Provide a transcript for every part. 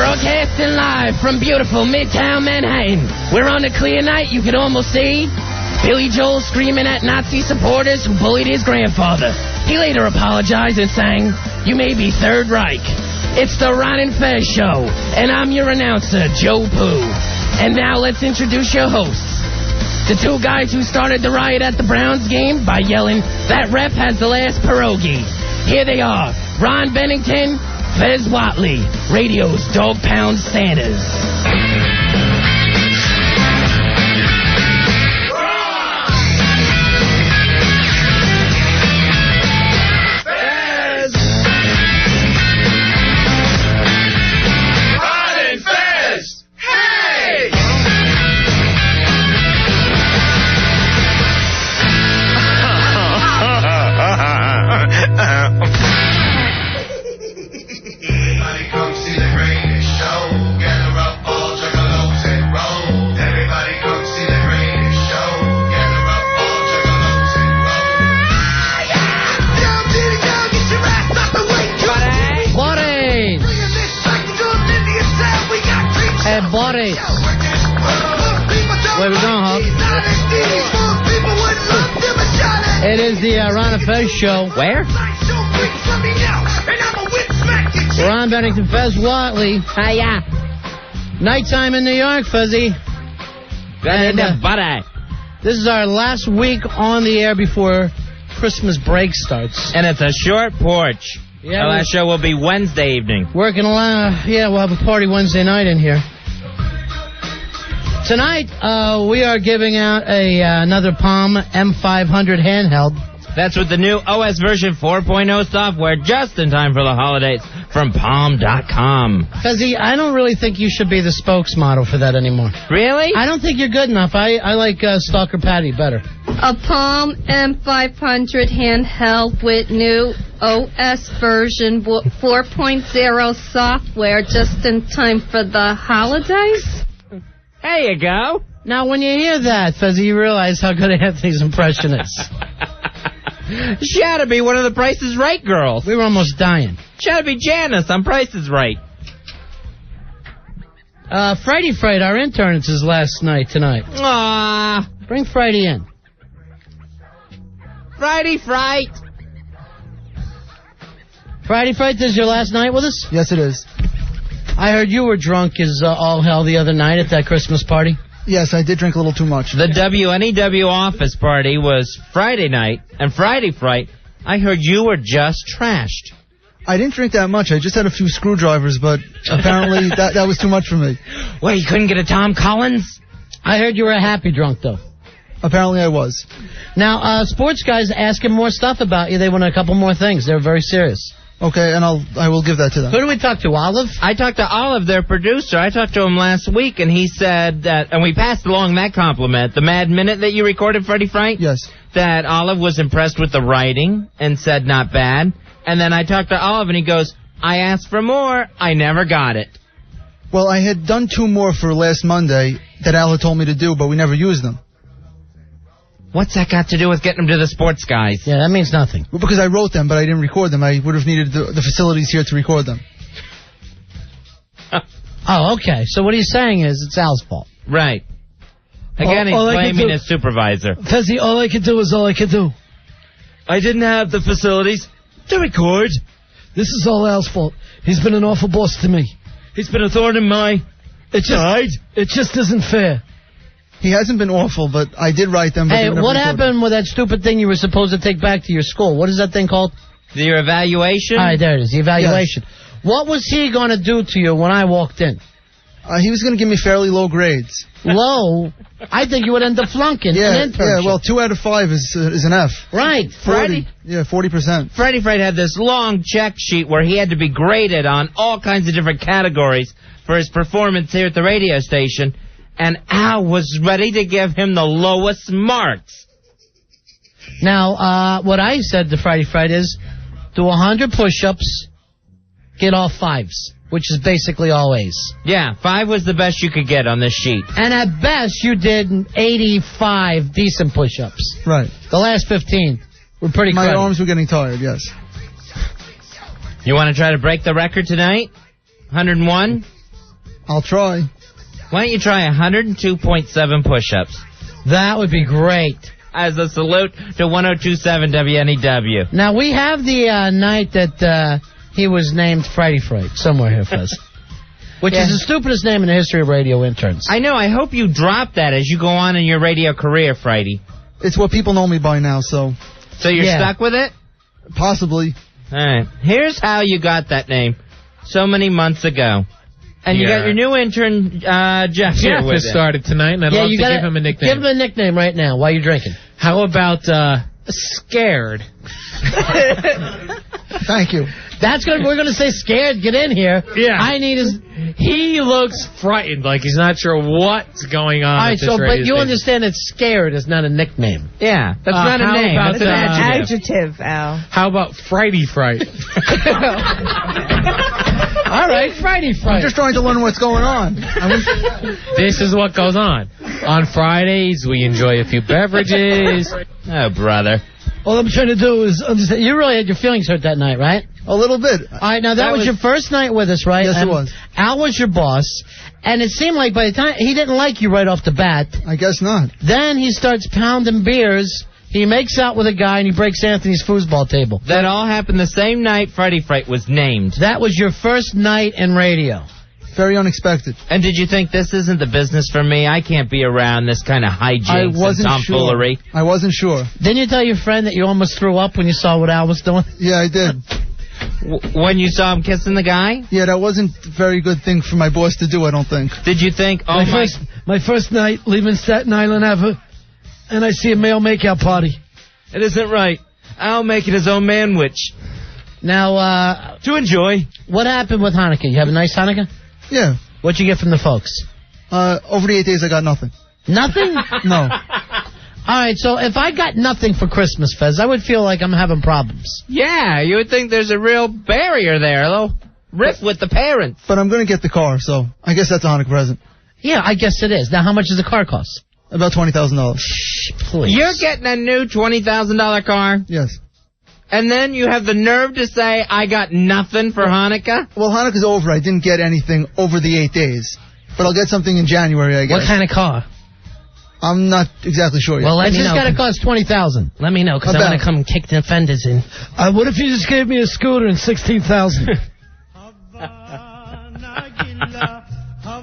Broadcasting live from beautiful Midtown Manhattan, where on a clear night you could almost see Billy Joel screaming at Nazi supporters who bullied his grandfather. He later apologized and sang, "You may be Third Reich." It's the Ron and Fez Show, and I'm your announcer, Joe Pooh. And now let's introduce your hosts. The two guys who started the riot at the Browns game by yelling, "That ref has the last pierogi." Here they are, Ron Bennington, Fez Whatley, radio's Dog Pound Sanders. Buddy. Where we going, Hawk? It is the Ron and Fez Show. Where? Ron Bennington, Fez Whatley. Hiya. Nighttime in New York, Fuzzy. And, buddy. This is our last week on the air before Christmas break starts. And it's a short porch. Yeah, our last show will be Wednesday evening. Working a lot. Yeah, we'll have a party Wednesday night in here. Tonight, we are giving out another Palm M500 handheld. That's with the new OS version 4.0 software just in time for the holidays from Palm.com. Fuzzy, I don't really think you should be the spokesmodel for that anymore. Really? I don't think you're good enough. I like Stalker Patty better. A Palm M500 handheld with new OS version 4.0 software just in time for the holidays? There you go. Now, when you hear that, Fuzzy, you realize how good Anthony's impression is. She ought to be one of the Price is Right girls. We were almost dying. She ought to be Janice on Price is Right. Frighty Fright, our intern, it's his last night tonight. Aww. Bring Frighty in. Frighty Fright. Frighty Fright, this is your last night with us? Yes, it is. I heard you were drunk as all hell the other night at that Christmas party. Yes, I did drink a little too much. The WNEW office party was Friday night, and Frighty Fright, I heard you were just trashed. I didn't drink that much. I just had a few screwdrivers, but apparently that was too much for me. Wait, you couldn't get a Tom Collins? I heard you were a happy drunk, though. Apparently I was. Now, sports guys asking more stuff about you. They want a couple more things. They're very serious. Okay, and I will give that to them. Who do we talk to, Olive? I talked to Olive, their producer. I talked to him last week, and he said that, and we passed along that compliment, the Mad Minute that you recorded, Frighty Fright? Yes. That Olive was impressed with the writing and said not bad. And then I talked to Olive, and he goes, I asked for more. I never got it. Well, I had done 2 more for last Monday that Al had told me to do, but we never used them. What's that got to do with getting them to the sports guys? Yeah, that means nothing. Well, because I wrote them, but I didn't record them. I would have needed the facilities here to record them. Oh, okay. So what he's saying is it's Al's fault. Right. Again, he's blaming his supervisor. Fezzy, all I can do is all I can do. I didn't have the facilities to record. This is all Al's fault. He's been an awful boss to me. He's been a thorn in my side. It just isn't fair. He hasn't been awful, but I did write them. Hey, what happened with that stupid thing you were supposed to take back to your school? What is that thing called? Your evaluation? All right, there it is, the evaluation. Yes. What was he going to do to you when I walked in? He was going to give me fairly low grades. Low? I think you would end up flunking. Yeah, well, 2 out of 5 is an F. Right. 40. Yeah, 40%. Frighty Fright had this long check sheet where he had to be graded on all kinds of different categories for his performance here at the radio station. And Al was ready to give him the lowest marks. Now, what I said to Frighty Fright is, do 100 push-ups, get all 5s, which is basically all A's. Yeah, 5 was the best you could get on this sheet. And at best, you did 85 decent push-ups. Right. The last 15 were pretty My credible. arms were getting tired, yes. You want to try to break the record tonight? 101? I'll try. Why don't you try 102.7 push-ups That would be great. as a salute to 102.7 WNEW? Now, we have the night that he was named Frighty Fright somewhere here, Fez. Which is the stupidest name in the history of radio interns. I know. I hope you drop that as you go on in your radio career, Frighty. It's what people know me by now, so So you're stuck with it? possibly. All right. Here's how you got that name so many months ago. And you got your new intern, Jeff, here with just started tonight, and I'd love to give him a nickname. Give him a nickname right now while you're drinking. How about Scared? Thank you. That's good. We're going to say scared. Get in here. Yeah. I need his... He looks frightened, like he's not sure what's going on. All right, at this so, radio but you station. understand that scared is not a nickname. Yeah, that's not a how name. about It's an adjective. Al. How about Frighty Fright? All right, Frighty Fright. I'm just trying to learn what's going on. This is what goes on. On Fridays, we enjoy a few beverages. Oh, brother. All I'm trying to do is understand. You really had your feelings hurt that night, right? A little bit. All right, now that was your first night with us, right? Yes, and it was. Al was your boss, and it seemed like by the time he didn't like you right off the bat. I guess not. Then he starts pounding beers. He makes out with a guy, and he breaks Anthony's foosball table. That all happened the same night Frighty Fright was named. That was your first night in radio. Very unexpected. And did you think this isn't the business for me? I can't be around this kind of hijinks I and wasn't tomfoolery. sure. I wasn't sure. Didn't you tell your friend that you almost threw up when you saw what Al was doing? Yeah, I did. When you saw him kissing the guy? Yeah, that wasn't a very good thing for my boss to do, I don't think. Did you think, My first night leaving Staten Island ever, and I see a male makeout party. it isn't right. Al making his own manwich. Now, To enjoy. what happened with Hanukkah? You have a nice Hanukkah? Yeah. What'd you get from the folks? Over the 8 days, I got nothing. Nothing? No. All right, so if I got nothing for Christmas, Fez, I would feel like I'm having problems. Yeah, you would think there's a real barrier there, a little rift with the parents. But I'm going to get the car, so I guess that's a Hanukkah present. Yeah, I guess it is. Now, how much does the car cost? About $20,000. Please. You're getting a new $20,000 car, Yes. and then you have the nerve to say, I got nothing for Hanukkah? Well, Hanukkah's over. I didn't get anything over the 8 days. But I'll get something in January, I guess. What kind of car? I'm not exactly sure yet. Well, let It's me just know. got to cost $20,000. Let me know, because I'm About- going to come kick the fenders in. What if you just gave me a scooter and $16,000? All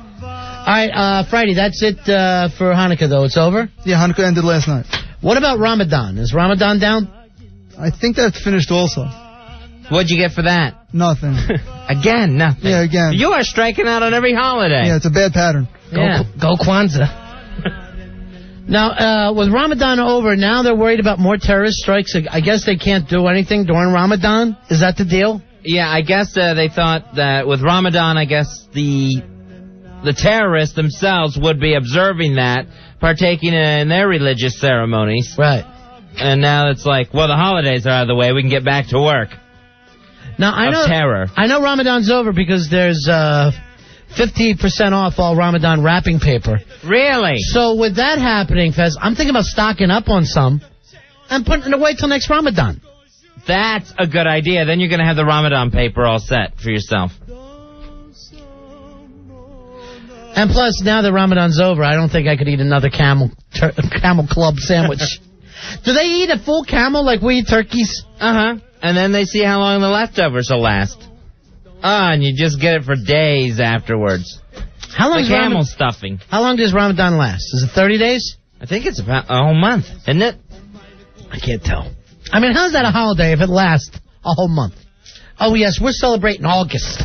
right, Friday, that's it for Hanukkah, though. It's over? Yeah, Hanukkah ended last night. What about Ramadan? Is Ramadan down? I think that finished also. What'd you get for that? Nothing. Again, nothing. Yeah, again. You are striking out on every holiday. Yeah, it's a bad pattern. Yeah. Go Kwanzaa. Now, with Ramadan over, now they're worried about more terrorist strikes. I guess they can't do anything during Ramadan? Is that the deal? Yeah, I guess they thought that with Ramadan, I guess the terrorists themselves would be observing that, partaking in their religious ceremonies. Right. And now it's like, well, the holidays are out of the way. We can get back to work. Now, I Of know terror. I know Ramadan's over because there's 50% off all Ramadan wrapping paper. Really? So with that happening, Fez, I'm thinking about stocking up on some and putting it away till next Ramadan. That's a good idea. Then you're going to have the Ramadan paper all set for yourself. And plus, now that Ramadan's over, I don't think I could eat another Camel Club sandwich. Do they eat a full camel like we eat turkeys? Uh-huh. And then they see how long the leftovers will last. And you just get it for days afterwards. How long The camel stuffing. How long does Ramadan last? Is it 30 days? I think it's about a whole month, isn't it? I can't tell. I mean, how's that a holiday if it lasts a whole month? Oh, yes, we're celebrating August.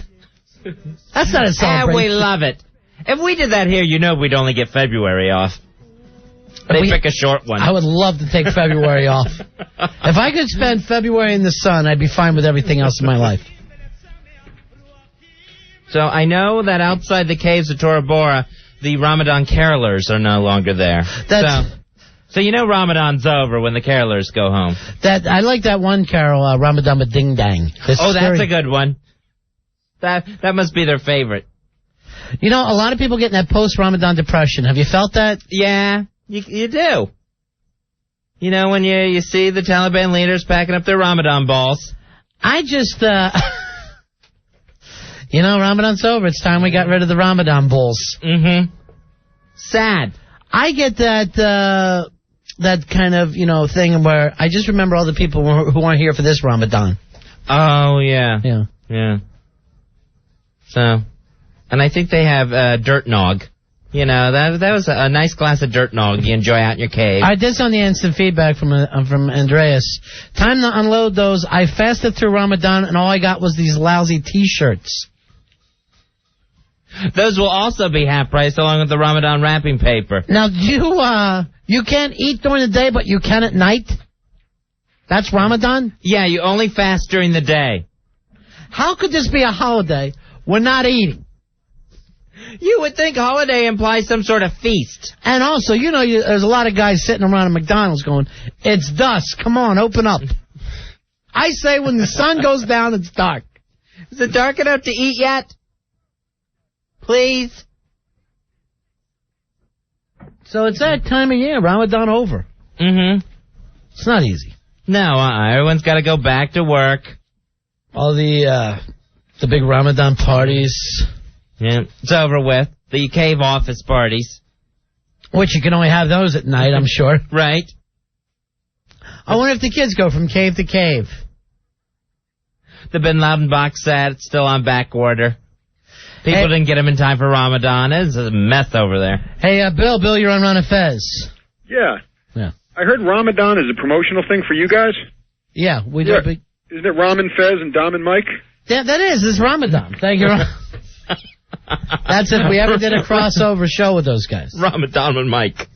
That's not a celebration. And we love it. If we did that here, you know we'd only get February off. They pick a short one. I would love to take February off. If I could spend February in the sun, I'd be fine with everything else in my life. So I know that outside the caves of Tora Bora, the Ramadan carolers are no longer there. So you know Ramadan's over when the carolers go home. I like that one carol, Ramadan Ding Dang. That's a good one. That must be their favorite. You know, a lot of people get in that post-Ramadan depression. Have you felt that? Yeah, you do. You know, when you see the Taliban leaders packing up their Ramadan balls. I just, You know, Ramadan's over. It's time we got rid of the Ramadan bulls. Mm-hmm. Sad. I get that kind of, thing where I just remember all the people who weren't here for this Ramadan. Oh, yeah. Yeah. Yeah. So, and I think they have Dirt Nog. That was a nice glass of Dirt Nog you enjoy out in your cave. All right, this on the instant feedback from Andreas. Time to unload those. I fasted through Ramadan, and all I got was these lousy T-shirts. Those will also be half price along with the Ramadan wrapping paper. Now, you can't eat during the day, but you can at night? That's Ramadan? Yeah, you only fast during the day. How could this be a holiday? We're not eating. You would think holiday implies some sort of feast. And also, there's a lot of guys sitting around at McDonald's going, it's dusk, come on, open up. I say when the sun goes down, it's dark. Is it dark enough to eat yet? Please? So it's that time of year, Ramadan over. Mm-hmm. It's not easy. No, everyone's got to go back to work. All the big Ramadan parties. Yeah, it's over with. The cave office parties. Which you can only have those at night, I'm sure. Right. I wonder if the kids go from cave to cave. The Bin Laden box set, it's still on back order. People didn't get them in time for Ramadan. It's a mess over there. Hey, Bill, you're on Ron and Fez. Yeah. Yeah. I heard Ramadan is a promotional thing for you guys. Yeah, we do. Yeah. Isn't it Ramen, Fez, and Dom and Mike? Yeah, that is. It's Ramadan. Thank you. That's if we ever did a crossover show with those guys. Ramadan and Mike.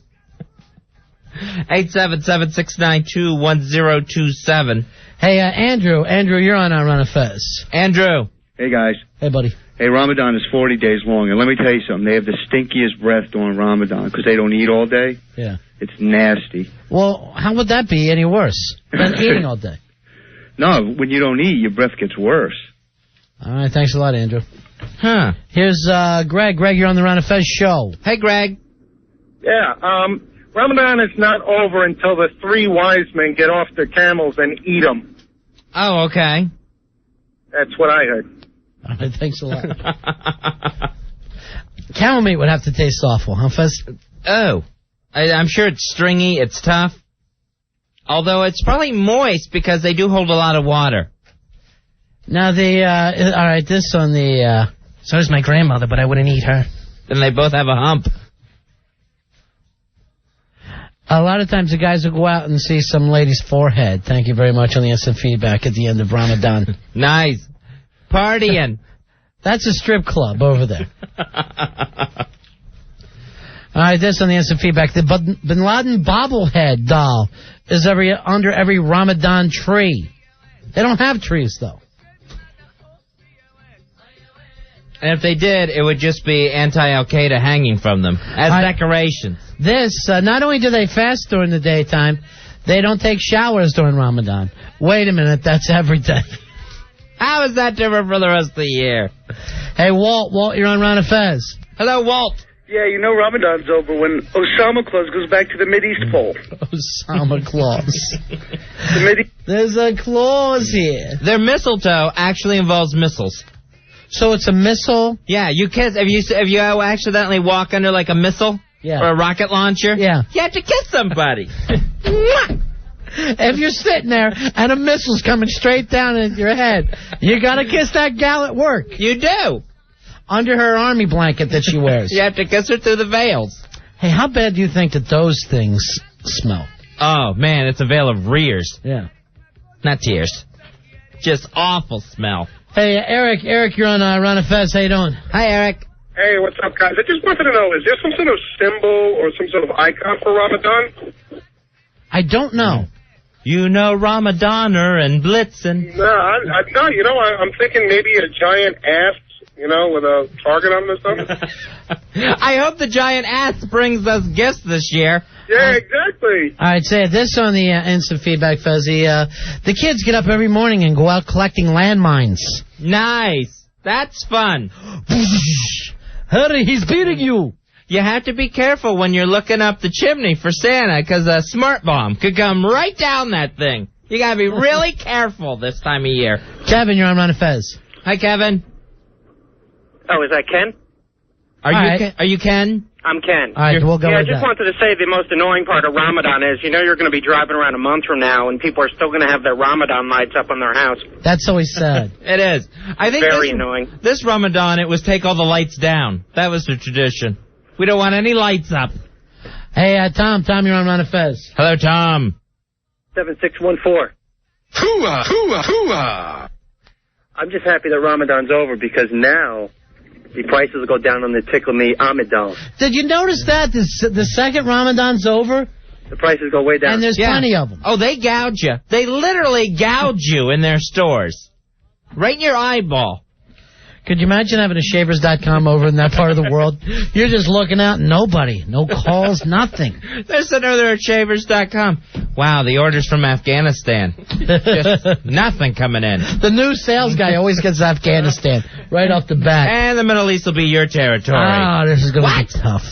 877-692-1027. Hey, Andrew, you're on Ron and Fez. Andrew. Hey, guys. Hey, buddy. Hey, Ramadan is 40 days long, and let me tell you something. They have the stinkiest breath during Ramadan because they don't eat all day. Yeah. It's nasty. Well, how would that be any worse than eating all day? No, when you don't eat, your breath gets worse. All right, thanks a lot, Andrew. Huh. Here's Greg. Greg, you're on the Ron and Fez show. Hey, Greg. Yeah, Ramadan is not over until the three wise men get off their camels and eat them. Oh, okay. That's what I heard. All right, thanks a lot. Camel meat would have to taste awful, huh, Fez? Oh. I'm sure it's stringy, it's tough. Although it's probably moist because they do hold a lot of water. Now, all right, this on the, So does my grandmother, but I wouldn't eat her. Then they both have a hump. A lot of times the guys will go out and see some lady's forehead. Thank you very much on the instant feedback at the end of Ramadan. Nice. Partying. That's a strip club over there. All right, this on the instant feedback. The Bin Laden bobblehead doll is under every Ramadan tree. They don't have trees, though. And if they did, it would just be anti-Al-Qaeda hanging from them as decorations. This, not only do they fast during the daytime, they don't take showers during Ramadan. Wait a minute, that's every day. How is that different for the rest of the year? Hey, Walt, you're on Ron and Fez. Hello, Walt. Yeah, you know Ramadan's over when Osama Claus goes back to the Mideast Pole. Osama Claus. The There's a clause here. Their mistletoe actually involves missiles. So it's a missile? Yeah, you kiss. If you accidentally walk under like a missile or a rocket launcher, you have to kiss somebody. If you're sitting there and a missile's coming straight down into your head, you got to kiss that gal at work. You do. Under her army blanket that she wears. You have to kiss her through the veils. Hey, how bad do you think that those things smell? Oh, man, it's a veil of rears. Yeah. Not tears. Just awful smell. Hey, Eric, you're on Ron and Fez. How you doing? Hi, Eric. Hey, what's up, guys? I just wanted to know, is there some sort of symbol or some sort of icon for Ramadan? I don't know. You know Ramadaner and Blitzen. No, I'm thinking maybe a giant ass, with a target on it or something. I hope the giant ass brings us gifts this year. Yeah, exactly. All right, say this on the instant feedback, Fuzzy. The kids get up every morning and go out collecting landmines. Nice. That's fun. Hurry, he's beating you. You have to be careful when you're looking up the chimney for Santa, because a smart bomb could come right down that thing. You got to be really careful this time of year. Kevin, you're on Ron and Fez. Hi, Kevin. Oh, is that Ken? Are you Ken? I'm Ken. All right, we'll go I with just that. wanted to say the most annoying part of Ramadan is, you're going to be driving around a month from now, and people are still going to have their Ramadan lights up on their house. That's always sad. It is. I think Very annoying. This Ramadan, it was take all the lights down. That was the tradition. We don't want any lights up. Hey, Tom, you're on Ron and Fez. Hello, Tom. 7614. Hooah, hooah, hooah. I'm just happy that Ramadan's over because now the prices will go down on the Tickle Me Amidal. Did you notice that the second Ramadan's over? The prices go way down. And there's plenty of them. Oh, they gouge you. They literally gouge you in their stores. Right in your eyeball. Could you imagine having a Shavers.com over in that part of the world? You're just looking out, nobody. No calls, nothing. They're sitting over there at Shavers.com. Wow, the orders from Afghanistan. Just nothing coming in. The new sales guy always gets Afghanistan right off the bat. And the Middle East will be your territory. Oh, this is going to be tough.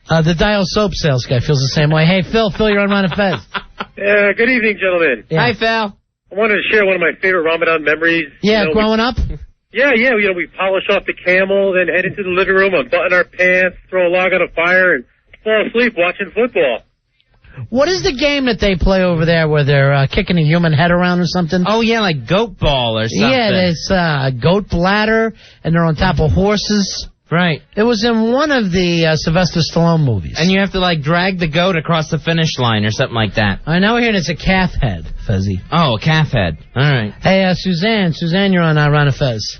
The Dial Soap sales guy feels the same way. Hey, Phil, you're on Ron and Fez. Good evening, gentlemen. Yeah. Hi, Phil. I wanted to share one of my favorite Ramadan memories. Yeah, growing up? Yeah, we polish off the camel, then head into the living room, unbutton our pants, throw a log on a fire, and fall asleep watching football. What is the game that they play over there where they're kicking a human head around or something? Oh, yeah, like goat ball or something. Yeah, there's goat bladder, and they're on top of horses. Right. It was in one of the Sylvester Stallone movies. And you have to, drag the goat across the finish line or something like that. I know here it's a calf head, Fezzy. Oh, a calf head. All right. Hey, Suzanne, you're on Ron and Fez.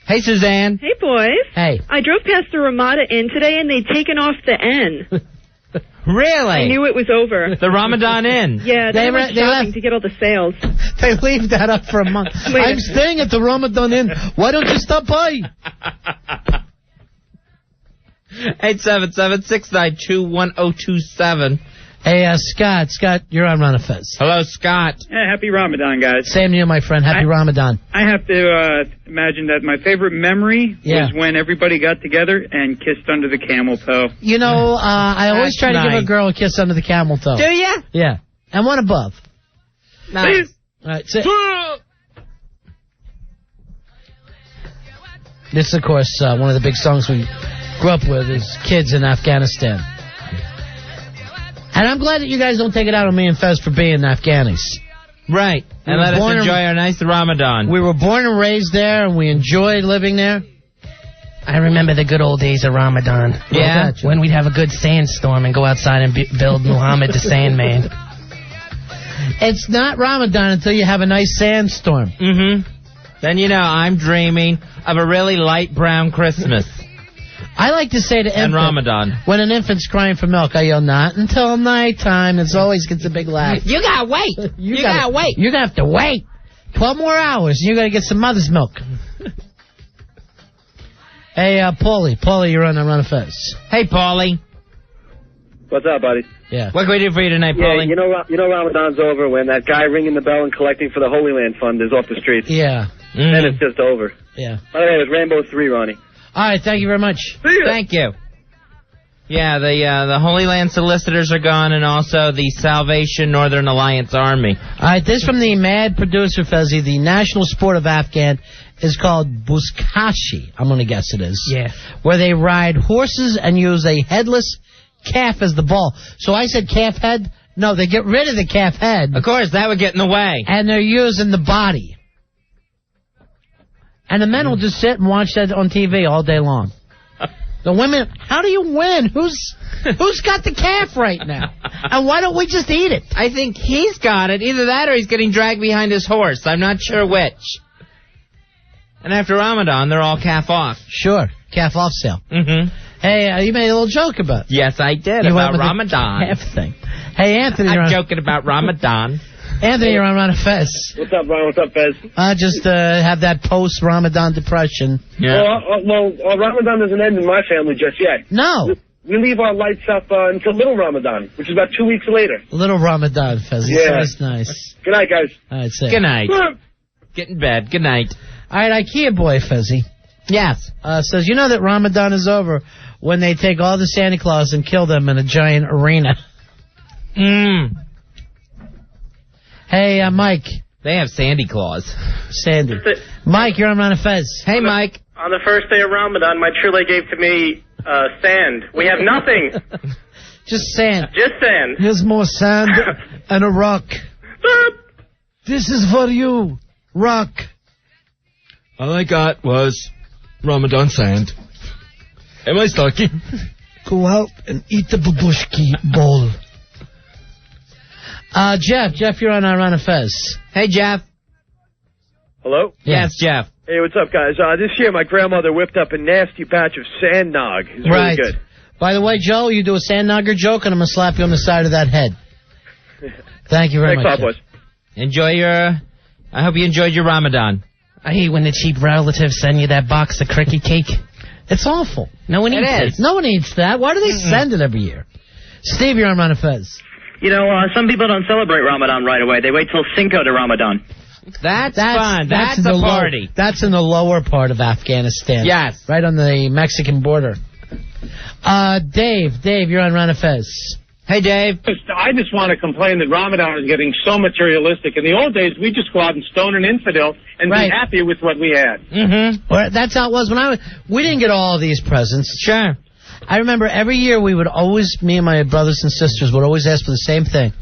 Hey, Suzanne. Hey, boys. Hey. I drove past the Ramada Inn today, and they'd taken off the N. Really? I knew it was over. The Ramadan Inn. Yeah, they went shopping to get all the sales. They leave that up for a month. I'm staying at the Ramadan Inn. Why don't you stop by? 877-692-1027. Hey, Scott, you're on Ron and Fez. Hello, Scott. Hey, happy Ramadan, guys. Same to you, my friend. Happy Ramadan. I have to imagine that my favorite memory was when everybody got together and kissed under the camel toe. You know, I always try to give a girl a kiss under the camel toe. Do ya? Yeah. And one above. Nice. All right, sit. This, of course, one of the big songs we grew up with as kids in Afghanistan. And I'm glad that you guys don't take it out on me and Fez for being Afghanis. Right. And let us enjoy our nice Ramadan. We were born and raised there, and we enjoyed living there. I remember the good old days of Ramadan. Yeah? When we'd have a good sandstorm and go outside and build Muhammad the Sandman. It's not Ramadan until you have a nice sandstorm. Mm-hmm. Then, I'm dreaming of a really light brown Christmas. I like to say to and Ramadan. When an infant's crying for milk, I yell, not until nighttime. It always gets a big laugh. You gotta wait. You gotta wait. You're gonna have to wait 12 more hours. You gotta get some mother's milk. Hey, Paulie, you're on the Run of Fez. Hey, Paulie. What's up, buddy? Yeah. What can we do for you tonight, Paulie? Yeah, you know Ramadan's over when that guy ringing the bell and collecting for the Holy Land Fund is off the streets. Yeah. Then it's just over. Yeah. By the way, it was Rainbow 3, Ronnie. All right, thank you very much. Thank you. Yeah, the Holy Land Solicitors are gone, and also the Salvation Northern Alliance Army. All right, this from the mad producer, Fezzi. The national sport of Afghan is called Buzkashi, I'm going to guess it is. Yeah. Where they ride horses and use a headless calf as the ball. So I said calf head? No, they get rid of the calf head. Of course, that would get in the way. And they're using the body. And the men will just sit and watch that on TV all day long. The women, how do you win? Who's got the calf right now? And why don't we just eat it? I think he's got it. Either that or he's getting dragged behind his horse. I'm not sure which. And after Ramadan, they're all calf off. Sure. Calf off sale. Mm-hmm. Hey, you made a little joke about it. Yes, I did. You about went with Ramadan. The calf thing. Hey, Anthony. I'm joking about Ramadan. Anthony, you're on Ron and Fez. What's up, Ron? What's up, Fez? Just have that post-Ramadan depression. Yeah. Well, Ramadan doesn't end in my family just yet. No. We leave our lights up until Little Ramadan, which is about 2 weeks later. Little Ramadan, Fez. Yeah. That's nice. Good night, guys. All right, say. Good night. Get in bed. Good night. All right, IKEA boy, Fezzy. Yes. Says, you know that Ramadan is over when they take all the Santa Claus and kill them in a giant arena. Hey, Mike. They have Sandy Claus. Sandy. Mike, you're on Ron and Fez. Hey, Mike. On the first day of Ramadan, my Chile gave to me sand. We have nothing. Just sand. Just sand. Here's more sand and a rock. This is for you, rock. All I got was Ramadan sand. Am I stocking? Go out and eat the babushki bowl. Jeff, you're on our Run of Fez. Hey, Jeff. Hello? Yes, Jeff. Hey, what's up, guys? This year, my grandmother whipped up a nasty patch of sand nog. It's really good. By the way, Joe, you do a sand nogger joke, and I'm going to slap you on the side of that head. Thank you very much. Thanks, boys. Enjoy your... I hope you enjoyed your Ramadan. I hate when the cheap relatives send you that box of cricket cake. It's awful. No one eats it. No one eats that. Why do they send it every year? Steve, you're on Run of Fez. You know, some people don't celebrate Ramadan right away. They wait till Cinco de Ramadan. That's fun. That's a party. That's in the lower part of Afghanistan. Yes. Right on the Mexican border. Dave, you're on Run of Fez. Hey, Dave. I just want to complain that Ramadan is getting so materialistic. In the old days, we just go out and stone an infidel and be happy with what we had. Mm-hmm. Well, that's how it was when we didn't get all these presents. Sure. I remember every year me and my brothers and sisters would always ask for the same thing.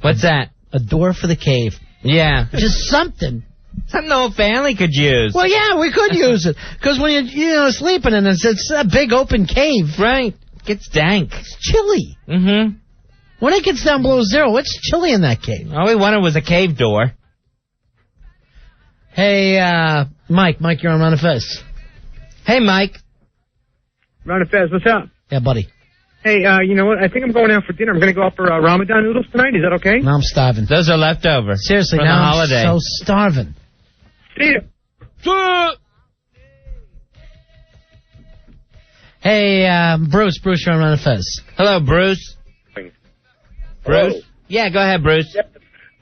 What's that? A door for the cave. Yeah. Just something. Something the whole family could use. Well, yeah, we could use it. Because when you're sleeping in it, it's a big open cave. Right. It gets dank. It's chilly. Mm-hmm. When it gets down below zero, it's chilly in that cave. All we wanted was a cave door. Hey, Mike, you're on Run of Fez. Hey, Mike. Run of Fez, what's up? Yeah, buddy. Hey, you know what? I think I'm going out for dinner. I'm going to go out for Ramadan noodles tonight. Is that okay? No, I'm starving. Those are leftover. Seriously, from now the holiday. I'm so starving. See ya. Hey, Bruce, you're on Run of Fez. Hello, Bruce. Bruce? Yeah, go ahead, Bruce. Yeah.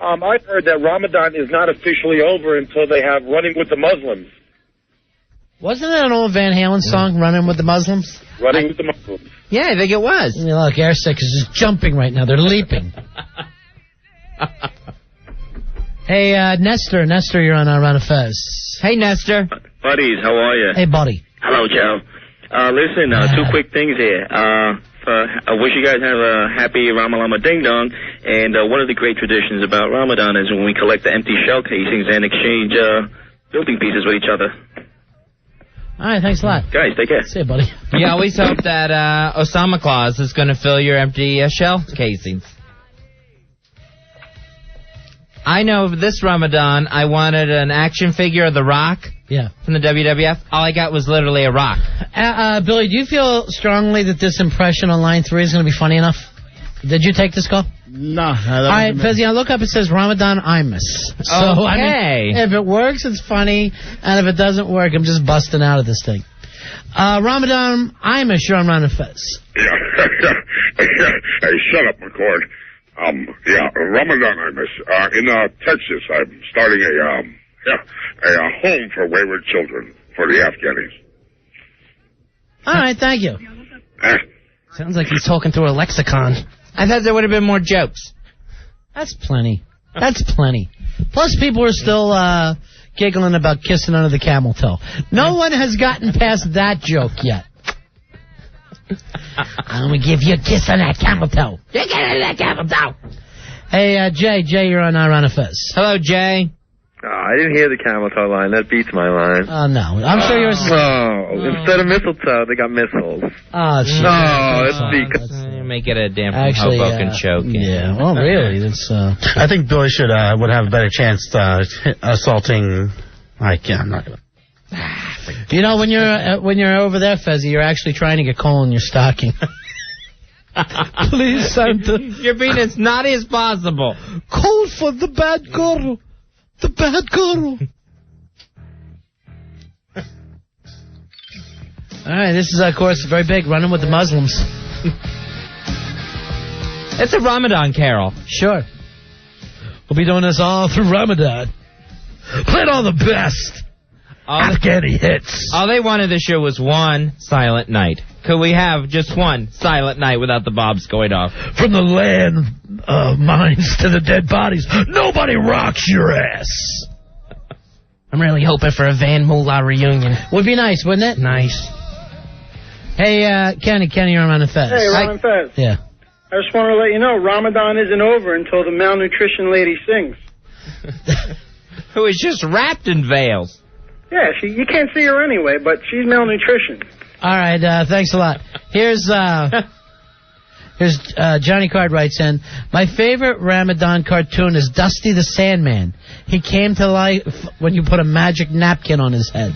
I've heard that Ramadan is not officially over until they have Running with the Muslims. Wasn't that an old Van Halen song, Running with the Muslims? Running with the Muslims. Yeah, I think it was. You know, look, Airsick is just jumping right now. They're leaping. Hey, Nestor, you're on our Run of Fez. Hey, Nestor. Buddies, how are you? Hey, buddy. Hello, Joe. Listen, two quick things here. I wish you guys have a happy Ramalama Ding Dong. And one of the great traditions about Ramadan is when we collect the empty shell casings and exchange building pieces with each other. All right, thanks a lot. Guys, take care. See you, buddy. You always hope that Osama Claus is going to fill your empty shell casings. I know this Ramadan, I wanted an action figure of The Rock. Yeah. From the WWF. All I got was literally a rock. Billy, do you feel strongly that this impression on line 3 is going to be funny enough? Did you take this call? No. All right, Fezzy, I look up, it says Ramadan Imus. So, okay. I mean, if it works, it's funny, and if it doesn't work, I'm just busting out of this thing. Ramadan Imus, you're on Run of Fez. Yeah. Hey, shut up, McCord. Ramadan Imus. In Texas, I'm starting a home for wayward children for the Afghanis. All right, thank you. Sounds like he's talking through a lexicon. I thought there would have been more jokes. That's plenty. Plus, people are still giggling about kissing under the camel toe. No one has gotten past that joke yet. I'm going to give you a kiss on that camel toe. You get on that camel toe. Hey, Jay, you're on our Run of Fez. Hello, Jay. I didn't hear the camel toe line. That beats my line. Oh, no. I'm sure yours is... Instead of mistletoe, they got missiles. Oh, shit. No, make it a damn Hoboken choke. Yeah, well, really, that's... I think Billy would have a better chance assaulting... I'm not going to... You know, when you're over there, Fezzy, you're actually trying to get coal in your stocking. Please, Santa. You're being as naughty as possible. Coal for the bad girl. The bad girl. All right, this is, of course, very big, Running with the Muslims. It's a Ramadan carol. Sure. We'll be doing this all through Ramadan. Playing all the best Afghani hits. All they wanted this year was one silent night. Could we have just one silent night without the bobs going off? From the land of mines to the dead bodies, nobody rocks your ass. I'm really hoping for a Van Moolah reunion. Would be nice, wouldn't it? Nice. Hey, Kenny, you're on the Fez. Hey, Ron and Fez. Yeah. I just want to let you know, Ramadan isn't over until the malnutrition lady sings. Who is just wrapped in veils. Yeah, you can't see her anyway, but she's malnutrition. All right, thanks a lot. Here's Johnny Card writes in, my favorite Ramadan cartoon is Dusty the Sandman. He came to life when you put a magic napkin on his head.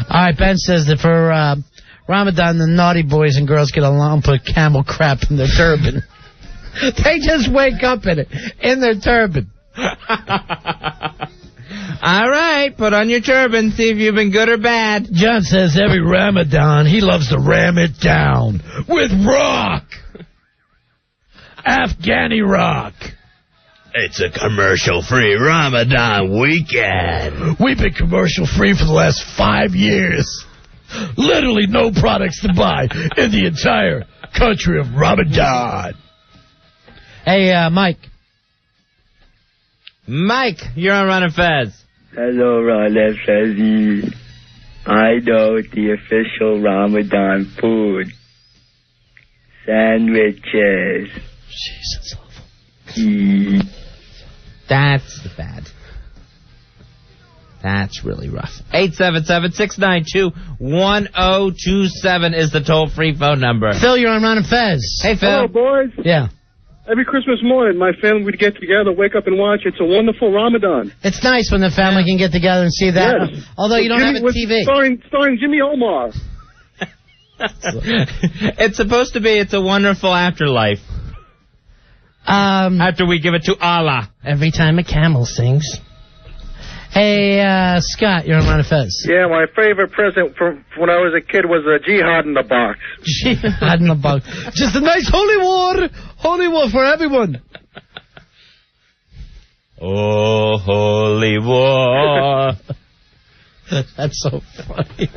All right, Ben says that for Ramadan, the naughty boys and girls get a lump of camel crap in their turban. They just wake up in their turban. All right, put on your turban, see if you've been good or bad. John says every Ramadan he loves to ram it down with rock. Afghani rock. It's a commercial-free Ramadan weekend. We've been commercial-free for the last 5 years. Literally no products to buy in the entire country of Ramadan. Hey, Mike. Mike, you're on Ron and Fez. Hello, Ron and Fezzy. I know the official Ramadan food. Sandwiches. Jesus. That's bad. That's really rough. 877-692-1027 is the toll-free phone number. Phil, you're on Ron and Fez. Hey, Phil. Hello, boys. Yeah. Every Christmas morning, my family would get together, wake up and watch. It's a wonderful Ramadan. It's nice when the family can get together and see that. Yes. Although you don't have a TV. Starring Jimmy Omar. It's supposed to be It's a Wonderful Afterlife. After we give it to Allah. Every time a camel sings. Hey, Scott, you're on Ron and Fez. Yeah, my favorite present from when I was a kid was a jihad in the box. Jihad in the box. Just a nice holy war for everyone. Oh, holy war. That's so funny.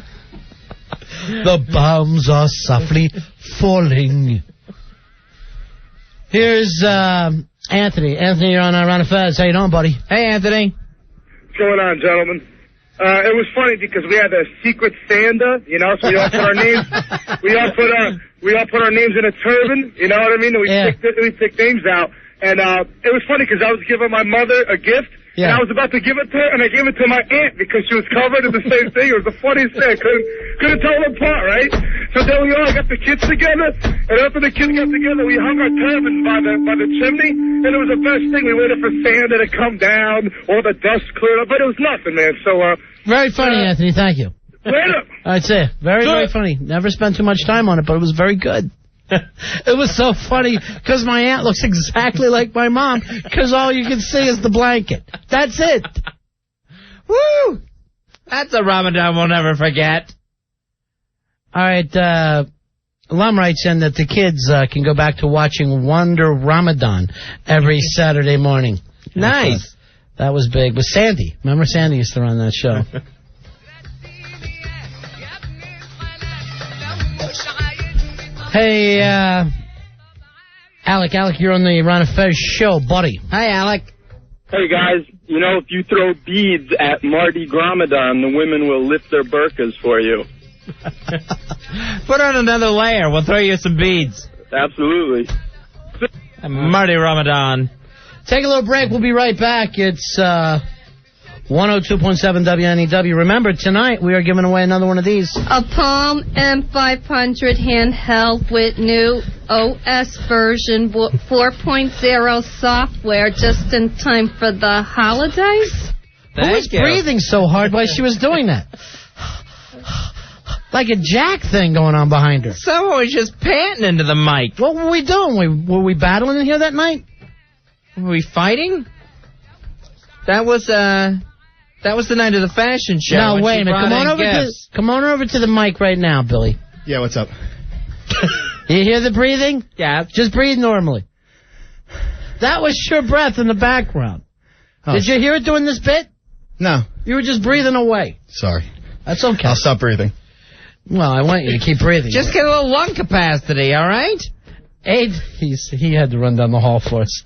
The bombs are softly falling. Here's Anthony. Anthony, you're on Ron and Fez. How you doing, buddy? Hey, Anthony. What's going on, gentlemen? It was funny because we had a secret Santa, you know, so we all put our names, we all put our names in a turban, you know what I mean? And we picked names out, and it was funny because I was giving my mother a gift, and I was about to give it to her, and I gave it to my aunt because she was covered in the same thing. It was the funniest thing. I couldn't tell them apart, right? So then we all got the kids together, and after the kids got together, we hung our turbans by the chimney, and it was the best thing. We waited for Santa to come down, all the dust cleared up, but it was nothing, man. So very funny, Anthony. Thank you. Later. I'd say very funny. Never spent too much time on it, but it was very good. It was so funny because my aunt looks exactly like my mom because all you can see is the blanket. That's it. Woo! That's a Ramadan we'll never forget. All right, Lum writes in that the kids can go back to watching Wonder Ramadan every Saturday morning. Nice. That was big. With Sandy. Remember Sandy used to run that show. Hey, Alec, you're on the Ron and Fez show, buddy. Hi, Alec. Hey, guys, you know, if you throw beads at Mardi Ramadan, the women will lift their burqas for you. Put on another layer. We'll throw you some beads. Absolutely. Mardi Ramadan. Take a little break. We'll be right back. It's 102.7 WNEW. Remember, tonight we are giving away another one of these. A Palm M500 handheld with new OS version 4.0 software just in time for the holidays. Who was breathing so hard while she was doing that? Like a jack thing going on behind her. Someone was just panting into the mic. What were we doing? Were we battling in here that night? Were we fighting? That was the night of the fashion show. No, wait a minute. Come on over to the mic right now, Billy. Yeah, what's up? You hear the breathing? Yeah. Just breathe normally. That was your breath in the background. Oh. Did you hear it doing this bit? No. You were just breathing away. Sorry. That's okay. I'll stop breathing. Well, I want you to keep breathing. Just get a little lung capacity, all right? He had to run down the hall for us.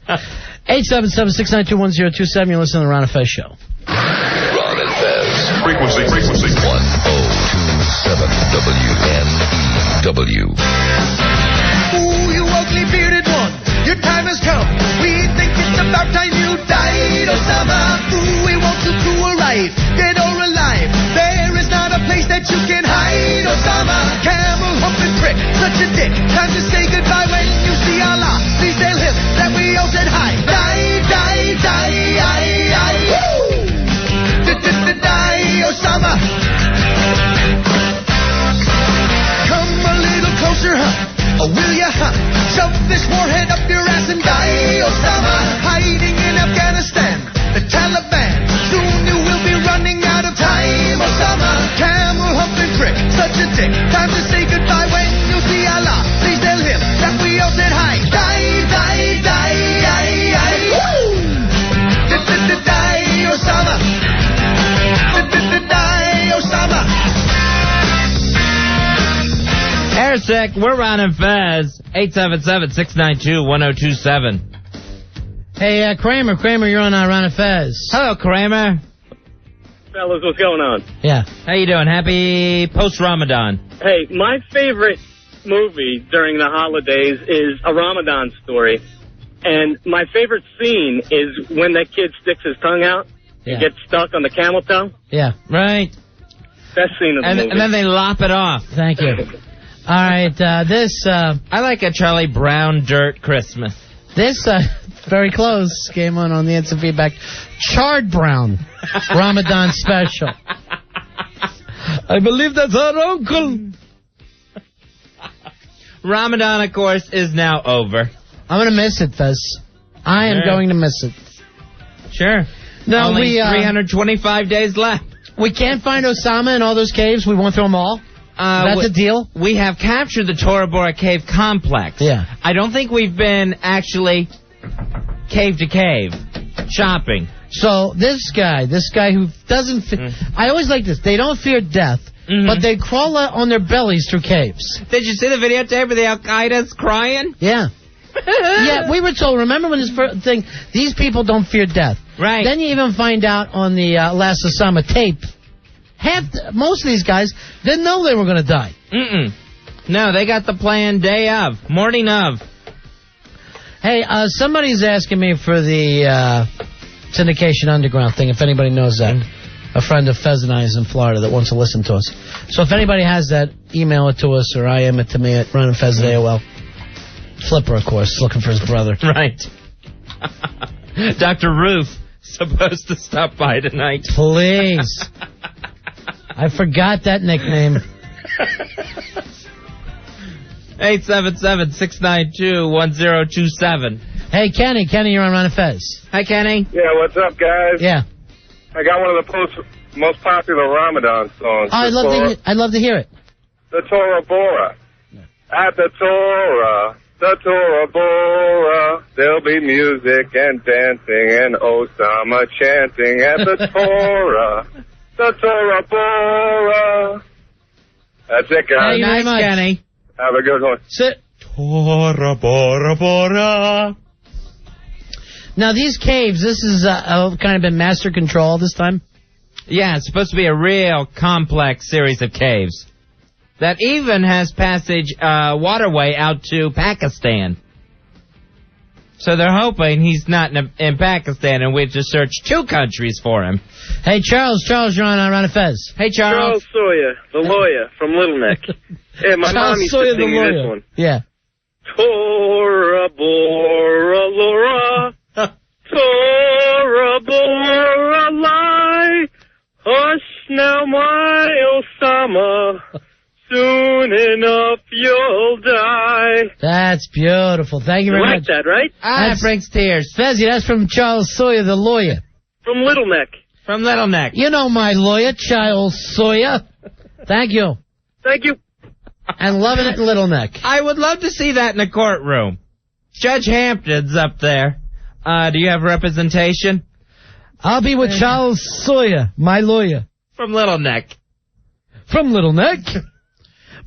877-692-1027. You're listening to the Ron and Fez Show. Ron and Fez. Frequency. 1027 WNEW. Ooh, you ugly bearded one. Your time has come. We think it's about time you died, Osama. Ooh, we want you to arrive. Dead or alive. There is not a place that you can hide, Osama. Camel humping prick. Such a dick. Time to say goodbye when you see Allah. Please tell him that we all said hi. Die, die, die, die, die. Woo! Die, Osama. Come a little closer, huh? Or will ya, huh? Shove this warhead up your ass and die, Osama. Hiding in Afghanistan, the Taliban. Soon you will be running out of time, Osama. Camel humping prick, such a dick. Time to say goodbye when you see Allah. Please tell him that we all said hi. Die, die, die, die, die. Woo! Die, Osama. Die, Osama. Airsick, we're Ron and Fez. 877-692-1027. Hey, Kramer, you're on Ron and Fez. Hello, Kramer. Fellas, what's going on? Yeah. How you doing? Happy post-Ramadan. Hey, my favorite movie during the holidays is A Ramadan Story. And my favorite scene is when that kid sticks his tongue out and gets stuck on the camel toe. Yeah. Right. Best scene of the movie. And then they lop it off. Thank you. All right, I like a Charlie Brown Dirt Christmas. This, very close, came on the instant feedback. Charred Brown Ramadan special. I believe that's our uncle. Ramadan, of course, is now over. I'm going to miss it, Fez. I am going to miss it. Sure. No, only 325 days left. We can't find Osama in all those caves. We won't throw them all. That's a deal? We have captured the Tora Bora Cave complex. Yeah. I don't think we've been actually cave to cave shopping. So this guy who doesn't... I always like this. They don't fear death, but they crawl on their bellies through caves. Did you see the videotape of the Al-Qaeda's crying? Yeah. Yeah, we were told, remember when this first thing, these people don't fear death. Right. Then you even find out on the last Osama tape, most of these guys didn't know they were going to die. No, they got the plan day of, morning of. Hey, somebody's asking me for the Syndication Underground thing, if anybody knows that. A friend of Fez and I is in Florida that wants to listen to us. So if anybody has that, email it to us or IM it to me at Ron and Fez at AOL. Flipper, of course, looking for his brother. Right. Dr. Roof, supposed to stop by tonight. Please. I forgot that nickname. 877-692-1027. Hey, Kenny, you're on Ron and Fez. Hi, Kenny. Yeah, what's up, guys? Yeah. I got one of the most popular Ramadan songs. Oh, I'd love to hear it. The Tora Bora. At the Tora Bora, there'll be music and dancing and Osama chanting at the Tora Bora. That's it, guys. Thank you very much, Kenny. Have a good one. Sit. Tora Bora Bora. Now, these caves, this is kind of been master control this time? Yeah, it's supposed to be a real complex series of caves that even has passage waterway out to Pakistan. So they're hoping he's not in Pakistan, and we just search 2 countries for him. Hey, Charles, you're on Ron and Fez. Hey, Charles. Charles Sawyer, the lawyer from Little Neck. Yeah, my mom used to sing me this one. Yeah. Tora Bora Laura, Tora Bora lie, hush now my Osama, soon enough you'll die. That's beautiful. Thank you very much. You like that, right? That brings tears. Fezzy, that's from Charles Sawyer, the lawyer. From Little Neck. From Little Neck. You know my lawyer, Charles Sawyer. Thank you. Thank you. And loving it in Little Neck. I would love to see that in a courtroom. Judge Hampton's up there. Do you have representation? I'll be with Charles Sawyer, my lawyer. From Little Neck. From Little Neck.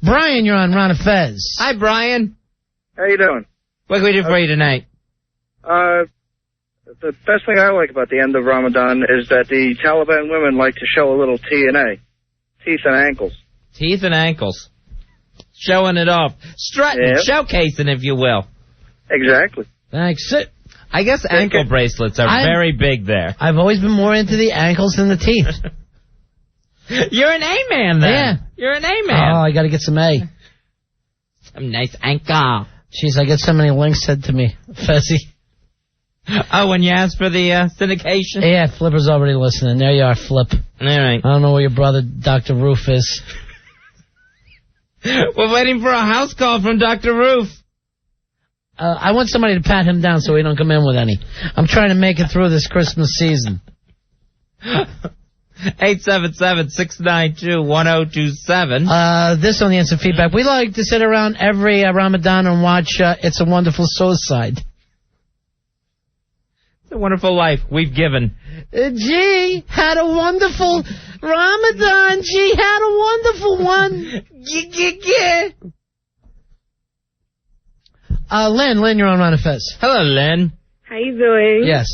Brian, you're on Ron and Fez. Hi, Brian. How you doing? What can we do for you tonight? The best thing I like about the end of Ramadan is that the Taliban women like to show a little T&A. Teeth and ankles. Teeth and ankles. Showing it off. Strutting, Yep. showcasing, if you will. Exactly. Thanks. I guess ankle bracelets are very big there. I've always been more into the ankles than the teeth. You're an A-man, then. Yeah. You're an A-man. Oh, I got to get some A. Some nice ankle. Jeez, I get so many links sent to me. Fezzy. Oh, when you asked for the syndication? Yeah, Flipper's already listening. There you are, Flip. All right. I don't know where your brother, Dr. Roof, is. We're waiting for a house call from Dr. Roof. I want somebody to pat him down so he don't come in with any. I'm trying to make it through this Christmas season. 877-692-1027. This on the instant feedback. We like to sit around every Ramadan and watch It's a Wonderful Suicide. It's a wonderful life we've given. Gee, had a wonderful Ramadan. Gee, had a wonderful one. Lynn, you're on Ron and Fez. Hello, Lynn. How you doing? Yes.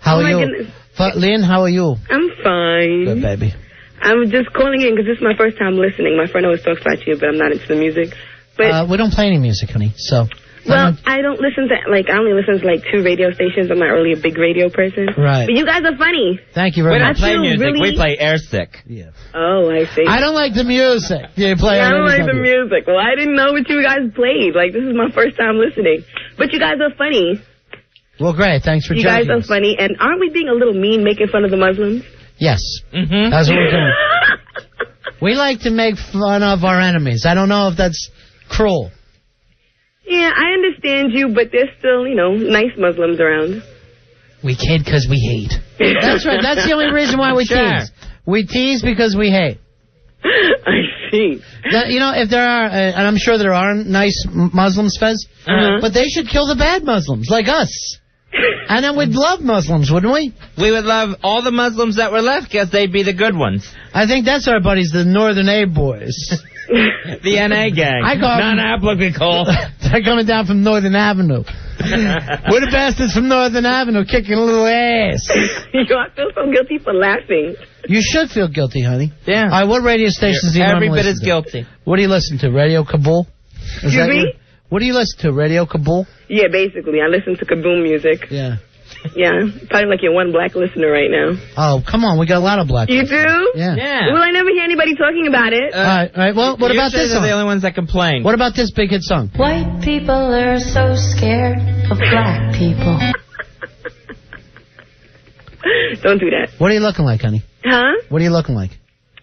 How are you? Goodness. Lynn, how are you? I'm fine. Good, baby. I'm just calling in because this is my first time listening. My friend always talks about you, but I'm not into the music. But we don't play any music, honey, so... Well, I don't listen to, I only listen to, 2 radio stations. I'm not really a big radio person. Right. But you guys are funny. Thank you very much. We don't play music. Really... We play airstick. Yeah. Oh, I see. I don't like the music. You play I don't like the music. music. Well, I didn't know what you guys played. This is my first time listening. But you guys are funny. Well, great. Thanks for You joining guys are us. funny. And aren't we being a little mean making fun of the Muslims? Yes. Mm-hmm. That's what we're doing. We like to make fun of our enemies. I don't know if that's cruel. Yeah, I understand you, but there's still, nice Muslims around. We kid because we hate. That's right. That's the only reason why we tease. We tease because we hate. I see. If there are, and I'm sure there are nice Muslims, Fez, but they should kill the bad Muslims, like us. And then we'd love Muslims, wouldn't we? We would love all the Muslims that were left because they'd be the good ones. I think that's our buddies, the Northern A boys. The NA gang. I call non-applicable. They're coming down from Northern Avenue. We're the bastards from Northern Avenue kicking a little ass. I feel so guilty for laughing. You should feel guilty, honey. Yeah. All right, what radio stations do you Every normally bit listen as to? guilty. What do you listen to? Radio Kabul? Excuse me? What do you listen to? Radio Kabul? Yeah, basically. I listen to kaboom music. Yeah. Yeah, probably like your one black listener right now. Oh, come on. We got a lot of black You people. do? Yeah. Well, I never hear anybody talking about it. All right. Well, what about this They're song? the only ones that complain. What about this big hit song? White people are so scared of black people. Don't do that. What are you looking like, honey? Huh? What are you looking like?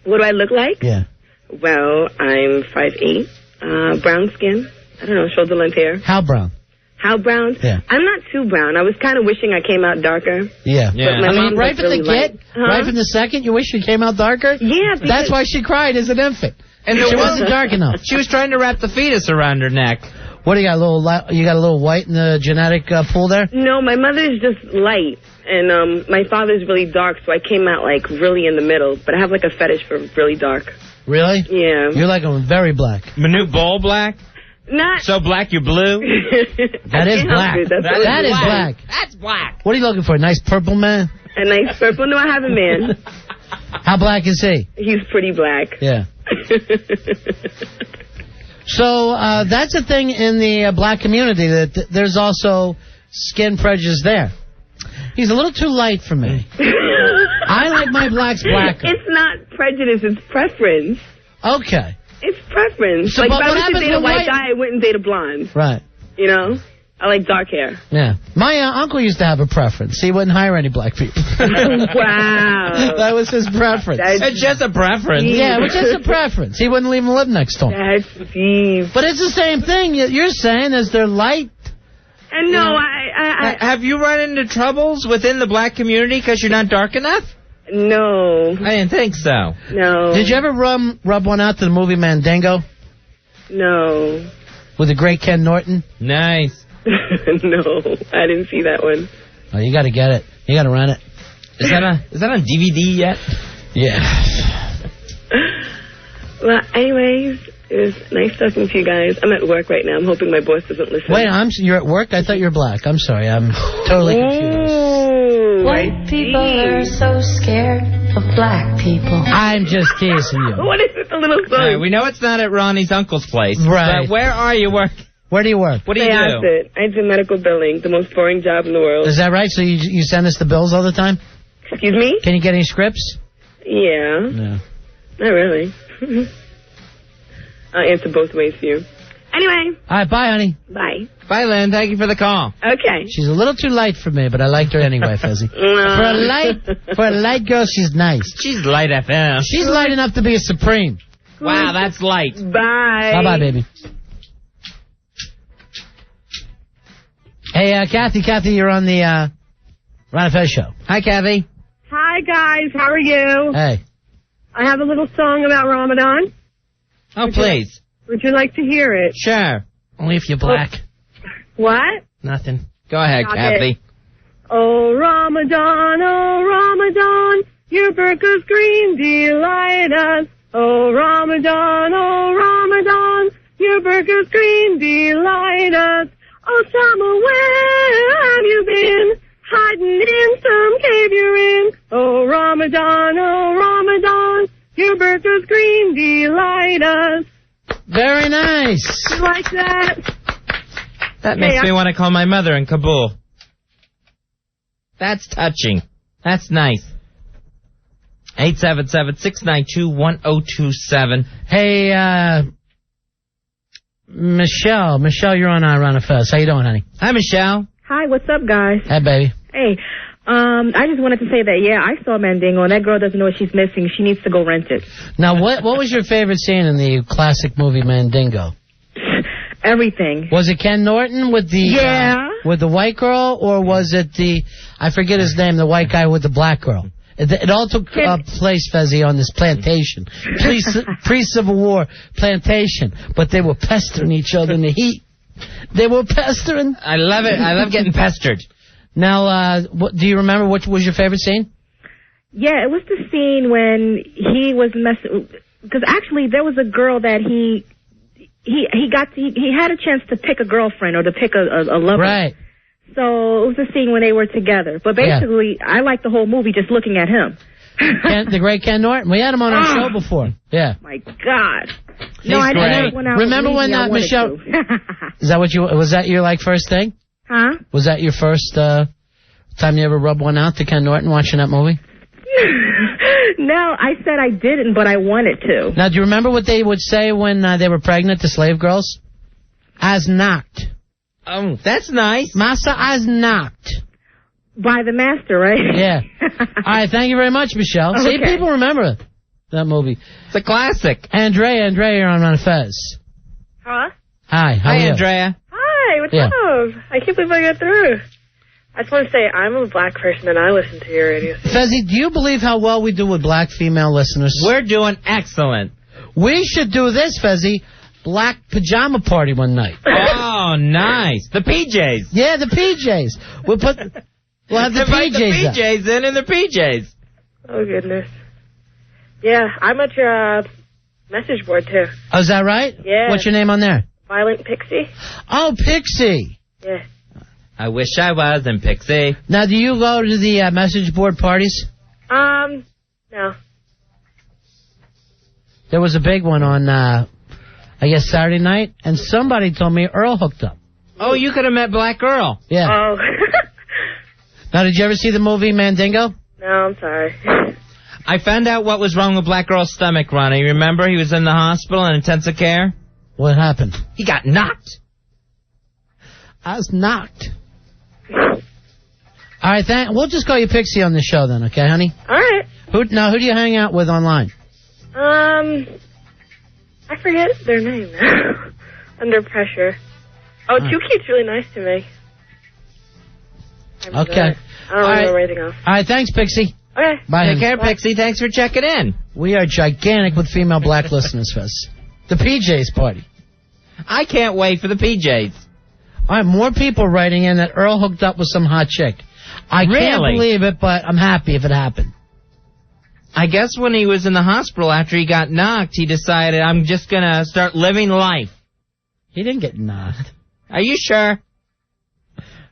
What do I look like? Yeah. Well, I'm 5'8", brown skin. I don't know, shoulder length hair. How brown? How brown? Yeah. I'm not too brown. I was kind of wishing I came out darker. Yeah. But my mom right was from really the get, right from the second, you wish you came out darker? Yeah. That's why she cried as an infant. And she wasn't dark enough. She was trying to wrap the fetus around her neck. What do you got? You got a little white in the genetic pool there? No, my mother's just light, and my father's really dark, so I came out really in the middle. But I have a fetish for really dark. Really? Yeah. You're like a very black. Manute Bol black? Not. So black you're blue? That is black. That is black. That's black. What are you looking for? A nice purple man? A nice purple? No, I have a man. How black is he? He's pretty black. Yeah. So that's a thing in the black community, that there's also skin prejudice there. He's a little too light for me. I like my blacks blacker. It's not prejudice, it's preference. Okay. It's preference. So, if but I what was to happens date a when white guy, I wouldn't date a blonde. Right. I like dark hair. Yeah. My uncle used to have a preference. He wouldn't hire any black people. Wow. That was his preference. It's just a preference. Yeah, it was just a preference. He wouldn't even live next door. That's deep. But it's the same thing. You're saying is they're light. And no, Have you run into troubles within the black community because you're not dark enough? No. I didn't think so. No. Did you ever rub one out to the movie Mandingo? No. With the great Ken Norton? Nice. No, I didn't see that one. Oh, you got to get it. You got to rent it. Is that on DVD yet? Yeah. Well, anyways, It was nice talking to you guys. I'm at work right now. I'm hoping my boss doesn't listen. Wait, you're at work? I thought you were black. I'm sorry. I'm totally confused. White people are so scared of black people. I'm just teasing you. What is it, the little song? Right, we know it's not at Ronnie's uncle's place. Right. But where are you working? Where do you work? What do you do? I do medical billing, the most boring job in the world. Is that right? So you send us the bills all the time? Excuse me? Can you get any scripts? Yeah. No. Not really. I'll answer both ways for you. Anyway. All right, bye, honey. Bye. Bye, Lynn. Thank you for the call. Okay. She's a little too light for me, but I liked her anyway, Fezzy. For a light girl, she's nice. She's light FM. She's light enough to be a Supreme. Wow, that's light. Bye. Bye-bye, baby. Hey, Kathy, you're on the Ron and Fez show. Hi, Kathy. Hi, guys. How are you? Hey. I have a little song about Ramadan. Oh, please. Would you like to hear it? Sure. Only if you're black. What? Nothing. Go ahead, Got Kathy. it. Oh, Ramadan, your burqa's green delight us. Oh, Ramadan, your burqa's green delight us. Oh, Sama, where have you been? Hiding in some cave you're in. Oh, Ramadan, your burqa's green delight us. Very nice. You like that? That makes me want to call my mother in Kabul. That's touching. That's nice. 877-692-1027. Hey, Michelle, you're on Ron and Fez. How you doing, honey? Hi, Michelle. Hi, what's up, guys? Hey, baby. Hey, I just wanted to say that, yeah, I saw Mandingo, and that girl doesn't know what she's missing. She needs to go rent it. Now, what was your favorite scene in the classic movie Mandingo? Everything. Was it Ken Norton with the with the white girl, or was it I forget his name, the white guy with the black girl? It all took place, Fezzy, on this plantation. Pre-Civil War plantation. But they were pestering each other in the heat. They were pestering. I love it. I love getting pestered. Now, do you remember what was your favorite scene? Yeah, it was the scene when he was messing... Because actually, there was a girl that he had a chance to pick a girlfriend or to pick a lover. Right. So it was the scene when they were together. But basically, I liked the whole movie just looking at him. The great Ken Norton. We had him on our show before. Yeah. My God. He's great. Remember when Michelle? Is that was that your first thing? Huh? Was that your first time you ever rubbed one out to Ken Norton watching that movie? No, I said I didn't, but I wanted to. Now, do you remember what they would say when they were pregnant, the slave girls? As knocked. Oh, that's nice. Massa as knocked. By the master, right? Yeah. All right, thank you very much, Michelle. Okay. See, people remember that movie. It's a classic. Andrea, you're on Ron and Fez. Huh? Hi, how are you? Andrea. Hi, what's up? I can't believe I got through. I just want to say I'm a black person and I listen to your radio station. Fezzy, do you believe how well we do with black female listeners? We're doing excellent. We should do this, Fezzy. Black pajama party one night. Oh, nice. The PJs. Yeah, the PJs. We'll have the Invite PJs. The PJs in the PJs. Oh, goodness. Yeah, I'm at your message board, too. Oh, is that right? Yeah. What's your name on there? Violent Pixie. Oh, Pixie. Yeah. I wish I was in Pixie. Now, do you go to the message board parties? No. There was a big one on, I guess, Saturday night, and somebody told me Earl hooked up. Oh, you could have met Black Earl. Yeah. Oh. Now, did you ever see the movie Mandingo? No, I'm sorry. I found out what was wrong with Black Earl's stomach, Ronnie. Remember, he was in the hospital in intensive care? What happened? He got knocked. I was knocked. All right, we'll just call you Pixie on the show then, okay, honey? All right. Who do you hang out with online? I forget their name now. Under pressure. Oh, Chuki's really nice to me. Okay. I don't remember anything else. All right, thanks, Pixie. Okay. Bye. Take care, Pixie. Thanks for checking in. We are gigantic with female black listeners, Fez. The PJs party. I can't wait for the PJs. All right, more people writing in that Earl hooked up with some hot chick. I can't believe it, but I'm happy if it happened. I guess when he was in the hospital after he got knocked, he decided, I'm just going to start living life. He didn't get knocked. Are you sure?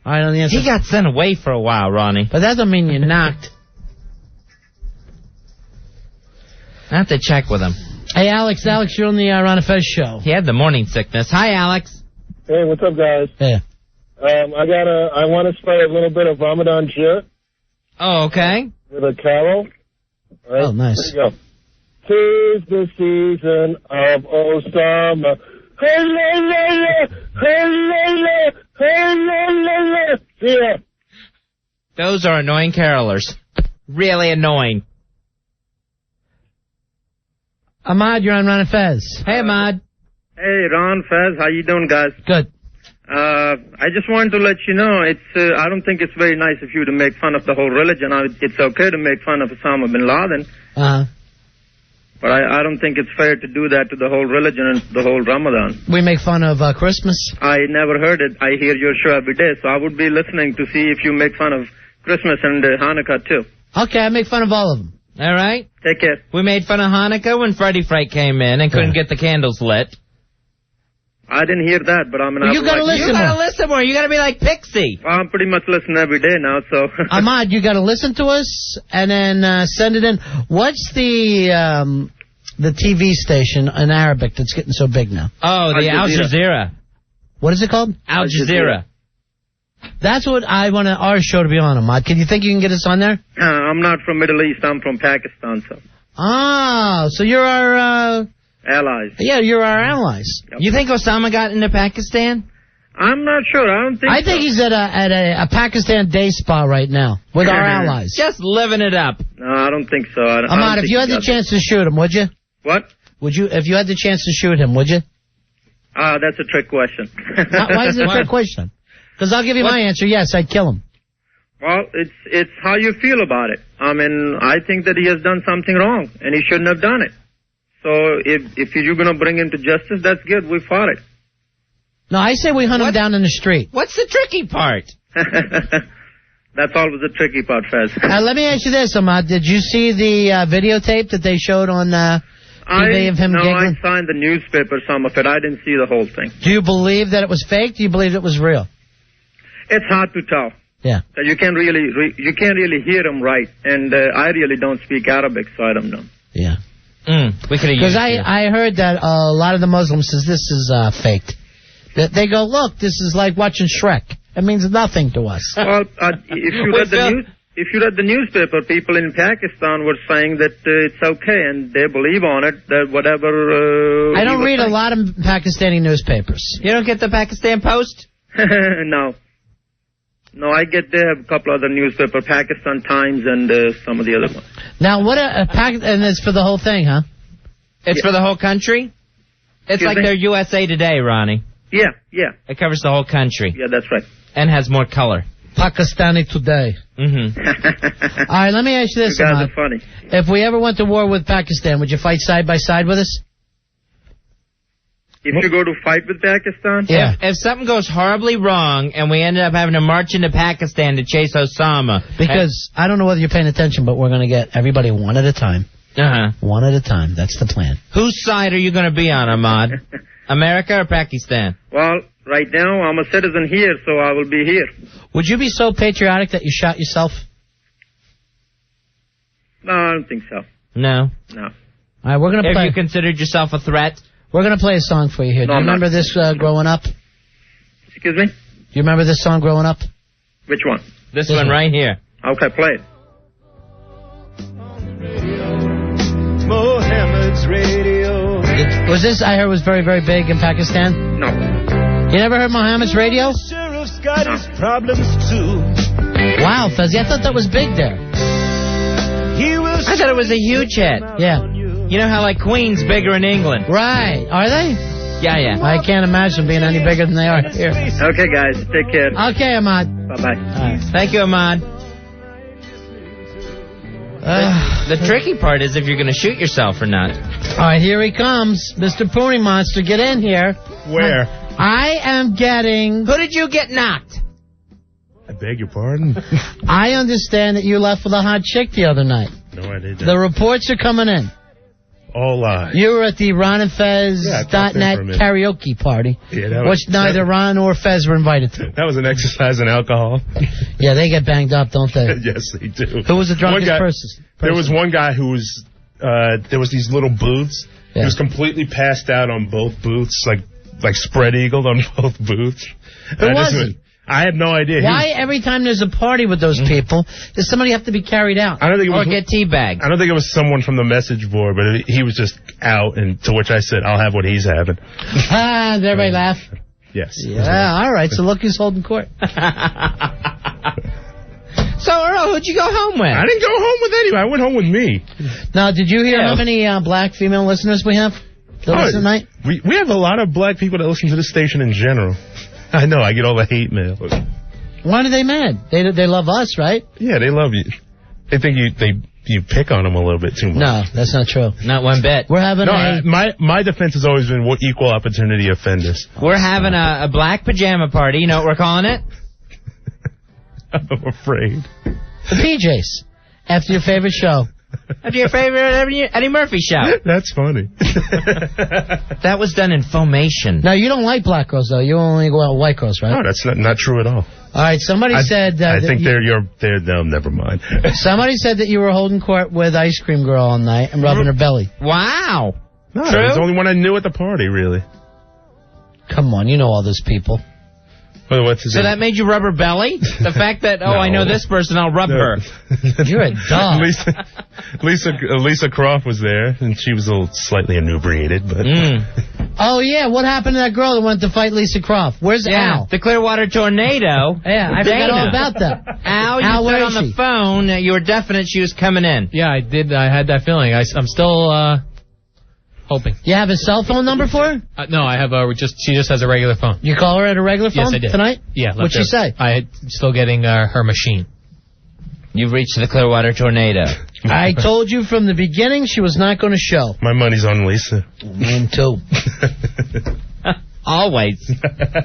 All right, on the answer. He got sent away for a while, Ronnie. But that doesn't mean you're knocked. I have to check with him. Hey, Alex, you're on the Ron and Fez show. He had the morning sickness. Hi, Alex. Hey, what's up, guys? Yeah. I want to spray a little bit of Ramadan cheer. Oh, okay. With a carol. Right? Oh, nice. Here you go. 'Tis the season of Osama. Hey, la, la, la. Hey, la, la. Hey, la, la, la. Yeah. Those are annoying carolers. Really annoying. Ahmad, you're on Ron and Fez. Hey, Ahmad. Hey, Ron, Fez, how you doing, guys? Good. I just wanted to let you know, I don't think it's very nice of you to make fun of the whole religion. It's okay to make fun of Osama bin Laden. But I don't think it's fair to do that to the whole religion and the whole Ramadan. We make fun of Christmas. I never heard it. I hear your show every day, so I would be listening to see if you make fun of Christmas and Hanukkah, too. Okay, I make fun of all of them. All right. Take care. We made fun of Hanukkah when Frighty Fright came in and couldn't get the candles lit. I didn't hear that, but I'm You gotta listen more. You gotta listen more. You gotta be like Pixie. Well, I'm pretty much listening every day now, so. Ahmad, you gotta listen to us and then send it in. What's the TV station in Arabic that's getting so big now? Oh, the Al Jazeera. What is it called? Al Jazeera. That's what I want our show to be on, Ahmad. Can you think you can get us on there? I'm not from Middle East. I'm from Pakistan, so. Ah, so you're our... allies. Yeah, you're our allies. Yep. You think Osama got into Pakistan? I'm not sure. I don't think I think he's at a Pakistan day spa right now with our allies. Just living it up. No, I don't think so. Ahmad, if you had the chance to shoot him, would you? What? Would you, if you had the chance to shoot him, would you? That's a trick question. Why is it a trick question? Because I'll give you my answer. Yes, I'd kill him. Well, it's how you feel about it. I mean, I think that he has done something wrong, and he shouldn't have done it. So if you're going to bring him to justice, that's good. We fought it. No, I say we hunt him down in the street. What's the tricky part? That's always the tricky part, Fez. Let me ask you this, Ahmad. Did you see the videotape that they showed on TV of him giggling? I signed the newspaper, some of it. I didn't see the whole thing. Do you believe that it was fake? Do you believe it was real? It's hard to tell. Yeah. You can't really hear him right, and I really don't speak Arabic, so I don't know. Yeah. We could have Because I heard that a lot of the Muslims says this is faked. That they go, look, this is like watching Shrek. It means nothing to us. Well, if you read the newspaper, people in Pakistan were saying that it's okay, and they believe on it, that whatever... I don't read a lot of Pakistani newspapers. You don't get the Pakistan Post? No. No, I get there a couple other newspapers, Pakistan Times and some of the other ones. Now, and it's for the whole thing, huh? It's for the whole country? It's like their USA Today, Ronnie. Yeah. It covers the whole country. Yeah, that's right. And has more color. Pakistani Today. Mm-hmm. All right, let me ask you this, You guys Ahmad. are funny. If we ever went to war with Pakistan, would you fight side by side with us? If you go to fight with Pakistan? Yeah. If something goes horribly wrong and we ended up having to march into Pakistan to chase Osama. Because I don't know whether you're paying attention, but we're going to get everybody one at a time. Uh-huh. One at a time. That's the plan. Whose side are you going to be on, Ahmad? America or Pakistan? Well, right now I'm a citizen here, so I will be here. Would you be so patriotic that you shot yourself? No, I don't think so. No. No. All right, we're going to play. If you considered yourself a threat? We're going to play a song for you here. Do you remember this growing up? Excuse me? Do you remember this song growing up? Which one? This one right here. Okay, play it. Mohammed's radio. Was this, I heard, was very, very big in Pakistan? No. You never heard Mohammed's radio? Sheriff's got his problems too. Wow, Fuzzy, I thought that was big there. I thought it was a huge hit. Yeah. You know how, like, Queen's bigger in England? Right. Are they? Yeah. I can't imagine being any bigger than they are here. Okay, guys. Take care. Okay, Ahmad. Bye-bye. Right. Thank you, Ahmad. The tricky part is if you're going to shoot yourself or not. All right, here he comes. Mr. Pony Monster, get in here. Where? I am getting... Who did you get knocked? I beg your pardon? I understand that you left with a hot chick the other night. No, why they did. The reports are coming in. All lies. You were at the RonandFez.net karaoke party, which neither Ron or Fez were invited to. That was an exercise in alcohol. Yeah, they get banged up, don't they? Yes, they do. Who was the drunkest person? There was one guy who was, there was these little booths. Yeah. He was completely passed out on both booths, like spread eagled on both booths. Who was he? I have no idea. Why every time there's a party with those people, does somebody have to be carried out? I don't think it was, or get teabagged. I don't think it was someone from the message board, but he was just out, and to which I said, I'll have what he's having. Did everybody laugh? Yes. Yeah, all right, so look who's holding court. So, Earl, who'd you go home with? I didn't go home with anybody. I went home with me. Now, did you hear how many black female listeners we have tonight? We have a lot of black people that listen to the station in general. I know, I get all the hate mail. Why are they mad? They love us, right? Yeah, they love you. They think you pick on them a little bit too much. No, that's not true. Not one bit. We're having my defense has always been equal opportunity offenders. We're having a black pajama party. You know what we're calling it? I'm afraid. The PJs. After your favorite show. After your favorite Eddie Murphy show. That's funny. That was done in Foamation. Now, you don't like black girls, though. You only go out with white girls, right? No, that's not true at all. All right, somebody said... I think no, never mind. Somebody said that you were holding court with Ice Cream Girl all night and rubbing her belly. Wow. No, that was the only one I knew at the party, really. Come on, you know all those people. Well, what's his name? That made you rub her belly? The fact that, I know this person, I'll rub her. You're a dog. Lisa Croft was there, and she was slightly inebriated, but... Oh, yeah, what happened to that girl that went to fight Lisa Croft? Where's Al? The Clearwater Tornado. Yeah, I forgot all about that. Al, you said on the phone you were definite she was coming in. Yeah, I did. I had that feeling. I'm still... hoping. You have a cell phone number for her? No, I have she just has a regular phone. You call her at a regular phone? Yes, I did. Tonight? Yeah. What'd she say? I'm still getting her machine. You've reached the Clearwater Tornado. I told you from the beginning she was not going to show. My money's on Lisa. Mine too. Always.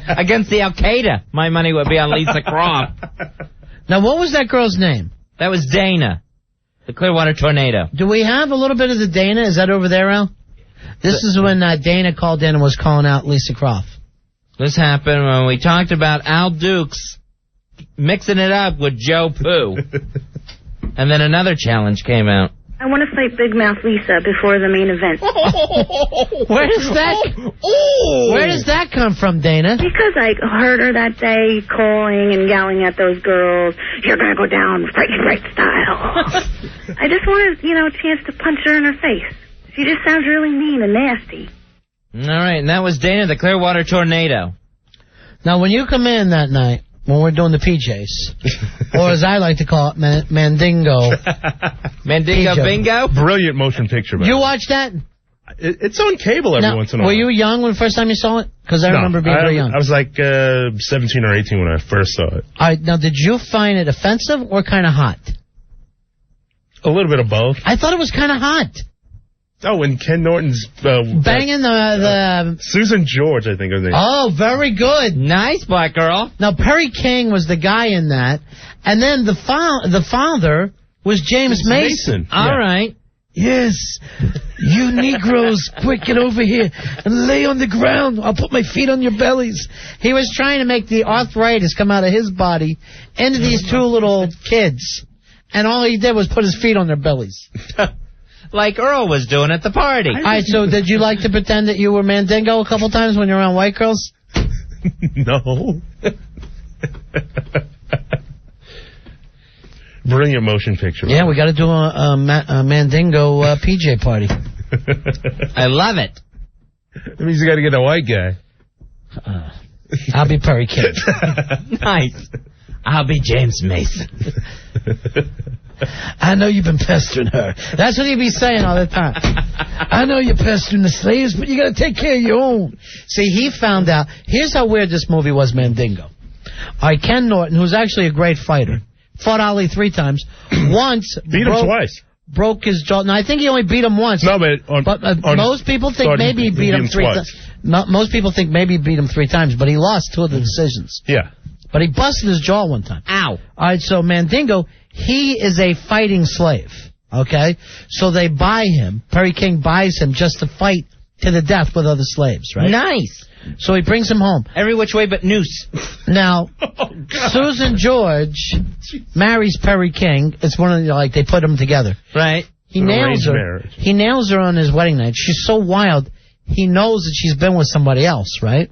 Against the Al-Qaeda, my money would be on Lisa Croft. Now, what was that girl's name? That was Dana. The Clearwater Tornado. Do we have a little bit of the Dana? Is that over there, Al? This is when Dana called in and was calling out Lisa Croft. This happened when we talked about Al Dukes mixing it up with Joe Pooh. And then another challenge came out. I want to fight Big Mouth Lisa before the main event. Where does that come from, Dana? Because I heard her that day calling and yelling at those girls, "You're going to go down Frighty Fright style." I just wanted, a chance to punch her in her face. She just sounds really mean and nasty. All right, and that was Dana, the Clearwater Tornado. Now, when you come in that night, when we're doing the PJs, or as I like to call it, Mandingo. Mandingo Bingo? Brilliant motion picture. You watched that? It's on cable every once in a while. Were you young when the first time you saw it? Because I remember being very young. I was like 17 or 18 when I first saw it. All right, now, did you find it offensive or kind of hot? A little bit of both. I thought it was kind of hot. Oh, and Ken Norton's... banging the... Susan George, I think her name. Oh, very good. Nice, black girl. Now, Perry King was the guy in that. And then the father was James Mason. All right. Yes, you Negroes, quick, get over here and lay on the ground. I'll put my feet on your bellies. He was trying to make the arthritis come out of his body into these two little kids. And all he did was put his feet on their bellies. Like Earl was doing at the party. All right, so did you like to pretend that you were Mandingo a couple times when you were around white girls? No. Brilliant motion picture. Yeah, we got to do a Mandingo PJ party. I love it. That means you got to get a white guy. I'll be Perry King. Nice. I'll be James Mason. I know you've been pestering her. That's what he'd be saying all the time. I know you're pestering the slaves, but you got to take care of your own. See, he found out. Here's how weird this movie was, Mandingo. All right, Ken Norton, who's actually a great fighter, fought Ali 3 times. Once. Beat him twice. Broke his jaw. No, I think he only beat him once. No, but most people think maybe he beat him 3 times. Most people think maybe he beat him 3 times, but he lost 2 of the decisions. Yeah. But he busted his jaw one time. Ow. All right, so Mandingo, he is a fighting slave. Okay? So they buy him. Perry King buys him just to fight to the death with other slaves, right? Nice. So he brings him home. Every which way but noose. Now, Susan George marries Perry King. It's one of the, like, they put them together. Right. He nails her. Marriage. He nails her on his wedding night. She's so wild, he knows that she's been with somebody else, right?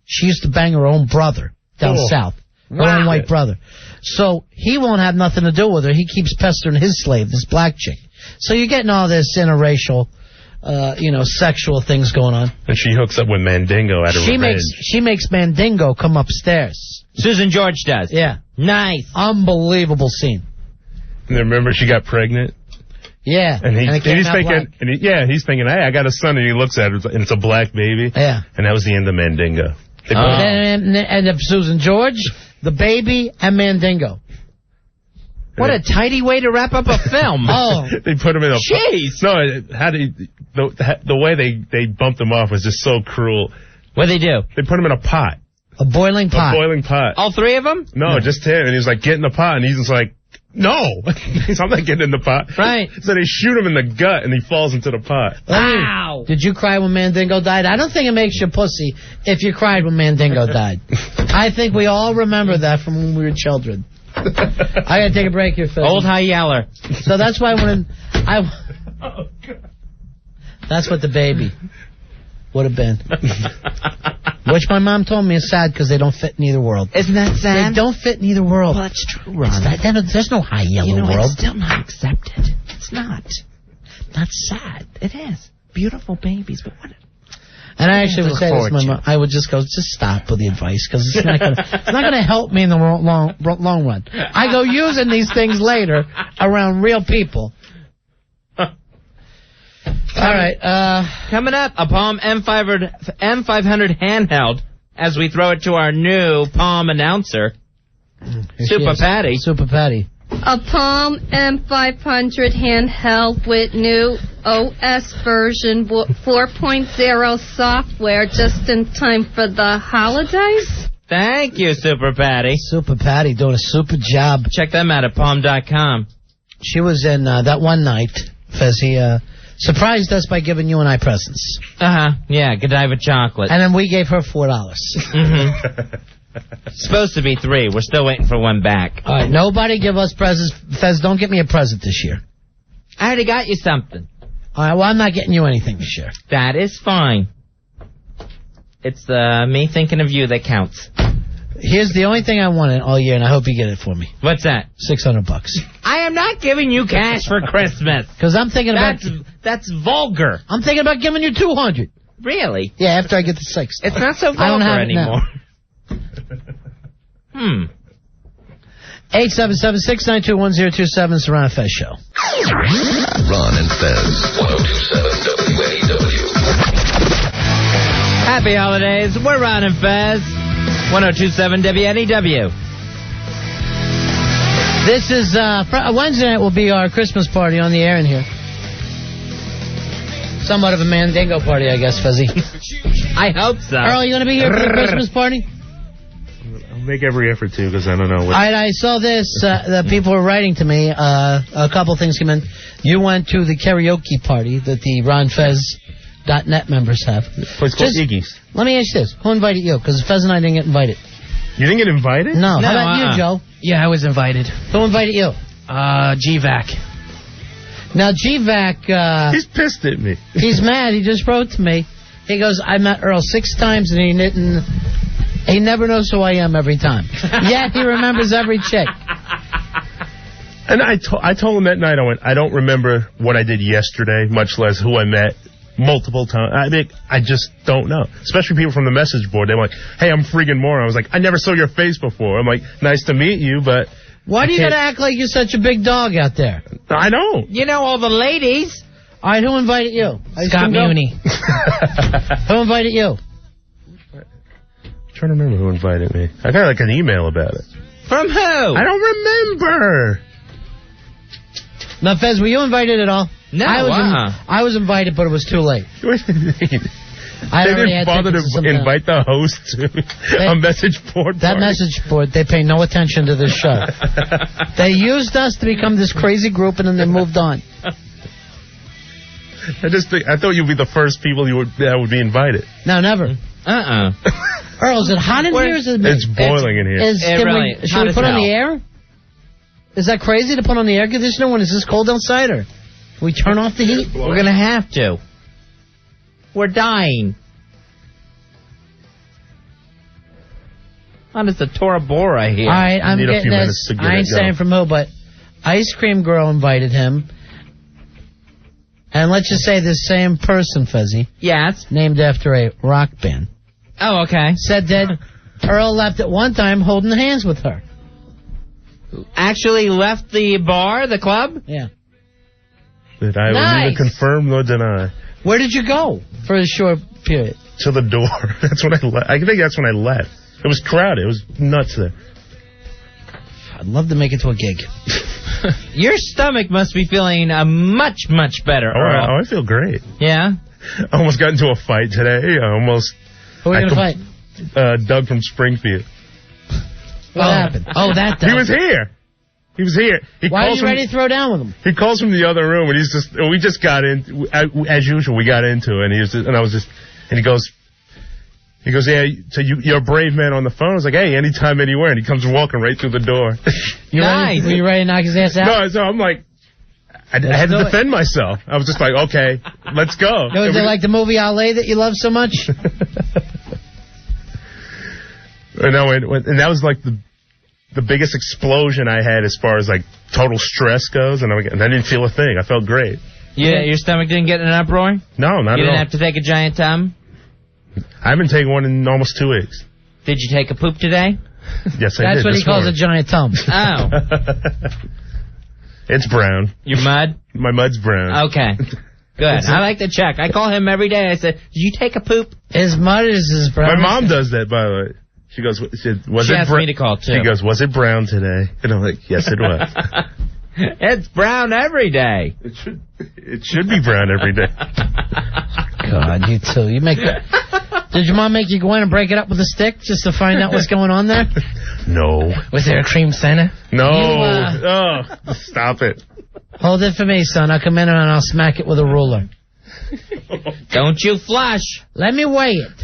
She used to bang her own brother down south. Her own white brother. So he won't have nothing to do with her. He keeps pestering his slave, this black chick. So you're getting all this interracial, sexual things going on. And she hooks up with Mandingo out of revenge. She makes Mandingo come upstairs. Susan George does. Yeah. Nice. Unbelievable scene. And then remember she got pregnant? Yeah. And he's thinking, he's thinking, hey, I got a son, and he looks at her, and it's a black baby. Yeah. And that was the end of Mandingo. And Susan George, the baby, and Mandingo. What a tidy way to wrap up a film. They put him in a... Jeez. No, the way they bumped him off was just so cruel. What'd they do? They put him in a pot. A boiling pot. A boiling pot. All three of them? No, just him. And he's like, get in the pot. And he's just like, no. I'm not getting in the pot. Right. So they shoot him in the gut, and he falls into the pot. Wow. Did you cry when Mandingo died? I don't think it makes you pussy if you cried when Mandingo died. I think we all remember that from when we were children. I gotta take a break here, Phil. Old high yeller. So that's why that's what the baby would have been. Which my mom told me is sad because they don't fit in either world. Isn't that sad? They don't fit in either world. Well, that's true, Ron. There's no high yellow world. It's still not accepted. It's not. That's sad. It is. Beautiful babies, but what... And I actually would say this to my mom. I would just go, just stop with the advice, because it's not gonna help me in the long run. I go using these things later around real people. All right. Coming up, a Palm M500 handheld as we throw it to our new Palm announcer, Super Patty. Super Patty. A Palm M500 handheld with new OS version 4.0 software just in time for the holidays. Thank you, Super Patty. Super Patty doing a super job. Check them out at palm.com. She was in that one night, Fezzy, surprised us by giving you and I presents. Yeah, Godiva chocolate. And then we gave her $4. Mm-hmm. Supposed to be 3. We're still waiting for one back. All right, nobody give us presents. Fez, don't get me a present this year. I already got you something. All right, well, I'm not getting you anything this year. That is fine. It's me thinking of you that counts. Here's the only thing I wanted all year, and I hope you get it for me. What's that? $600. I am not giving you cash for Christmas. Because I'm thinking that's vulgar. I'm thinking about giving you $200. Really? Yeah, after I get the 6. It's not so vulgar I don't have anymore. 877-692-1027, it's the Ron and Fez Show. Ron and Fez, 1027 WNEW. Happy holidays. We're Ron and Fez, 1027 WNEW. This is Wednesday night will be our Christmas party on the air in here. Somewhat of a Mandingo party, I guess, Fezzy. I hope so. Earl, you going to be here for the Christmas party? I'll make every effort to, because I don't know what... All right, I saw this. The people were writing to me. A couple things came in. You went to the karaoke party that the RonFez.net members have. It's called Iggy's. Let me ask you this. Who invited you? Because Fez and I didn't get invited. You didn't get invited? No. How about you, Joe? Yeah, I was invited. Who invited you? GVAC. Now, GVAC... he's pissed at me. He's mad. He just wrote to me. He goes, I met Earl 6 times, and he never knows who I am every time. Yet he remembers every chick. And I told him that night, I don't remember what I did yesterday, much less who I met multiple times. I mean, I just don't know. Especially people from the message board. They're like, hey, I'm freaking moron. I was like, I never saw your face before. I'm like, nice to meet you, but... Why do you gotta act like you're such a big dog out there? I don't. You know all the ladies. All right, who invited you? Scott Muni. Who invited you? I'm trying to remember who invited me. I got like an email about it. From who? I don't remember. Now, Fez, were you invited at all? No. I was invited, but it was too late. I They already didn't had bother tickets to invite the host to a message board That party. message board, they pay no attention to this show. They used us to become this crazy group, and then they moved on. I thought you'd be the first people that would be invited. No, never. Earl, is it hot in here? It's boiling in here. Should we put on the air? Is that crazy to put on the air conditioner when it's this cold outside, or can we turn off the heat? We're going to have to. We're dying. Oh, it's the Tora Bora here. All right, I'm getting this. I ain't saying from who, but Ice Cream Girl invited him. And let's just say this same person, Fezzy. Yes. Named after a rock band. Oh, okay. Said that Earl left at one time holding hands with her. Actually left the bar, the club? Yeah. That I would neither confirm nor deny. Where did you go for a short period? To the door. That's when I left. I think that's when I left. It was crowded. It was nuts there. I'd love to make it to a gig. Your stomach must be feeling much, much better, Earl. Oh, I feel great. Yeah? I almost got into a fight today. Who are you going to fight? Doug from Springfield. What happened? Oh, that Doug. He was here. Why are you ready to throw down with him? He calls from the other room, and we just got in, as usual, we got into it, and he goes, yeah, so you're a brave man on the phone. I was like, hey, anytime, anywhere. And he comes walking right through the door. Nice. Were you ready to knock his ass out? No, so I'm like, I had to defend myself. I was just like, okay, let's go. Was it like the movie Ali that you love so much? and that was like the biggest explosion I had as far as like total stress goes. And I didn't feel a thing. I felt great. Yeah, your stomach didn't get in an uproar? No, not at all. You didn't have to take a giant tum? I haven't taken one in almost 2 weeks. Did you take a poop today? Yes, I did. That's what he calls a giant tum. Oh. It's brown. Your mud? My mud's brown. Okay. Good. I like to check. I call him every day. I said, did you take a poop? His mud is his brown. My mom does that, by the way. She goes, she asked me to call, too. She goes, was it brown today? And I'm like, yes, it was. It's brown every day. It should be brown every day. God, you two. Did your mom make you go in and break it up with a stick just to find out what's going on there? No. Was there a cream Santa? No. Stop it. Hold it for me, son. I'll come in and I'll smack it with a ruler. Don't you flush. Let me weigh it.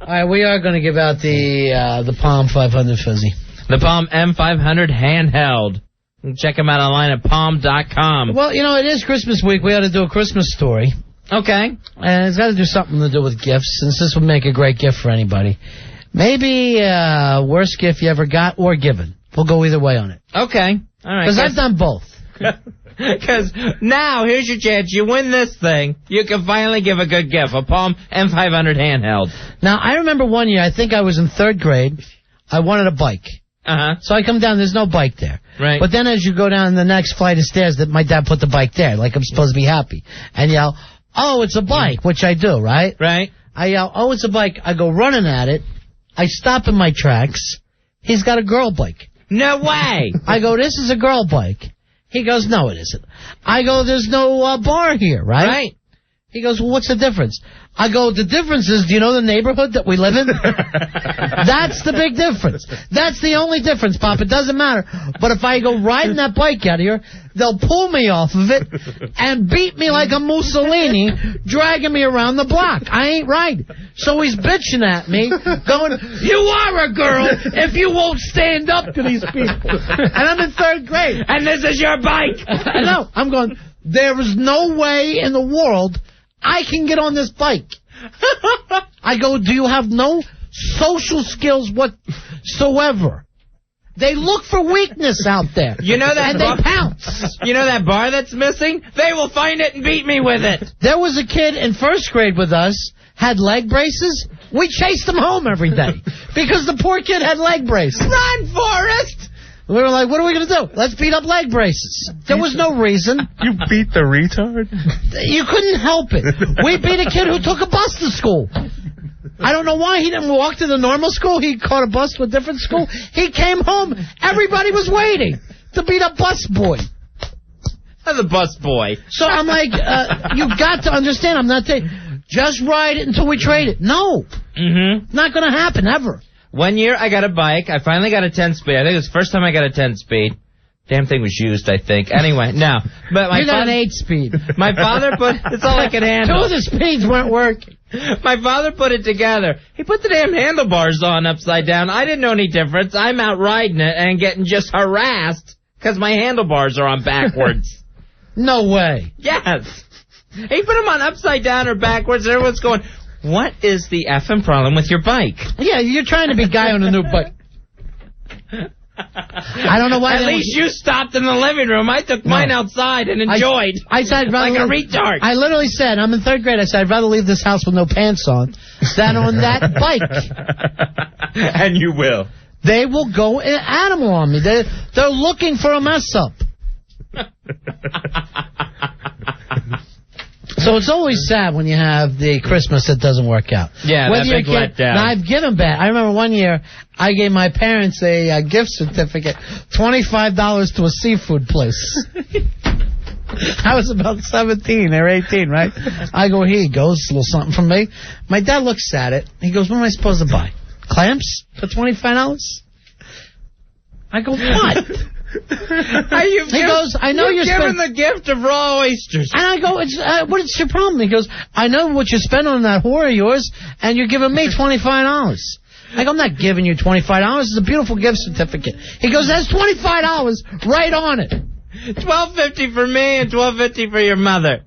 All right, we are going to give out the Palm 500 Fuzzy. The Palm M500 handheld. Check them out online at palm.com. Well, it is Christmas week. We ought to do a Christmas story. Okay. And it's got to do something to do with gifts, since this would make a great gift for anybody. Maybe worst gift you ever got or given. We'll go either way on it. Okay. All right. Because I've done both. Because now, here's your chance. You win this thing. You can finally give a good gift. A Palm M500 handheld. Now, I remember one year, I think I was in 3rd grade. I wanted a bike. Uh-huh. So I come down, there's no bike there. Right. But then as you go down the next flight of stairs, that my dad put the bike there, like I'm supposed to be happy. And yell, oh, it's a bike, which I do, right? Right. I yell, oh, it's a bike. I go running at it. I stop in my tracks. He's got a girl bike. No way. I go, this is a girl bike. He goes, no, it isn't. I go, there's no bar here, right? Right. He goes, well, what's the difference? I go, the difference is, do you know the neighborhood that we live in? That's the big difference. That's the only difference, Pop. It doesn't matter. But if I go riding that bike out of here, they'll pull me off of it and beat me like a Mussolini, dragging me around the block. I ain't riding. So he's bitching at me, going, you are a girl if you won't stand up to these people. And I'm in 3rd grade. And this is your bike. I know. I'm going, there is no way in the world I can get on this bike. I go, do you have no social skills whatsoever? They look for weakness out there. You know that and they pounce. You know that bar that's missing? They will find it and beat me with it. There was a kid in 1st grade with us, had leg braces. We chased him home every day because the poor kid had leg braces. Run, Forrest! We were like, what are we going to do? Let's beat up leg braces. There was no reason. You beat the retard? You couldn't help it. We beat a kid who took a bus to school. I don't know why he didn't walk to the normal school. He caught a bus to a different school. He came home. Everybody was waiting to beat up bus boy. The bus boy. So I'm like, you've got to understand, I'm not saying, just ride it until we trade it. No. Mm-hmm. Not going to happen, ever. One year, I got a bike. I finally got a 10-speed. I think it was the first time I got a 10-speed. Damn thing was used, I think. Anyway, no. But You got an 8-speed. My father put... It's all I could handle. 2 of the speeds weren't working. My father put it together. He put the damn handlebars on upside down. I didn't know any difference. I'm out riding it and getting just harassed because my handlebars are on backwards. No way. Yes. He put them on upside down or backwards, and everyone's going, what is the effing problem with your bike? Yeah, you're trying to be guy on a new bike. I don't know why. At least you stopped in the living room. I took mine outside and enjoyed. I said, like a retard. I literally said, I'm in 3rd grade. I said, I'd rather leave this house with no pants on than on that bike. And you will. They will go animal on me. They're looking for a mess up. So it's always sad when you have the Christmas that doesn't work out. Yeah, Whether that big letdown. Now, I've given back. I remember one year I gave my parents a gift certificate, $25 to a seafood place. I was about 17 or 18, right? I go, here you go, it's a little something from me. My dad looks at it. He goes, what am I supposed to buy? Clamps for $25? I go, what? He goes, I know you're given the gift of raw oysters. And I go, what's your problem? He goes, I know what you spent on that whore of yours, and you're giving me $25. I go, I'm not giving you $25. It's a beautiful gift certificate. He goes, that's $25 right on it. $12.50 for me and $12.50 for your mother.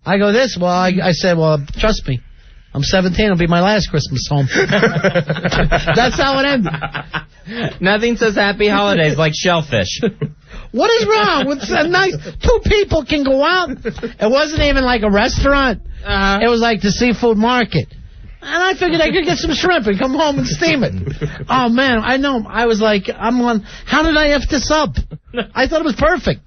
I go, I said, well, trust me. I'm 17. It'll be my last Christmas home. That's how it ended. Nothing says happy holidays like shellfish. What is wrong with a nice... 2 people can go out. It wasn't even like a restaurant. It was like the seafood market. And I figured I could get some shrimp and come home and steam it. Oh, man, I know. I was like, how did I F this up? I thought it was perfect.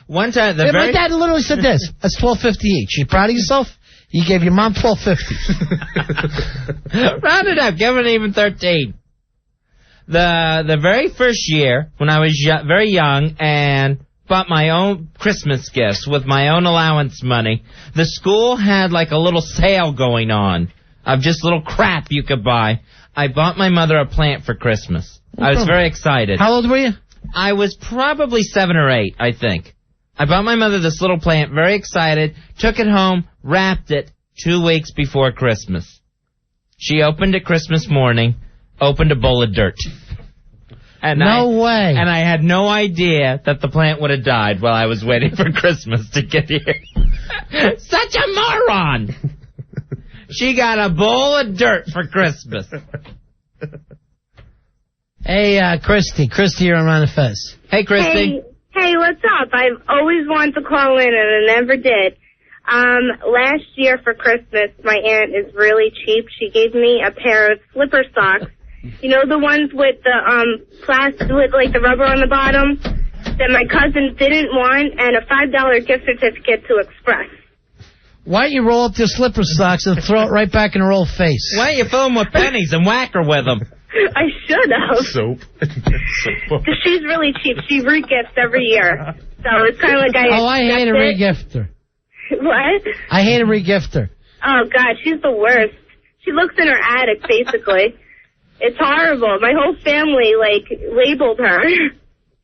One time... My dad literally said this. That's $12.50 each. You proud of yourself? You gave your mom $12.50. Round it up. Give it even 13. The very first year, when I was very young and bought my own Christmas gifts with my own allowance money, the school had like a little sale going on of just little crap you could buy. I bought my mother a plant for Christmas. I was very excited. How old were you? I was probably 7 or 8, I think. I bought my mother this little plant, very excited, took it home, wrapped it 2 weeks before Christmas. She opened it Christmas morning, opened a bowl of dirt. And no way. And I had no idea that the plant would have died while I was waiting for Christmas to get here. Such a moron! She got a bowl of dirt for Christmas. Hey, Christy, you're on Ron and Fez. Hey, Christy. Hey, what's up? I've always wanted to call in, and I never did. Last year for Christmas, my aunt is really cheap. She gave me a pair of slipper socks. You know, the ones with the plastic, with like the rubber on the bottom that my cousin didn't want, and a $5 gift certificate to Express. Why don't you roll up your slipper socks and throw it right back in her old face? Why don't you fill them with pennies and whack her with them? I should have. Soap. Because she's really cheap. She regifts every year. So it's kind of like I hate a regifter. What? I hate a regifter. Oh, God, she's the worst. She looks in her attic, basically. It's horrible. My whole family, labeled her.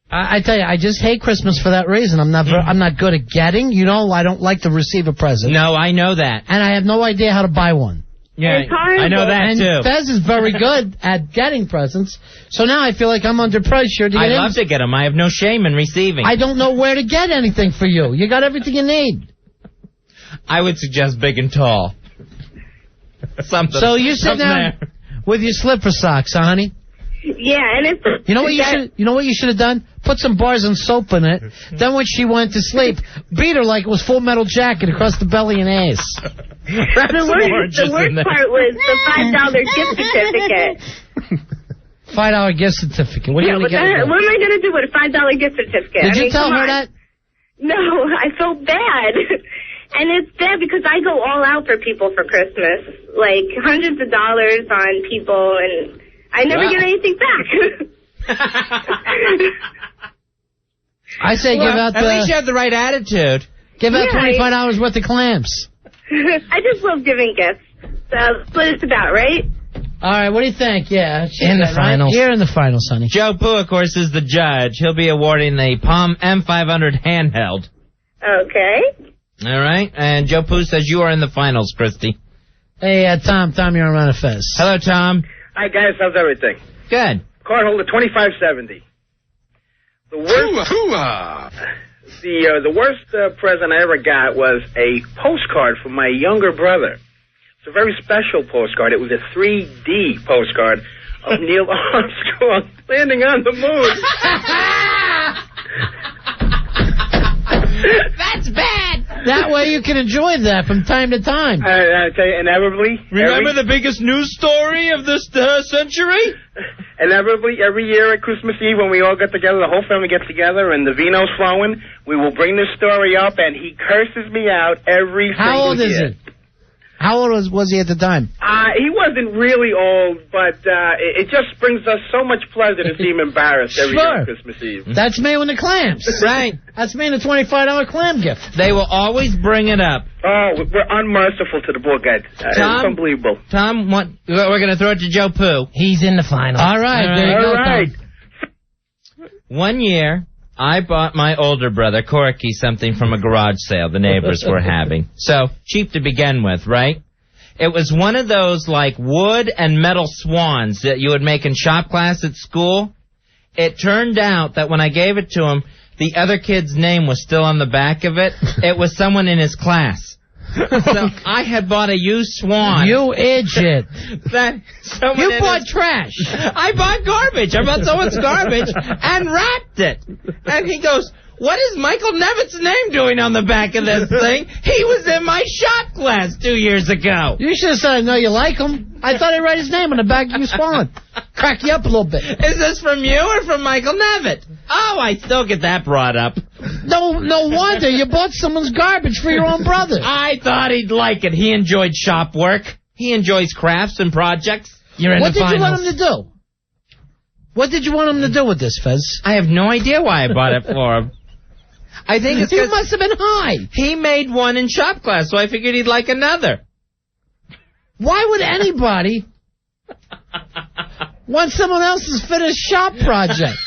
I tell you, I just hate Christmas for that reason. I'm not good at getting. You know, I don't like to receive a present. No, I know that. And I have no idea how to buy one. Yeah, I know that, too. And Fez is very good at getting presents, so now I feel like I'm under pressure to get I love to get them. I have no shame in receiving. I don't know where to get anything for you. You got everything you need. I would suggest big and tall. Something. So you sit down with your slipper socks, huh, honey? Yeah, and it's... You know what you should have done? Put some bars and soap in it. Then when she went to sleep, beat her like it was Full Metal Jacket across the belly and ass. The worst part was the $5 gift certificate. $5 gift certificate. What are you going to get? What am I going to do with a $5 gift certificate? Did you tell her that? No, I felt bad. And it's bad because I go all out for people for Christmas. Like, hundreds of dollars on people, and I never get anything back. I say give out At least you have the right attitude. Give out Yeah, $25 worth of clamps. I just love giving gifts. So that's what it's about, right? All right, what do you think? Yeah. In the finals. You're in the finals, Sonny. Joe Pooh, of course, is the judge. He'll be awarding the Palm M500 handheld. Okay. All right? And Joe Pooh says you are in the finals, Christy. Hey, Tom, you're on Run of Fez. Hello, Tom. Hi, guys. How's everything? Good. Card holder 2570. The worst, the worst present I ever got was a postcard from my younger brother. It's a very special postcard. It was a 3D postcard of Neil Armstrong landing on the moon. That's bad. That way you can enjoy that from time to time. I tell you, inevitably. Remember the biggest news story of this century? Inevitably, every year at Christmas Eve when we all get together, the whole family gets together and the vino's flowing, we will bring this story up and he curses me out every single year. How old is he? How old was he at the time? He wasn't really old, but it just brings us so much pleasure to see him embarrassed every year on Christmas Eve. That's me with the clams. Right. That's me in a $25 clam gift. They will always bring it up. Oh, we're unmerciful to the poor guy. It's unbelievable. Tom, we're going to throw it to Joe Pooh. He's in the finals. All right, there you go, All right. Tom. One year, I bought my older brother, Corky, something from a garage sale the neighbors were having. So, cheap to begin with, right? It was one of those, like, wood and metal swans that you would make in shop class at school. It turned out that when I gave it to him, the other kid's name was still on the back of it. It was someone in his class. So I had bought a used swan. You idiot. You bought trash. I bought garbage. I bought someone's garbage and wrapped it. And he goes, what is Michael Nevitt's name doing on the back of this thing? He was in my shop class 2 years ago. You should have said, I know you like him. I thought I'd write his name on the back of your swan. Crack you up a little bit. Is this from you or from Michael Nevitt? Oh, I still get that brought up. No wonder. You bought someone's garbage for your own brother. I thought he'd like it. He enjoyed shop work. He enjoys crafts and projects. You're in What the did you finals. want him to do? What did you want him to do with this, Fez? I have no idea why I bought it for him. I think it's You must have been high. he made one in shop class, so I figured he'd like another. Why would anybody want someone else's finished shop project?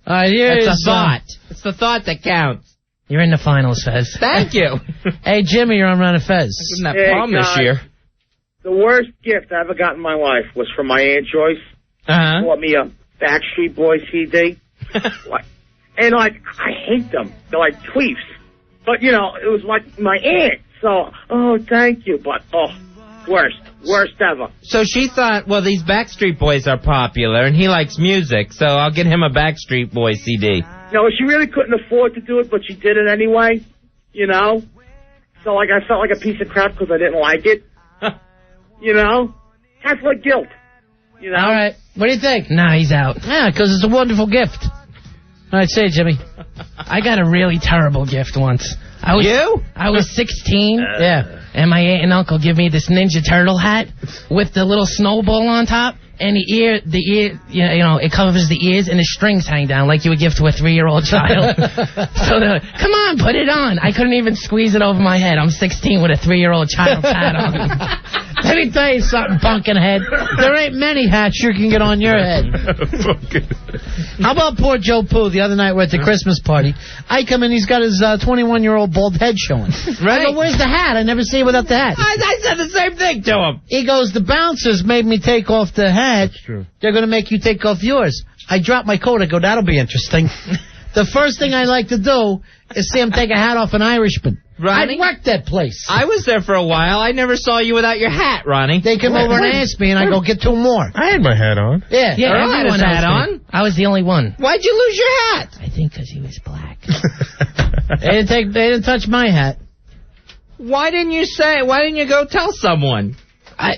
All right, It's a thought. It's the thought that counts. You're in the finals, Fez. Thank you. Hey, Jimmy, you're on Run of Fez. Isn't that Hey, palm this guys. year? The worst gift I ever got in my life was from my Aunt Joyce. Uh-huh. Bought me a Backstreet Boys CD. And, I hate them. They're like tweets. But, it was like my aunt. So, thank you. But, worst ever. So she thought, well, these Backstreet Boys are popular, and he likes music, so I'll get him a Backstreet Boys CD. No, she really couldn't afford to do it, but she did it anyway. So, I felt like a piece of crap because I didn't like it. That's like guilt. All right. What do you think? Nah, he's out. Yeah, because it's a wonderful gift. All right, say it, Jimmy. I got a really terrible gift once. I was 16. Yeah. And my aunt and uncle give me this Ninja Turtle hat with the little snowball on top. And the ear, it covers the ears and the strings hang down like you would give to a 3-year-old child. So they're like, come on, put it on. I couldn't even squeeze it over my head. I'm 16 with a 3-year-old child's hat on. Let me tell you something, pumpkin head. There ain't many hats you can get on your head. How about poor Joe Pooh? The other night we're at the Christmas party. I come in, he's got his 21-year-old bald head showing. Right. I go, where's the hat? I never see it without the hat. I said the same thing to him. He goes, the bouncers made me take off the hat. That's true. They're going to make you take off yours. I drop my coat. I go, that'll be interesting. The first thing I like to do is see him take a hat off an Irishman. Ronnie? I'd work that place. I was there for a while. I never saw you without your hat, Ronnie. They come over and ask me, and I go, get 2 more. I had my hat on. Yeah. Earl had his hat on. I was the only one. Why'd you lose your hat? I think because he was black. They didn't touch my hat. Why didn't you go tell someone?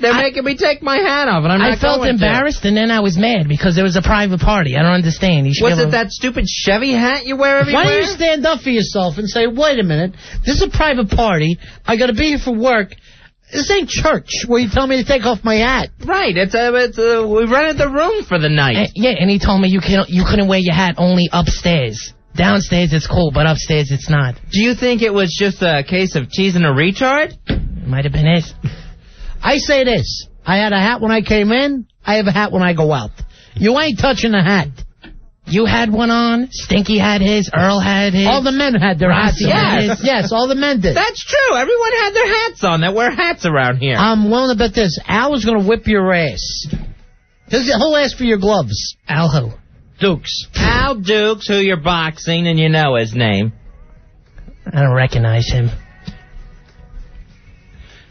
They're making me take my hat off, and I'm not I felt going embarrassed, and then I was mad because it was a private party. I don't understand. Was it that stupid Chevy hat you wear everywhere? Why don't you stand up for yourself and say, wait a minute, this is a private party. I got to be here for work. This ain't church where you tell me to take off my hat. Right. It's we rented the room for the night. Yeah, and he told me you couldn't wear your hat only upstairs. Downstairs it's cool, but upstairs it's not. Do you think it was just a case of teasing a retard? Might have been it. I say this. I had a hat when I came in. I have a hat when I go out. You ain't touching the hat. You had one on. Stinky had his. Earl had his. All the men had their hats on. Yes. Yes, all the men did. That's true. Everyone had their hats on that wear hats around here. I'm willing to bet this. Al is going to whip your ass. He'll ask for your gloves. Al who? Dukes. Al Dukes, who you're boxing, and you know his name. I don't recognize him.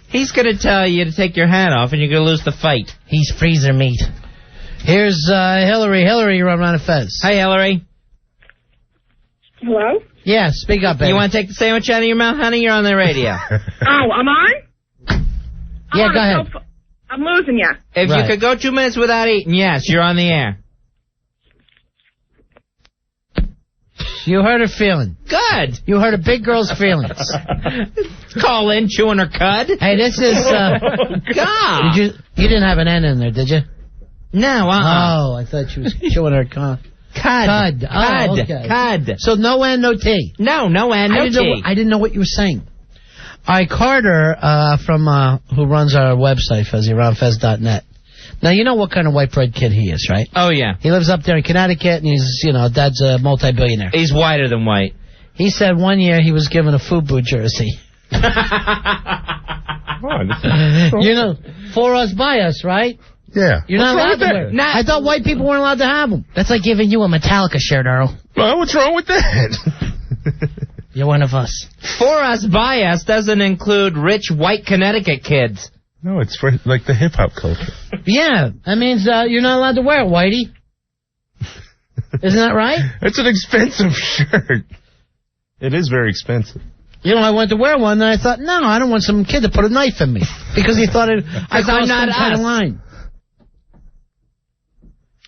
He's going to tell you to take your hat off, and you're going to lose the fight. He's freezer meat. Here's Hillary. Hillary, you're on Ron and Fez. Hi, Hillary. Hello? Yeah, speak up, baby. You want to take the sandwich out of your mouth, honey? You're on the radio. Oh, am I? Yeah, go ahead. I'm losing you. If you could go 2 minutes without eating, yes, you're on the air. You hurt her feeling. Good. You hurt a big girl's feelings. Call in chewing her cud. Hey, this is... God. You didn't have an N in there, did you? No, Oh, I thought she was chewing her cud. Cud. Oh, okay. Cud. So no N, no T. No N, no T. I didn't know what you were saying. All right, Carter from who runs our website, FezzyRonFez.net. Now, you know what kind of white bread kid he is, right? Oh, yeah. He lives up there in Connecticut, and he's, Dad's a multi-billionaire. He's whiter than white. He said one year he was given a FUBU jersey. For us, by us, right? Yeah. You're not allowed to wear it. I thought white people weren't allowed to have them. That's like giving you a Metallica shirt, Earl. Well, what's wrong with that? You're one of us. For us, by us doesn't include rich white Connecticut kids. No, it's for, like, the hip-hop culture. Yeah, that means you're not allowed to wear it, Whitey. Isn't that right? It's an expensive shirt. It is very expensive. I went to wear one, and I thought, no, I don't want some kid to put a knife in me. Because he thought I crossed some kind of line.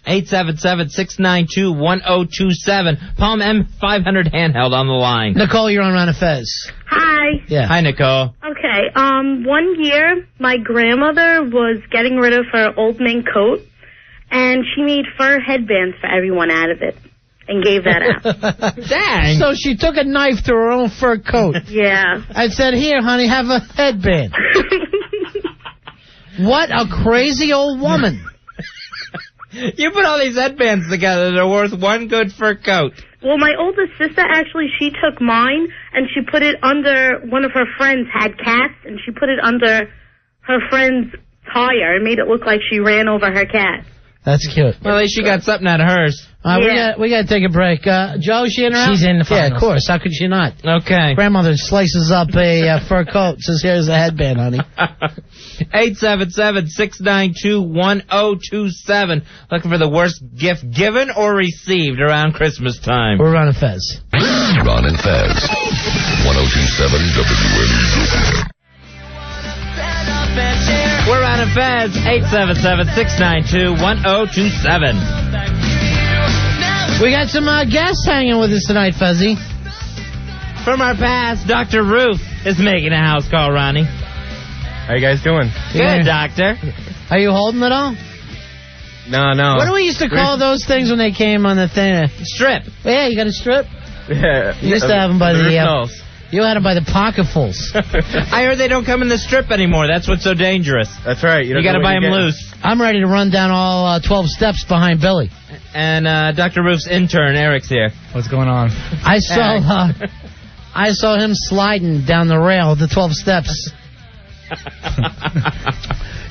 877-692-1027. Palm M500 handheld on the line. Nicole, you're on Ron and Fez. Hi. Yeah. Hi, Nicole. Okay, 1 year, my grandmother was getting rid of her old mink coat, and she made fur headbands for everyone out of it, and gave that out. Dang. So she took a knife to her own fur coat. Yeah. And said, here, honey, have a headband. What a crazy old woman. You put all these headbands together, they're worth one good fur coat. Well, my oldest sister, actually, she took mine, and she put it under, one of her friends had cats, and she put it under her friend's tire and made it look like she ran over her cat. That's cute. Well, at least she got something out of hers. Yeah. We got to take a break. Joe, is she in or out? She's in the finals. Yeah, of course. How could she not? Okay. Grandmother slices up a fur coat, says, here's a headband, honey. 877-692-1027. Looking for the worst gift given or received around Christmas time. We're Ron and Fez. Ron and Fez. 1027 WNEW. We're Ron and Fez. 877-692-1027. We got some guests hanging with us tonight, Fezzy. From our past, Dr. Ruth is making a house call, Ronnie. How you guys doing? Good, Doctor. Are you holding it all? No. What do we used to call those things when they came on the thing? Strip. Yeah, you got a strip? Yeah. You used to have them by the... Nose. You had them by the pocketfuls. I heard they don't come in the strip anymore. That's what's so dangerous. That's right. You got to buy them loose. I'm ready to run down all 12 steps behind Billy. And Dr. Ruth's intern, Eric's here. What's going on? I saw him sliding down the rail of the 12 steps.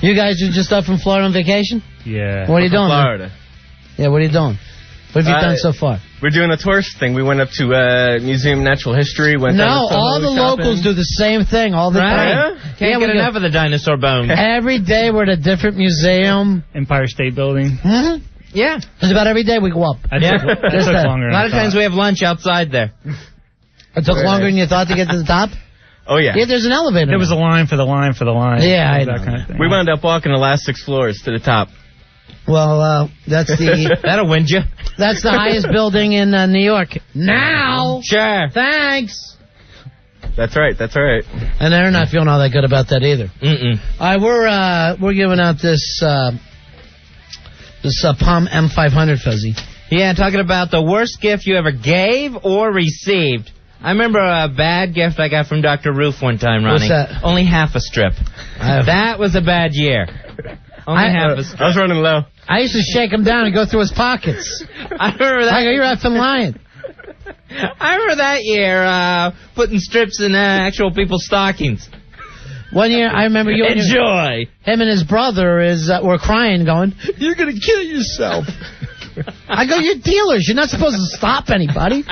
You guys are just up from Florida on vacation? Yeah. What are you doing? Florida. Yeah, what are you doing? What have you done so far? We're doing a tourist thing. We went up to Museum of Natural History. Went down to all the locals do the same thing all the time. Can't get enough of the dinosaur bones. Every day we're at a different museum. Empire State Building. Mm-hmm. Yeah. It's about every day we go up. That took longer. A lot of times we have lunch outside there. It took longer than you thought to get to the top? Oh, yeah. Yeah, there's an elevator. There was a line for the line for the line. Yeah, I know. That kind of thing. We wound up walking the last 6 floors to the top. Well, that's the... That'll win you. That's the highest building in New York. Now! Sure. Thanks! That's right. And they're not feeling all that good about that either. All right, we're giving out this Palm M500, Fuzzy. Yeah, talking about the worst gift you ever gave or received. I remember a bad gift I got from Dr. Roof one time, Ronnie. What's that? Only half a strip. That was a bad year. Only half a strip. I was running low. I used to shake him down and go through his pockets. I remember that. I go, you're effing lying. I remember that year putting strips in actual people's stockings. One year, I remember you. Enjoy. Him and his brother were crying, going, "You're gonna kill yourself." I go, "You're dealers. You're not supposed to stop anybody.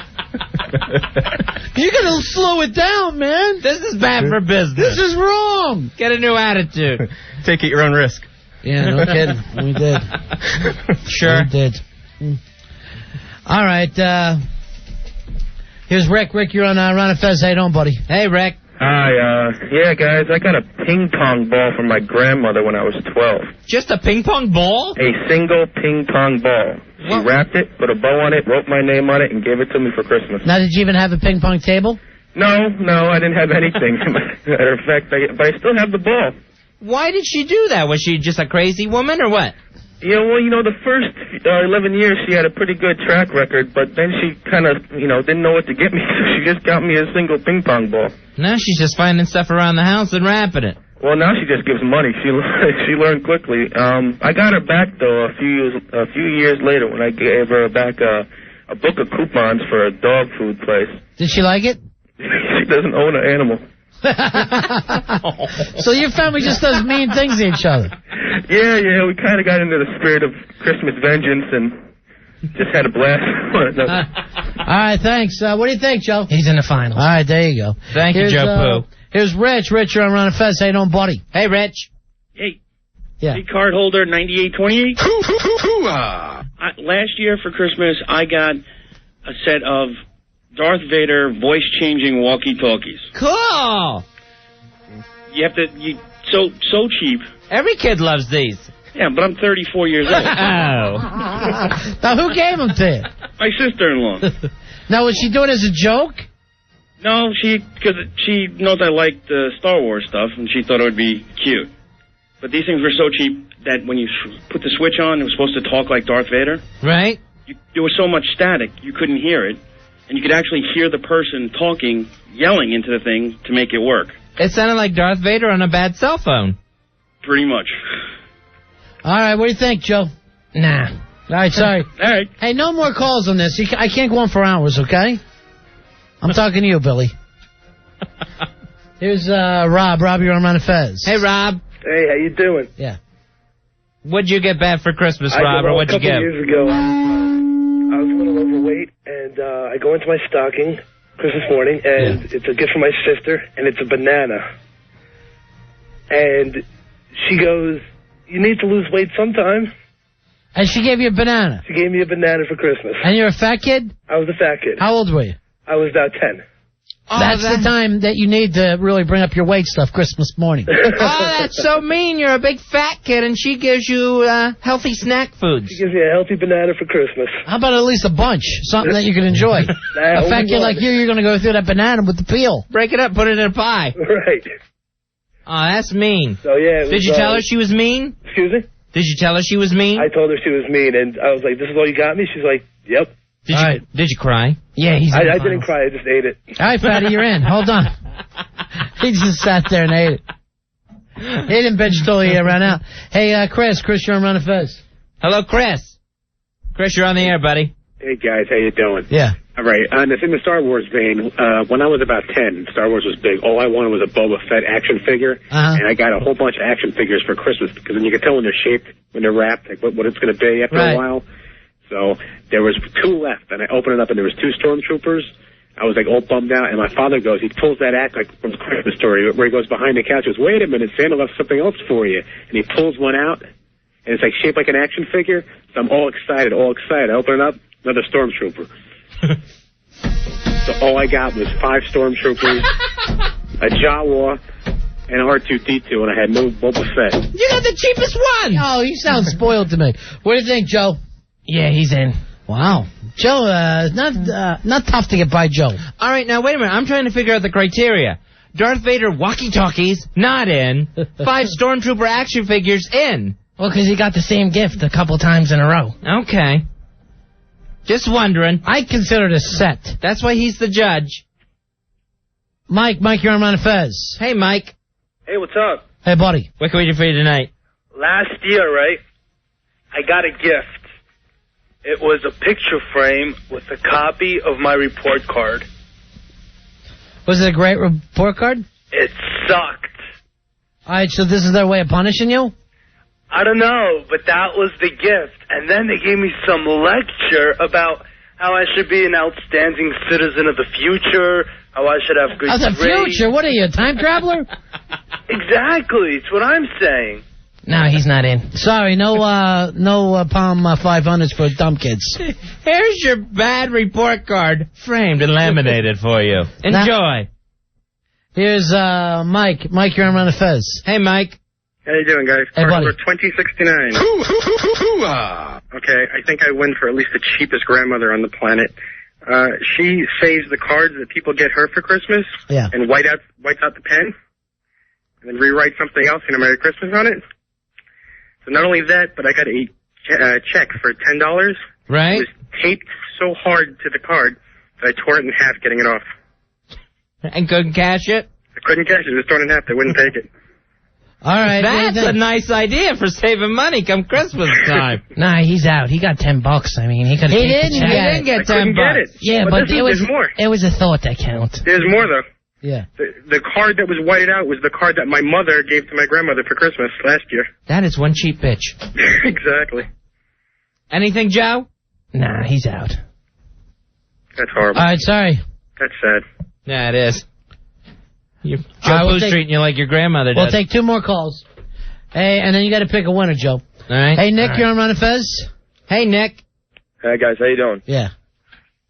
You gotta slow it down, man. This is bad for business. This is wrong. Get a new attitude. Take it your own risk." Yeah, no kidding. We did. Sure. We did. All right. Here's Rick. Rick, you're on Ron and Fez. How you doing, buddy? Hey, Rick. Hi, yeah, guys, I got a ping pong ball from my grandmother when I was 12. Just a ping pong ball? A single ping pong ball. She wrapped it, put a bow on it, wrote my name on it, and gave it to me for Christmas. Now, did you even have a ping pong table? No, I didn't have anything. Matter of fact, but I still have the ball. Why did she do that? Was she just a crazy woman or what? Yeah, well, the first 11 years she had a pretty good track record, but then she kind of, didn't know what to get me, so she just got me a single ping pong ball. Now she's just finding stuff around the house and wrapping it. Well, now she just gives money. She learned quickly. I got her back, though, a few years later when I gave her back a book of coupons for a dog food place. Did she like it? She doesn't own an animal. So your family just does mean things to each other. Yeah, we kind of got into the spirit of Christmas vengeance and just had a blast. All right, thanks. What do you think, Joe? He's in the finals. All right, there you go. Thank you, Joe Poo. Here's Rich. Rich, you're on Ron and Fez. How you doing, buddy? Hey, Rich. Hey. Yeah. Big card holder, 9828. Last year for Christmas, I got a set of Darth Vader voice-changing walkie-talkies. Cool. You have to, so cheap. Every kid loves these. Yeah, but I'm 34 years old. Oh. Now, who gave them to you? My sister-in-law. Now, was she doing it as a joke? No, because she knows I like the Star Wars stuff, and she thought it would be cute. But these things were so cheap that when you put the switch on, it was supposed to talk like Darth Vader. Right. There was so much static, you couldn't hear it. And you could actually hear the person talking, yelling into the thing to make it work. It sounded like Darth Vader on a bad cell phone. Pretty much. All right, what do you think, Joe? Nah. All right, sorry. All right. Hey, no more calls on this. I can't go on for hours, okay? I'm talking to you, Billy. Here's Rob. Rob, you're on Ron and Fez. Hey, Rob. Hey, how you doing? Yeah. What'd you get bad for Christmas, Rob, or what'd you give? A couple years ago, I was a little overweight, and I go into my stocking Christmas morning, and it's a gift from my sister, and it's a banana. And she goes, "You need to lose weight sometime." And she gave you a banana? She gave me a banana for Christmas. And you're a fat kid? I was a fat kid. How old were you? I was about 10. Oh, that's the time that you need to really bring up your weight stuff Christmas morning. Oh, that's so mean. You're a big fat kid, and she gives you healthy snack foods. She gives me a healthy banana for Christmas. How about at least a bunch? Something that you can enjoy. A fat kid like you're going to go through that banana with the peel. Break it up, put it in a pie. Right. Oh, that's mean. So, yeah. Did you tell her she was mean? Excuse me? Did you tell her she was mean? I told her she was mean, and I was like, "This is all you got me?" She's like, "Yep." Did you cry? Yeah, I didn't cry. I just ate it. All right, Fatty, you're in. Hold on. He just sat there and ate it. He didn't bitch till he ran out. Hey, Chris, you're on Ron and Fez. Hello, Chris. Chris, you're on the air, buddy. Hey, guys, how you doing? Yeah. All right, in the Star Wars vein, when I was about 10, Star Wars was big. All I wanted was a Boba Fett action figure, and I got a whole bunch of action figures for Christmas, because then you can tell when they're shaped, when they're wrapped, like what it's going to be after a while. So there was 2 left, and I opened it up, and there was 2 stormtroopers. I was like all bummed out, and my father goes, he pulls that act like from the Christmas Story, where he goes behind the couch, goes, "Wait a minute, Santa left something else for you," and he pulls one out, and it's like shaped like an action figure. So I'm all excited. I open it up, another stormtrooper. So all I got was 5 stormtroopers, a Jawa, and R2-D2, and I had no Boba Fett. You got the cheapest one! Oh, you sound spoiled to me. What do you think, Joe? Yeah, he's in. Wow. Joe, not tough to get by, Joe. All right, now wait a minute. I'm trying to figure out the criteria. Darth Vader walkie-talkies, not in. 5 Stormtrooper action figures, in. Well, because he got the same gift a couple times in a row. Okay. Just wondering. I consider it a set. That's why he's the judge. Mike, you're on Ron Fez. Hey, Mike. Hey, what's up? Hey, buddy. What can we do for you tonight? Last year, right, I got a gift. It was a picture frame with a copy of my report card. Was it a great report card? It sucked. All right, so this is their way of punishing you? I don't know, but that was the gift. And then they gave me some lecture about how I should be an outstanding citizen of the future, how I should have good Of the grades. future? What are you, a time traveler? Exactly. It's what I'm saying. No, he's not in. Sorry, no Palm 500s for dumb kids. Here's your bad report card, framed and laminated for you. Enjoy. Here's Mike. Mike, you're on Ron Fez. Hey, Mike. How you doing, guys? Hey, Card buddy. number 2069. Okay, I think I win for at least the cheapest grandmother on the planet. She saves the cards that people get her for Christmas and wipes out the pen and then rewrites something else, Merry Christmas on it. So not only that, but I got a check for $10. Right. It was taped so hard to the card that I tore it in half getting it off. And couldn't cash it? I couldn't cash it. It was torn in half. They wouldn't take it. All right. That's a nice idea for saving money come Christmas time. Nah, he's out. He got $10. I mean, he could have. He didn't get $10. Get it. Yeah, but but there's more. It was a thought that counts. There's more though. Yeah. The card that was whited out was the card that my mother gave to my grandmother for Christmas last year. That is one cheap bitch. Exactly. Anything, Joe? Nah, he's out. That's horrible. All right, sorry. That's sad. Yeah, it is. Joe Blue's treating you like your grandmother does. We'll take 2 more calls. Hey, and then you got to pick a winner, Joe. All right. Hey, Nick, All you're on Ron Fez. Hey, Nick. Hey, guys, how you doing? Yeah.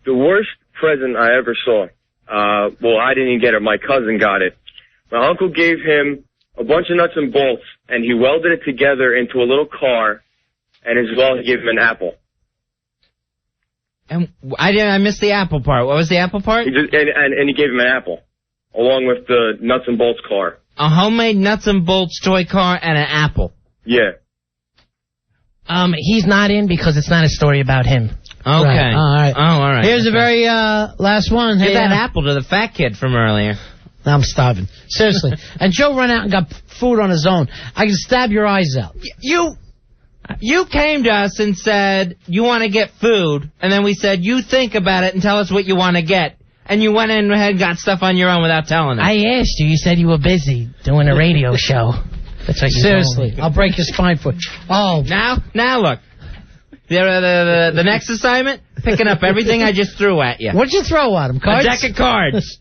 The worst present I ever saw. Well, I didn't get it. My cousin got it. My uncle gave him a bunch of nuts and bolts, and he welded it together into a little car, and as well, he gave him an apple. And I missed the apple part. What was the apple part? And he gave him an apple, along with the nuts and bolts car. A homemade nuts and bolts toy car and an apple. Yeah. He's not in because it's not a story about him. Okay. Right. All right. Oh, all right. Here's the very last one. Give Hey, that apple to the fat kid from earlier. I'm starving. Seriously. And Joe ran out and got food on his own. I can stab your eyes out. You came to us and said you want to get food, and then we said you think about it and tell us what you want to get. And you went in ahead and got stuff on your own without telling us. I asked you. You said you were busy doing a radio show. That's what you Seriously. told me. I'll break your spine for it. Oh. Now look. The next assignment, picking up everything I just threw at you. What'd you throw at him? Cards? A deck of cards.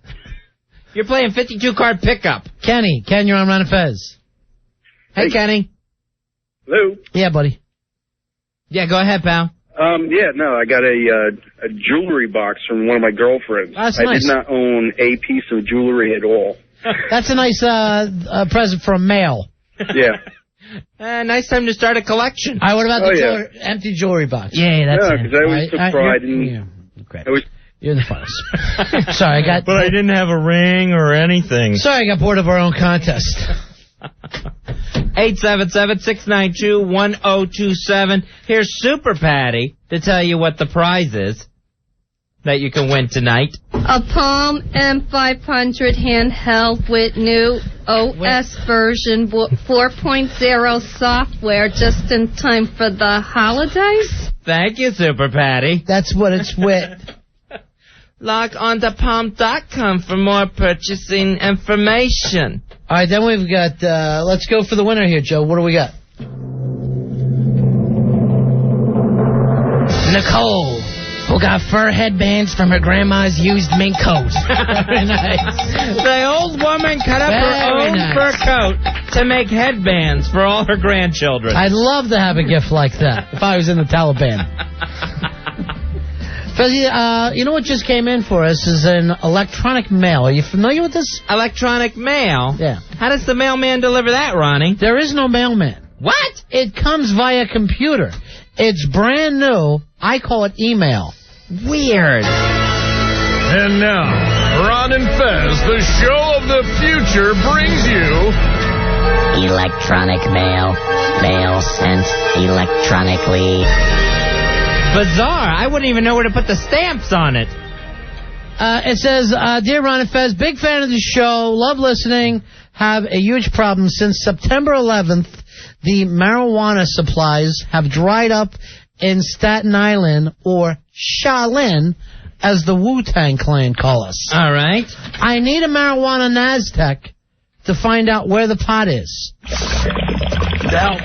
You're playing 52-card pickup. Ken, you're on Ron Fez. Hey, Kenny. Hello? Yeah, buddy. Yeah, go ahead, pal. I got a jewelry box from one of my girlfriends. That's I nice. did not own a piece of jewelry at all. That's a nice present for a male. Yeah. Nice time to start a collection. All right, what about the empty jewelry box? Yeah, that's because I always took pride in... You're the funniest. Sorry, But I didn't have a ring or anything. Sorry, I got bored of our own contest. 877-692-1027. Here's Super Patty to tell you what the prize is that you can win tonight. A Palm M500 handheld with new OS version 4.0 software just in time for the holidays. Thank you, Super Patty. That's what it's with. Log on to palm.com for more purchasing information. All right, then we've got, let's go for the winner here, Joe. What do we got? Nicole, who got fur headbands from her grandma's used mink coat. Very nice. The old woman cut up her own fur coat to make headbands for all her grandchildren. I'd love to have a gift like that if I was in the Taliban. Fuzzy, you know what just came in for us is an electronic mail. Are you familiar with this? Electronic mail? Yeah. How does the mailman deliver that, Ronnie? There is no mailman. What? It comes via computer. It's brand new. I call it email. Weird. And now, Ron and Fez, the show of the future, brings you... Electronic mail. Mail sent electronically. Bizarre. I wouldn't even know where to put the stamps on it. It says, Dear Ron and Fez, big fan of the show, love listening, have a huge problem. Since September 11th, the marijuana supplies have dried up in Staten Island, or Shaolin, as the Wu-Tang Clan call us. All right. I need a marijuana NASDAQ to find out where the pot is. Now,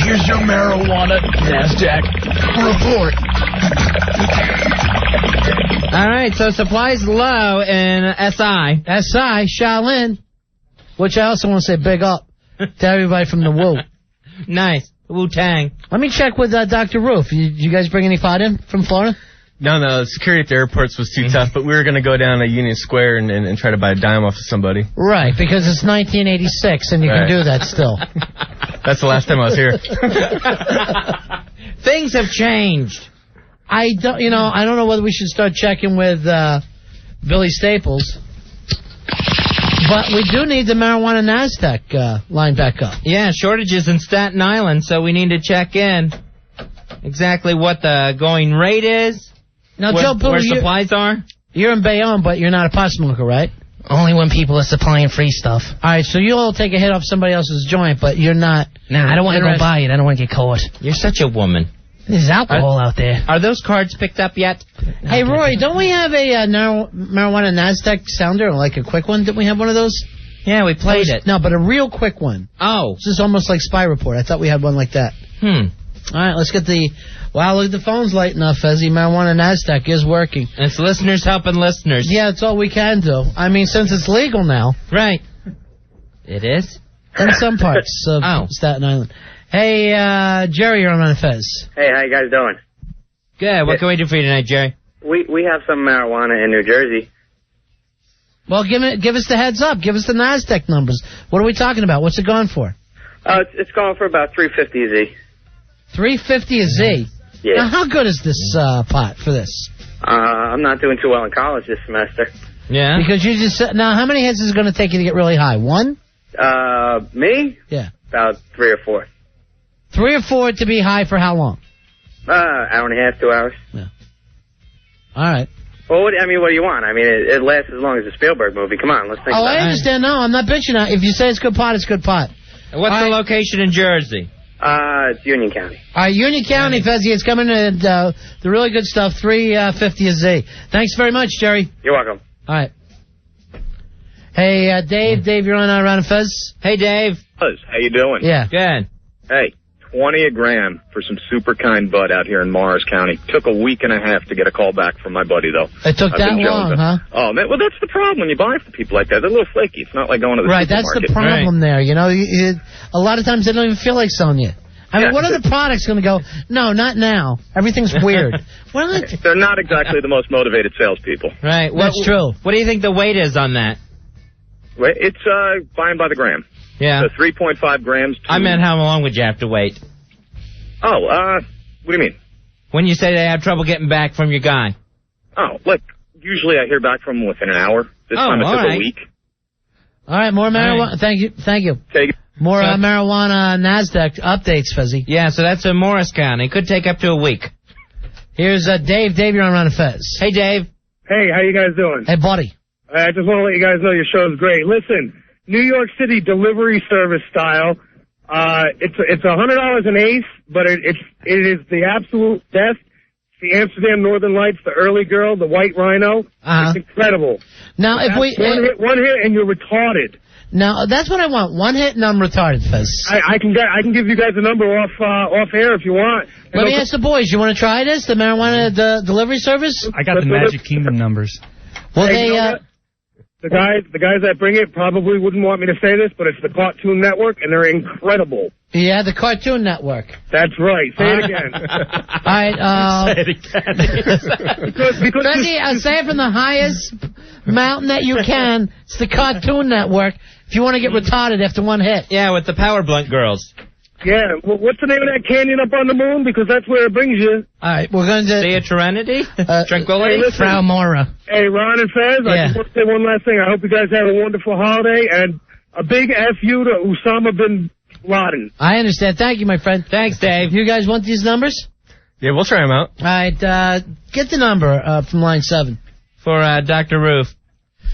here's your marijuana NASDAQ report. All right, so supplies low in SI. SI, Shaolin, which I also want to say big up to everybody from the Wu. Nice. Wu-Tang. Let me check with Dr. Roof. You guys bring any pot in from Florida? No, security at the airports was too tough, but we were going to go down to Union Square and try to buy a dime off of somebody. Right, because it's 1986 and you can do that still. That's the last time I was here. Things have changed. I don't know whether we should start checking with Billy Staples, but we do need the marijuana NASDAQ line back up. Yeah, shortages in Staten Island, so we need to check in exactly what the going rate is. Now, where, Joe Pooh, where supplies are. You're in Bayonne, but you're not a pot smoker, right? Only when people are supplying free stuff. All right, so you'll take a hit off somebody else's joint, but you're not. Nah, I don't want to go buy it. I don't want to get caught. You're such a woman. There's alcohol out there. Are those cards picked up yet? Hey, Roy, don't we have a marijuana NASDAQ sounder, like a quick one? Didn't we have one of those? Yeah, we played it. No, but a real quick one. Oh. This is almost like Spy Report. I thought we had one like that. All right, let's get the... Wow, look at the phones lighting up, Fezzy. Marijuana NASDAQ is working. It's listeners helping listeners. Yeah, it's all we can do. I mean, since it's legal now. Right. It is? In some parts of Staten Island. Hey, Jerry, you're on Fez. Hey, how you guys doing? Good. What can we do for you tonight, Jerry? We have some marijuana in New Jersey. Well, give us the heads up. Give us the NASDAQ numbers. What are we talking about? What's it going for? It's going for about $3.50 a Z. $3.50 a Z? Yeah. Now, how good is this pot for this? I'm not doing too well in college this semester. Yeah? Because you just said... Now, how many hits is it going to take you to get really high? One? Me? Yeah. About 3 or 4. 3 or 4 to be high for how long? Hour and a half, 2 hours. Yeah. All right. Well, what do you want? I mean, it lasts as long as a Spielberg movie. Come on, let's think about it. I understand. No, I'm not bitching. If you say it's good pot, it's good pot. What's the location in Jersey? It's Union County. All right, Union County, Fezzy. It's coming in the really good stuff, $3.50 a Z. Thanks very much, Jerry. You're welcome. All right. Hey, Dave. Dave, you're on Ron and Fez. Hey, Dave. How you doing? Yeah. Good. Hey, 20 a gram for some super kind bud out here in Morris County. Took a week and a half to get a call back from my buddy, though. It took that long, huh? Oh, man, well, that's the problem when you buy from people like that. They're a little flaky. It's not like going to the supermarket. Right, that's the problem there. You know, a lot of times they don't even feel like selling you. I mean, what are the products going to go? No, not now. Everything's weird. They're not exactly the most motivated salespeople. Right. That's true. What do you think the weight is on that? Wait, it's buying by the gram. Yeah. So 3.5 grams. I meant how long would you have to wait? Oh, what do you mean? When you say they have trouble getting back from your guy. Oh, look, usually I hear back from them within an hour. This time it took a week. All right, more marijuana. Right. Thank you. Take it. More marijuana NASDAQ updates, Fezzy. Yeah, so that's in Morris County. It could take up to a week. Here's Dave. Dave, you're on Ron and Fez. Hey, Dave. Hey, how you guys doing? Hey, buddy. I just want to let you guys know your show's great. Listen, New York City delivery service style. It's $100 an ace, but it is the absolute best. The Amsterdam Northern Lights, the Early Girl, the White Rhino. It's incredible. Now, if we one hit and you're retarded. Now that's what I want. One hit and I'm retarded, Fez. I can give you guys a number off air if you want. Let me ask the boys. You want to try this? The marijuana delivery service? I got the Magic Kingdom numbers. Well, hey, the guys that bring it probably wouldn't want me to say this, but it's the Cartoon Network, and they're incredible. Yeah, the Cartoon Network. That's right. Say it again. All right. Say it again. because say it from the highest mountain that you can. It's the Cartoon Network. If you want to get retarded after one hit. Yeah, with the Power Blunt girls. Yeah, well, what's the name of that canyon up on the moon? Because that's where it brings you. All right, we're going to... Sea of Serenity? Tranquility? Hey, listen. Frau Mora. Hey, Ron and Fez, I just want to say one last thing. I hope you guys have a wonderful holiday, and a big F you to Osama bin Laden. I understand. Thank you, my friend. Thanks, Dave. You guys want these numbers? Yeah, we'll try them out. All right, get the number from line 7. For Dr. Roof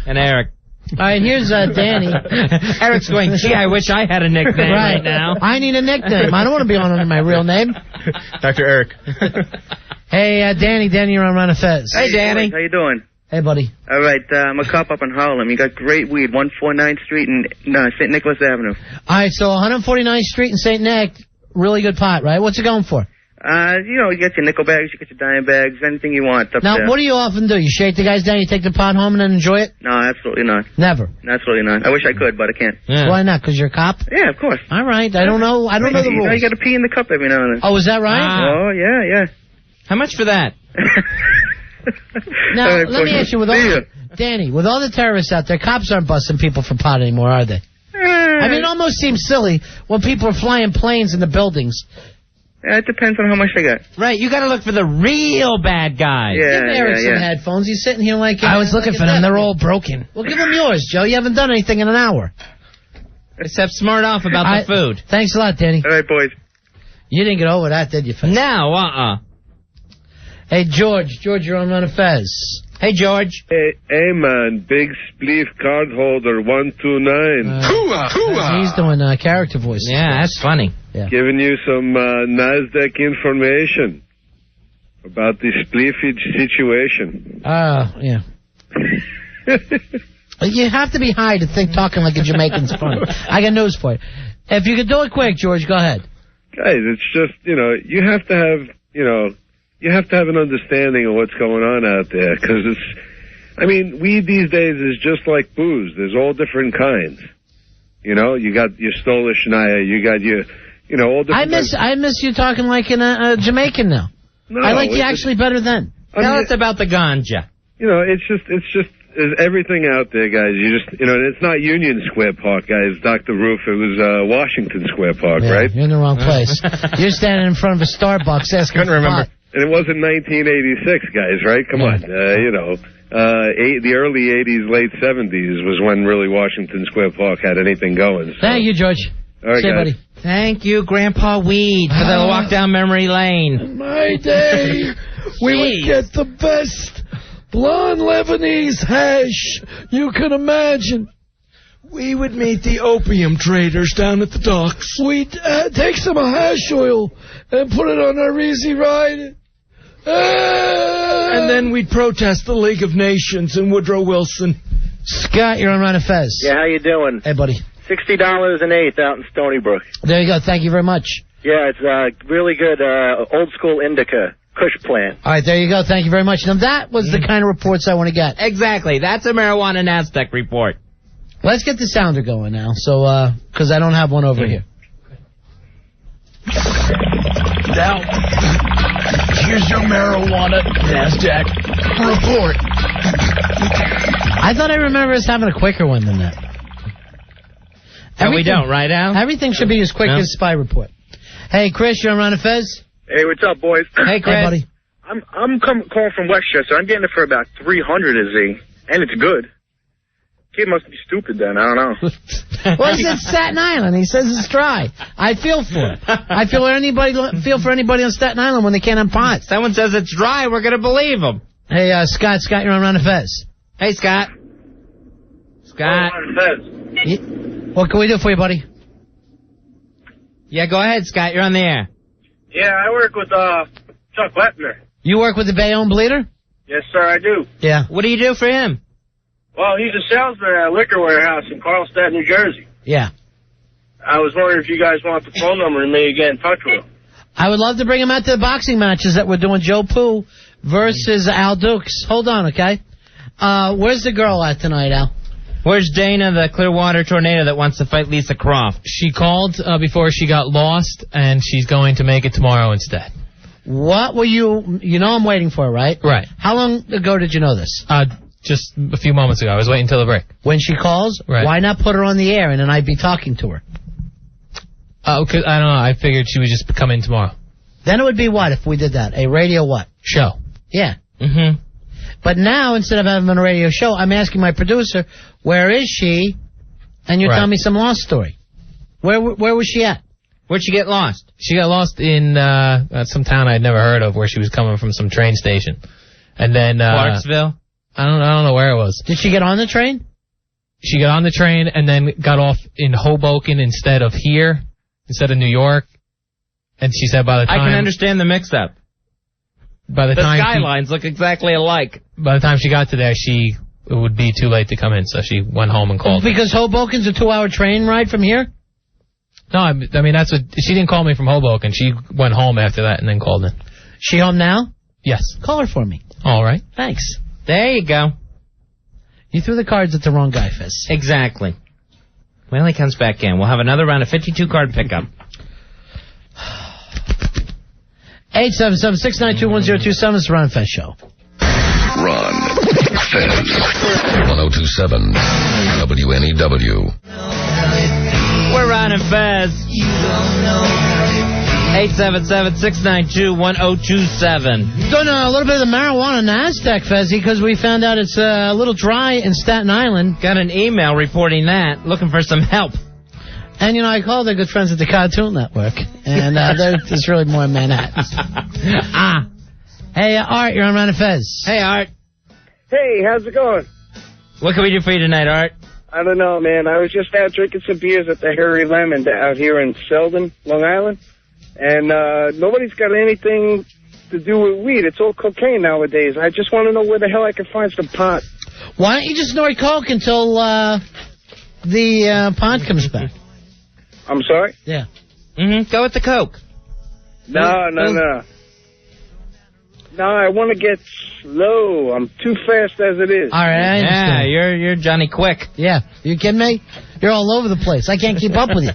and Eric. All right, here's Danny. Eric's going, gee, I wish I had a nickname right now. I need a nickname. I don't want to be on under my real name. Dr. Eric. Hey, Danny, you're on Ron and Fez. Hey, Danny. How you doing? Hey, buddy. All right, I'm a cop up in Harlem. You got great weed, 149th Street and St. Nicholas Avenue. All right, so 149th Street and St. Nick, really good pot, right? What's it going for? You get your nickel bags, you get your dime bags, anything you want up now, there. What do you often do? You shake the guys down, you take the pot home and then enjoy it? No, absolutely not. Never? Absolutely not. I wish I could, but I can't. Yeah. Why not? Because you're a cop? Yeah, of course. All right, I don't know the rules. You got to pee in the cup every now and then. Oh, is that right? Oh, yeah. How much for that? Now, let me ask you, Danny, with all the terrorists out there, cops aren't busting people for pot anymore, are they? I mean, it almost seems silly when people are flying planes in the buildings. Yeah, it depends on how much they got. Right, you got to look for the real bad guys. Yeah, give Eric some headphones. He's sitting here like... I was looking for them. They're all broken. Well, give him yours, Joe. You haven't done anything in an hour. Except smart off about the food. Thanks a lot, Danny. All right, boys. You didn't get over that, did you, Fez? No, Hey, George, you're on Run of Fez. Hey, George. Hey, man, big spleef card holder 129. He's doing character voices. Yeah, that's funny. Yeah. Giving you some NASDAQ information about the spleefage situation. Yeah. You have to be high to think talking like a Jamaican's funny. I got news for you. If you could do it quick, George, go ahead. Guys, it's just, you have to have, you have to have an understanding of what's going on out there, because weed these days is just like booze. There's all different kinds. You got your Stolichnaya, you got your, all different I miss you talking like in a Jamaican now. No, I like you actually better then. Tell us about the ganja. It's just, there's everything out there, guys. You just, it's not Union Square Park, guys. Dr. Roof, it was Washington Square Park, right? You're in the wrong place. You're standing in front of a Starbucks asking for pot. And it wasn't 1986, guys, right? Come on. The early 80s, late 70s was when really Washington Square Park had anything going. So. Thank you, George. All right, guys. Buddy. Thank you, Grandpa Weed, for the walk down memory lane. In my day, we would get the best blonde Lebanese hash you can imagine. We would meet the opium traders down at the docks. We'd take some hash oil and put it on our Easy Ride. And then we'd protest the League of Nations and Woodrow Wilson. Scott, you're on Run of Fez. Yeah, how you doing? Hey, buddy. $60 an eighth out in Stony Brook. There you go. Thank you very much. Yeah, it's really good old school indica Kush plant. All right, there you go. Thank you very much. Now, that was the kind of reports I want to get. Exactly. That's a marijuana NASDAQ report. Let's get the sounder going now, so because I don't have one over here. Now, here's your marijuana NASDAQ report. I thought I remember us having a quicker one than that. And we don't, right, Al? Everything should be as quick as Spy Report. Hey, Chris, you're on Run of Fez? Hey, what's up, boys? Hey, Chris. Hey, buddy. I'm calling from Westchester. I'm getting it for about 300 a Z, and it's good. Kid must be stupid then. I don't know. Well, he said Staten Island. He says it's dry. I feel for it. I feel for anybody on Staten Island when they can't have pot. Someone says it's dry, we're going to believe them. Hey, Scott, you're on Run of Fez. Hey, Scott. Scott. What can we do for you, buddy? Yeah, go ahead, Scott. You're on the air. Yeah, I work with Chuck Lepner. You work with the Bayonne Bleeder? Yes, sir, I do. Yeah. What do you do for him? Well, he's a salesman at a liquor warehouse in Carlstadt, New Jersey. Yeah. I was wondering if you guys want the phone number and maybe get in touch with him. I would love to bring him out to the boxing matches that we're doing. Joe Pooh versus Al Dukes. Hold on, okay? Where's the girl at tonight, Al? Where's Dana, the Clearwater Tornado that wants to fight Lisa Croft? She called before she got lost, and she's going to make it tomorrow instead. What were you... You know I'm waiting for, right? Right. How long ago did you know this? Just a few moments ago. I was waiting until the break. When she calls, right. Why not put her on the air and then I'd be talking to her? Oh, cause I don't know. I figured she would just come in tomorrow. Then it would be what if we did that? A radio what? Show. Yeah. Mm-hmm. But now, instead of having a radio show, I'm asking my producer, where is she? And you tell me some lost story. Where was she at? Where'd she get lost? She got lost in some town I'd never heard of, where she was coming from some train station. And then Clarksville? I don't know where it was. Did she get on the train? She got on the train and then got off in Hoboken instead of New York. And she said by the time... I can understand the mix-up. By the time skylines look exactly alike. By the time she got to there, it would be too late to come in, so she went home and called. Because Hoboken's a 2-hour train ride from here? No, I mean, that's what... She didn't call me from Hoboken. She went home after that and then called in. She home now? Yes. Call her for me. All right. Thanks. There you go. You threw the cards at the wrong guy, Fez. Exactly. Well, he comes back in. We'll have another round of 52-card pickup. 877-692-1027 is the Ron Fez Show. Ron Fez. 1027 WNEW. We're Ron and Fez. 877-692-1027. Doing a little bit of the marijuana NASDAQ, Fezzy, because we found out it's a little dry in Staten Island. Got an email reporting that, looking for some help. And, I called our good friends at the Cartoon Network, and there's really more in Manhattan. Hey, Art, you're on Ron and Fez. Hey, Art. Hey, how's it going? What can we do for you tonight, Art? I don't know, man. I was just out drinking some beers at the Harry Lemon out here in Selden, Long Island. And nobody's got anything to do with weed. It's all cocaine nowadays. I just want to know where the hell I can find some pot. Why don't you just snort coke until the pot comes back? I'm sorry? Yeah. Mm-hmm. Go with the coke. No. No, I want to get slow. I'm too fast as it is. All right, I understand. Yeah, you're Johnny Quick. Yeah. You kidding me? You're all over the place. I can't keep up with you.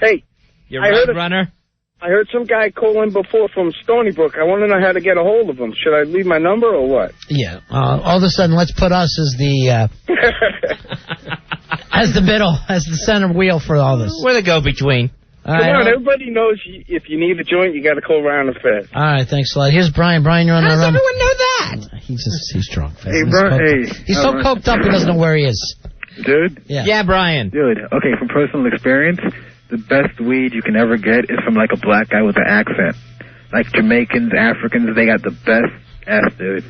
Hey. You're a runner. I heard some guy call in before from Stony Brook. I want to know how to get a hold of him. Should I leave my number or what? Yeah. All of a sudden, let's put us as the as the center wheel for all this. We're the go-between. Come on, everybody knows if you need a joint, you got to call Ron and Fez. All right, thanks a lot. Here's Brian. Brian, you're on the run. run. How does everyone know that? He's drunk. Fez. Hey, Brian. He's so coked up he doesn't know where he is. Dude? Yeah, Brian. Dude, okay, from personal experience, the best weed you can ever get is from, like, a black guy with an accent. Like Jamaicans, Africans, they got the best ass, dude.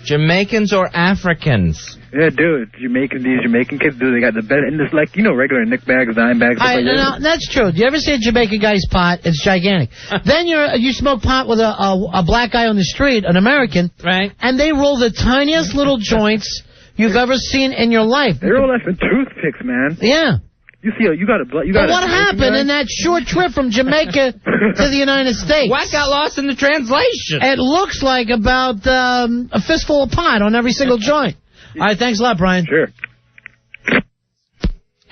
Jamaicans or Africans? Yeah, dude. These Jamaican kids, dude, they got the best. And it's like, regular Nick bags, dime bags. No, that's true. Do you ever see a Jamaican guy's pot? It's gigantic. Then you smoke pot with a black guy on the street, an American. Right. And they roll the tiniest little joints you've ever seen in your life. They roll less than toothpicks, man. Yeah. You got But what happened in that short trip from Jamaica to the United States? What got lost in the translation? It looks like about a fistful of pot on every single joint. All right, thanks a lot, Brian. Sure.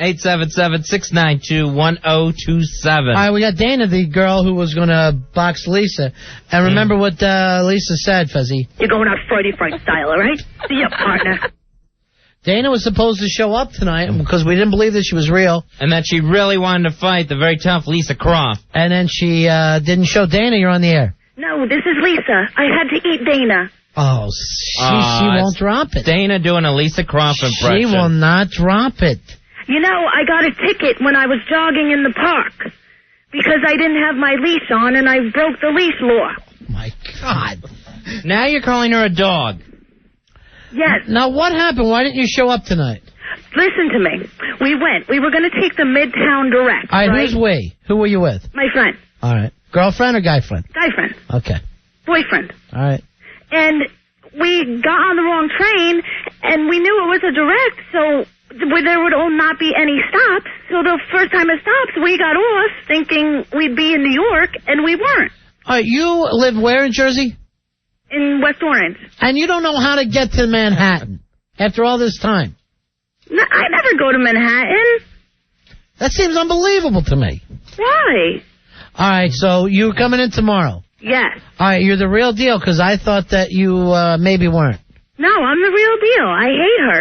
877-692-1027. All right, we got Dana, the girl who was going to box Lisa. And remember what Lisa said, Fuzzy. You're going out Frighty Fright style, all right? See ya, partner. Dana was supposed to show up tonight because we didn't believe that she was real. And that she really wanted to fight the very tough Lisa Croft. And then she didn't show. Dana, you're on the air. No, this is Lisa. I had to eat Dana. Oh, she won't drop it. Dana doing a Lisa Croft impression. She will not drop it. You know, I got a ticket when I was jogging in the park because I didn't have my leash on and I broke the leash law. My God. Now you're calling her a dog. Yes. Now, what happened? Why didn't you show up tonight? Listen to me. We went. We were going to take the Midtown Direct. All right, who's we? Who were you with? My friend. All right. Girlfriend or guy friend? Guy friend. Okay. Boyfriend. All right. And we got on the wrong train, and we knew it was a direct, so there would not be any stops. So the first time it stops, we got off thinking we'd be in New York, and we weren't. All right, you live where in Jersey? In West Orange. And you don't know how to get to Manhattan after all this time? No, I never go to Manhattan. That seems unbelievable to me. Why? All right, so you're coming in tomorrow? Yes. All right, you're the real deal, because I thought that you maybe weren't. No, I'm the real deal. I hate her.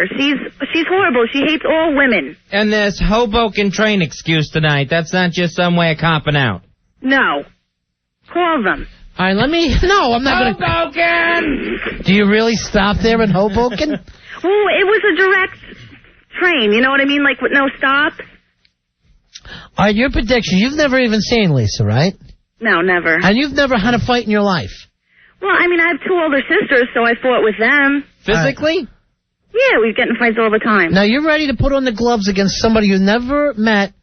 She's horrible. She hates all women. And this Hoboken train excuse tonight, that's not just some way of copping out. No. Call them. All right, No, I'm not going to... Hoboken! Do you really stop there in Hoboken? Well, it was a direct train, you know what I mean? Like with no stops. All right, your prediction. You've never even seen Lisa, right? No, never. And you've never had a fight in your life? Well, I mean, I have 2 older sisters, so I fought with them. Physically? Yeah, we get in fights all the time. Now, you're ready to put on the gloves against somebody you never met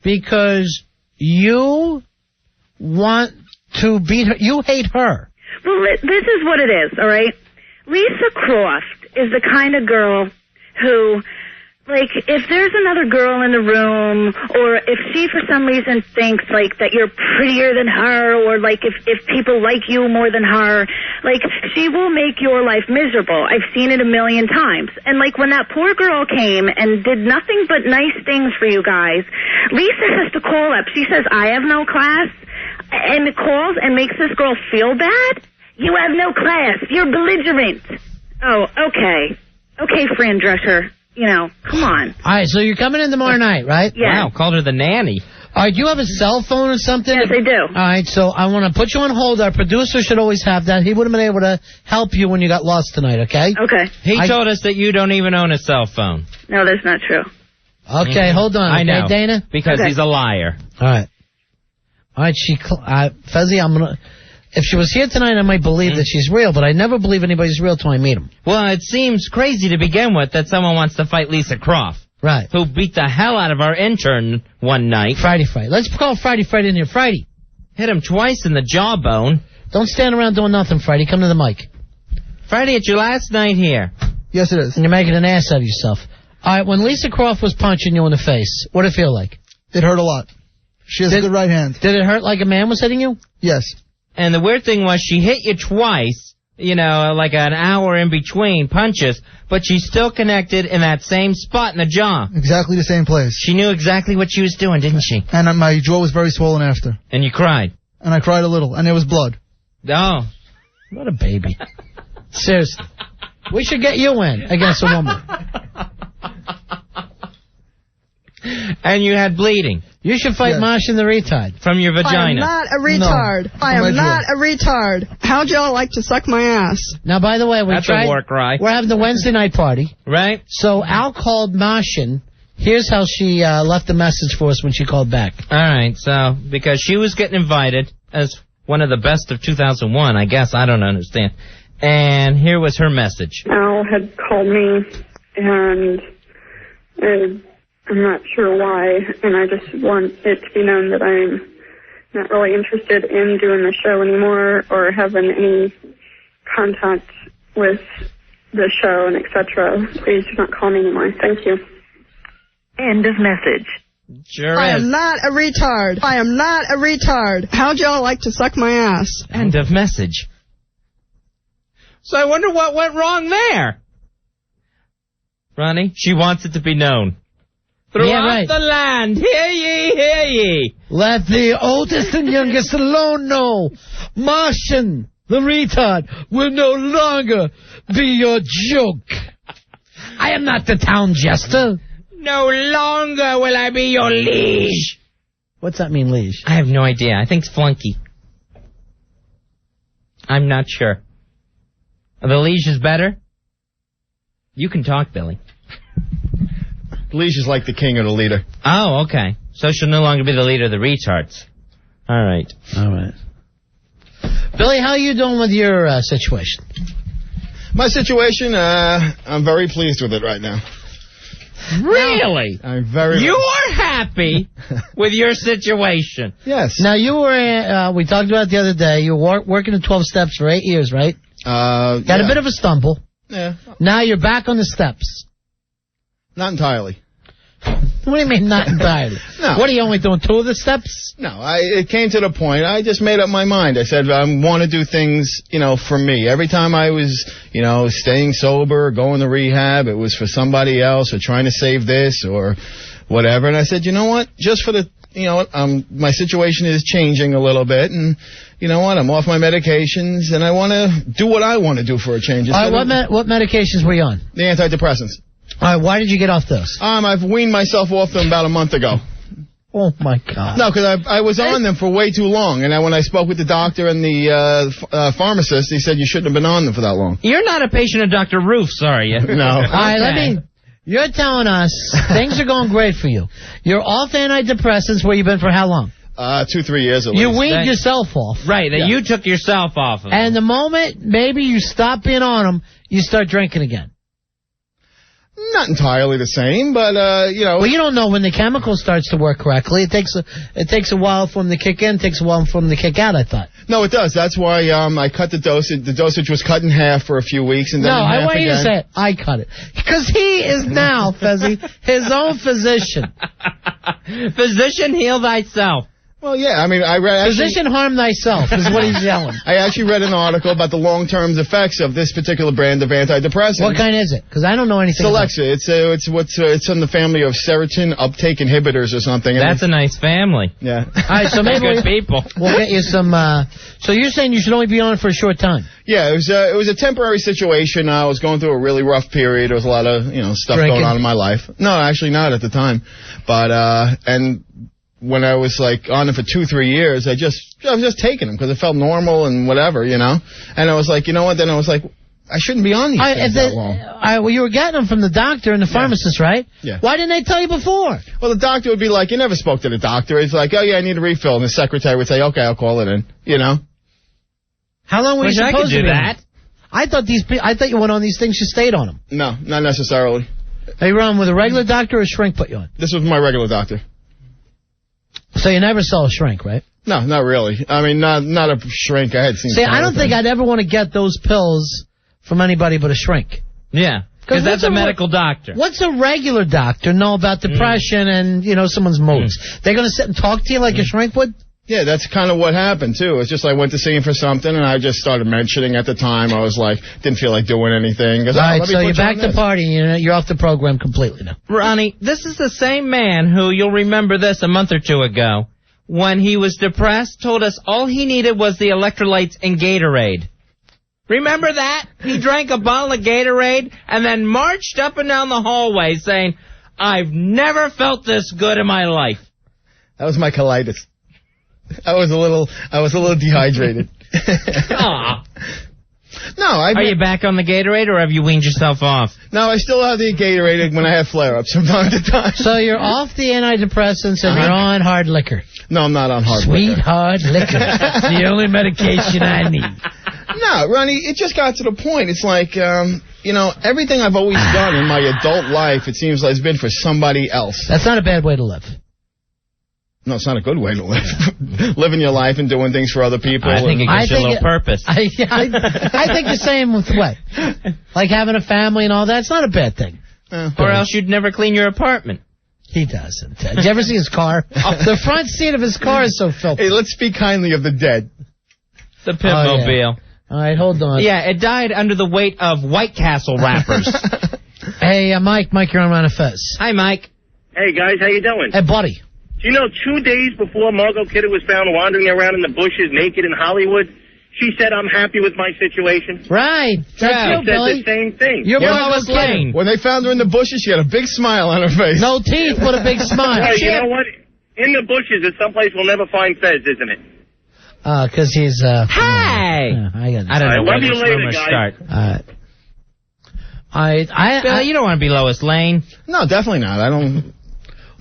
because you want to beat her. You hate her. Well, this is what it is, all right? Lisa Croft is the kind of girl who, like, if there's another girl in the room, or if she for some reason thinks, like, that you're prettier than her, or, like, if people like you more than her, like, she will make your life miserable. I've seen it a million times. And, like, when that poor girl came and did nothing but nice things for you guys, Lisa has to call up. She says, I have no class, and calls and makes this girl feel bad. You have no class. You're belligerent. Oh, okay. Okay, Fran Drescher. You know, come on. All right, so you're coming in tomorrow night, right? Yeah. Wow, called her the nanny. All right, do you have a cell phone or something? Yes, I do. All right, so I want to put you on hold. Our producer should always have that. He would have been able to help you when you got lost tonight, okay? Okay. He told us that you don't even own a cell phone. No, that's not true. Okay, hold on. I know. Okay, Dana? Because he's a liar. All right. All right, Fezzy, I'm going to... If she was here tonight, I might believe that she's real, but I never believe anybody's real till I meet him. Well, it seems crazy to begin with that someone wants to fight Lisa Croft. Right. Who beat the hell out of our intern one night. Frighty Fright. Let's call Frighty Fright in here. Frighty. Hit him twice in the jawbone. Don't stand around doing nothing, Frighty. Come to the mic. Frighty, it's your last night here. Yes, it is. And you're making an ass out of yourself. All right, when Lisa Croft was punching you in the face, what did it feel like? It hurt a lot. She has a good right hand. Did it hurt like a man was hitting you? Yes. And the weird thing was she hit you twice, you know, like an hour in between punches, but she still connected in that same spot in the jaw. Exactly the same place. She knew exactly what she was doing, didn't she? And my jaw was very swollen after. And you cried. And I cried a little, and there was blood. Oh. What a baby. Seriously. We should get you in against a woman. And you had bleeding. You should fight Martian the retard. From your vagina. I am not a retard. No, I am not a retard. How'd y'all like to suck my ass? Now, by the way, That's a war cry. We're having the Wednesday night party. Right. So Al called Martian. Here's how she left the message for us when she called back. All right, so because she was getting invited as one of the best of 2001, I guess. I don't understand. And here was her message. Al had called me, and I'm not sure why, and I just want it to be known that I'm not really interested in doing the show anymore or having any contact with the show and etc. Please do not call me anymore. Thank you. End of message. Sure I is. am not a retard. I am not a retard. How'd y'all like to suck my ass? End of message. So I wonder what went wrong there. Ronnie, she wants it to be known. Throughout the land, hear ye, hear ye. Let the oldest and youngest alone know. Martian, the retard, will no longer be your joke. I am not the town jester. No longer will I be your liege. What's that mean, liege? I have no idea. I think it's flunky. I'm not sure. The liege is better? You can talk, Billy. Liege is like the king or the leader. Oh, okay. So she'll no longer be the leader of the retards. All right. All right. Billy, how are you doing with your situation? My situation, I'm very pleased with it right now. Really? I'm very... You're happy with your situation? Yes. Now, you were, we talked about it the other day, you were working in 12 steps for 8 years, right? Got a bit of a stumble. Yeah. Now you're back on the steps. Not entirely. What do you mean, not entirely? No. What, are you only doing 2 of the steps? No, it came to the point, I just made up my mind. I said, I want to do things, for me. Every time I was, staying sober, going to rehab, it was for somebody else or trying to save this or whatever. And I said, you know what? Just for the my situation is changing a little bit, and you know what? I'm off my medications, and I want to do what I want to do for a change. All right, what medications were you on? The antidepressants. All right, why did you get off those? I've weaned myself off them about a month ago. Oh, my God. No, because I was on them for way too long, and when I spoke with the doctor and the pharmacist, he said you shouldn't have been on them for that long. You're not a patient of Dr. Roof's, are you? No. All right, you're telling us things are going great for you. You're off antidepressants where you've been for how long? 2-3 years at least. You weaned yourself off. Right, you took yourself off of them. And the moment maybe you stop being on them, you start drinking again. Not entirely the same, but, Well, you don't know when the chemical starts to work correctly. It takes a while for them to kick in, takes a while for them to kick out, I thought. No, it does. That's why I cut the dosage. The dosage was cut in half for a few weeks, and then in half I want you to again. say it. I cut it. Because he is now, Fezzy, his own physician. Physician, heal thyself. Well, yeah, I mean, I read... Physician, harm thyself is what he's yelling. I actually read an article about the long-term effects of this particular brand of antidepressant. What kind is it? Because I don't know anything Celexa. It's in the family of serotonin uptake inhibitors or something. That's a nice family. Yeah. All right, so maybe good people. We'll get you some... so you're saying you should only be on it for a short time? Yeah, it was a temporary situation. I was going through a really rough period. There was a lot of, stuff Drinking. going on in my life. No, actually not at the time. But, and... when I was on it for 2-3 years, I was just taking them because it felt normal and whatever, And I was like, you know what? Then I was like, I shouldn't be on these things that long. Well, you were getting them from the doctor and the pharmacist, right? Yeah. Why didn't they tell you before? Well, the doctor would be like, you never spoke to the doctor. He's like, oh yeah, I need a refill, and the secretary would say, okay, I'll call it in. How long were you supposed to do be that? I thought you went on these things. You stayed on them. No, not necessarily. Are you on with a regular doctor or a shrink put you on? This was my regular doctor. So you never saw a shrink, right? No, not really. I mean, not a shrink. I had seen. See, I don't think I'd ever want to get those pills from anybody but a shrink. Yeah, because that's a medical doctor. What's a regular doctor know about depression and, someone's moods? They're going to sit and talk to you like a shrink would? Yeah, that's kind of what happened, too. It's just I went to see him for something, and I just started mentioning at the time. I was like, didn't feel like doing anything. All right, so you're back to partying. You're off the program completely now. Ronnie, this is the same man who, you'll remember this a month or two ago, when he was depressed, told us all he needed was the electrolytes and Gatorade. Remember that? He drank a bottle of Gatorade and then marched up and down the hallway saying, I've never felt this good in my life. That was my colitis. I was a little dehydrated. Aw. No, Are you back on the Gatorade, or have you weaned yourself off? No, I still have the Gatorade when I have flare-ups from time to time. So you're off the antidepressants and you're on hard liquor. No, I'm not on hard liquor. Sweet hard liquor. It's the only medication I need. No, Ronnie, it just got to the point. It's like, everything I've always done in my adult life, it seems like it's been for somebody else. That's not a bad way to live. No, it's not a good way to live. Living your life and doing things for other people. I think it gives you a little purpose. I think the same way. Like having a family and all that, it's not a bad thing. Or else you'd never clean your apartment. He doesn't. Did you ever see his car? The front seat of his car is so filthy. Hey, let's speak kindly of the dead. The Pitmobile. Yeah. All right, hold on. Yeah, it died under the weight of White Castle wrappers. Hey, Mike, you're on Ron and Fez. Hi, Mike. Hey, guys, how you doing? Hey, buddy. Do you know 2 days before Margot Kidder was found wandering around in the bushes naked in Hollywood, she said, I'm happy with my situation? Right. She said the same thing. You're Lois Lane. When they found her in the bushes, she had a big smile on her face. No teeth, but a big smile. Hey, you know what? In the bushes is someplace we'll never find Fez, isn't it? Because he's... Hey! I don't know where these rumors start. Bill, you don't want to be Lois Lane. No, definitely not. I don't...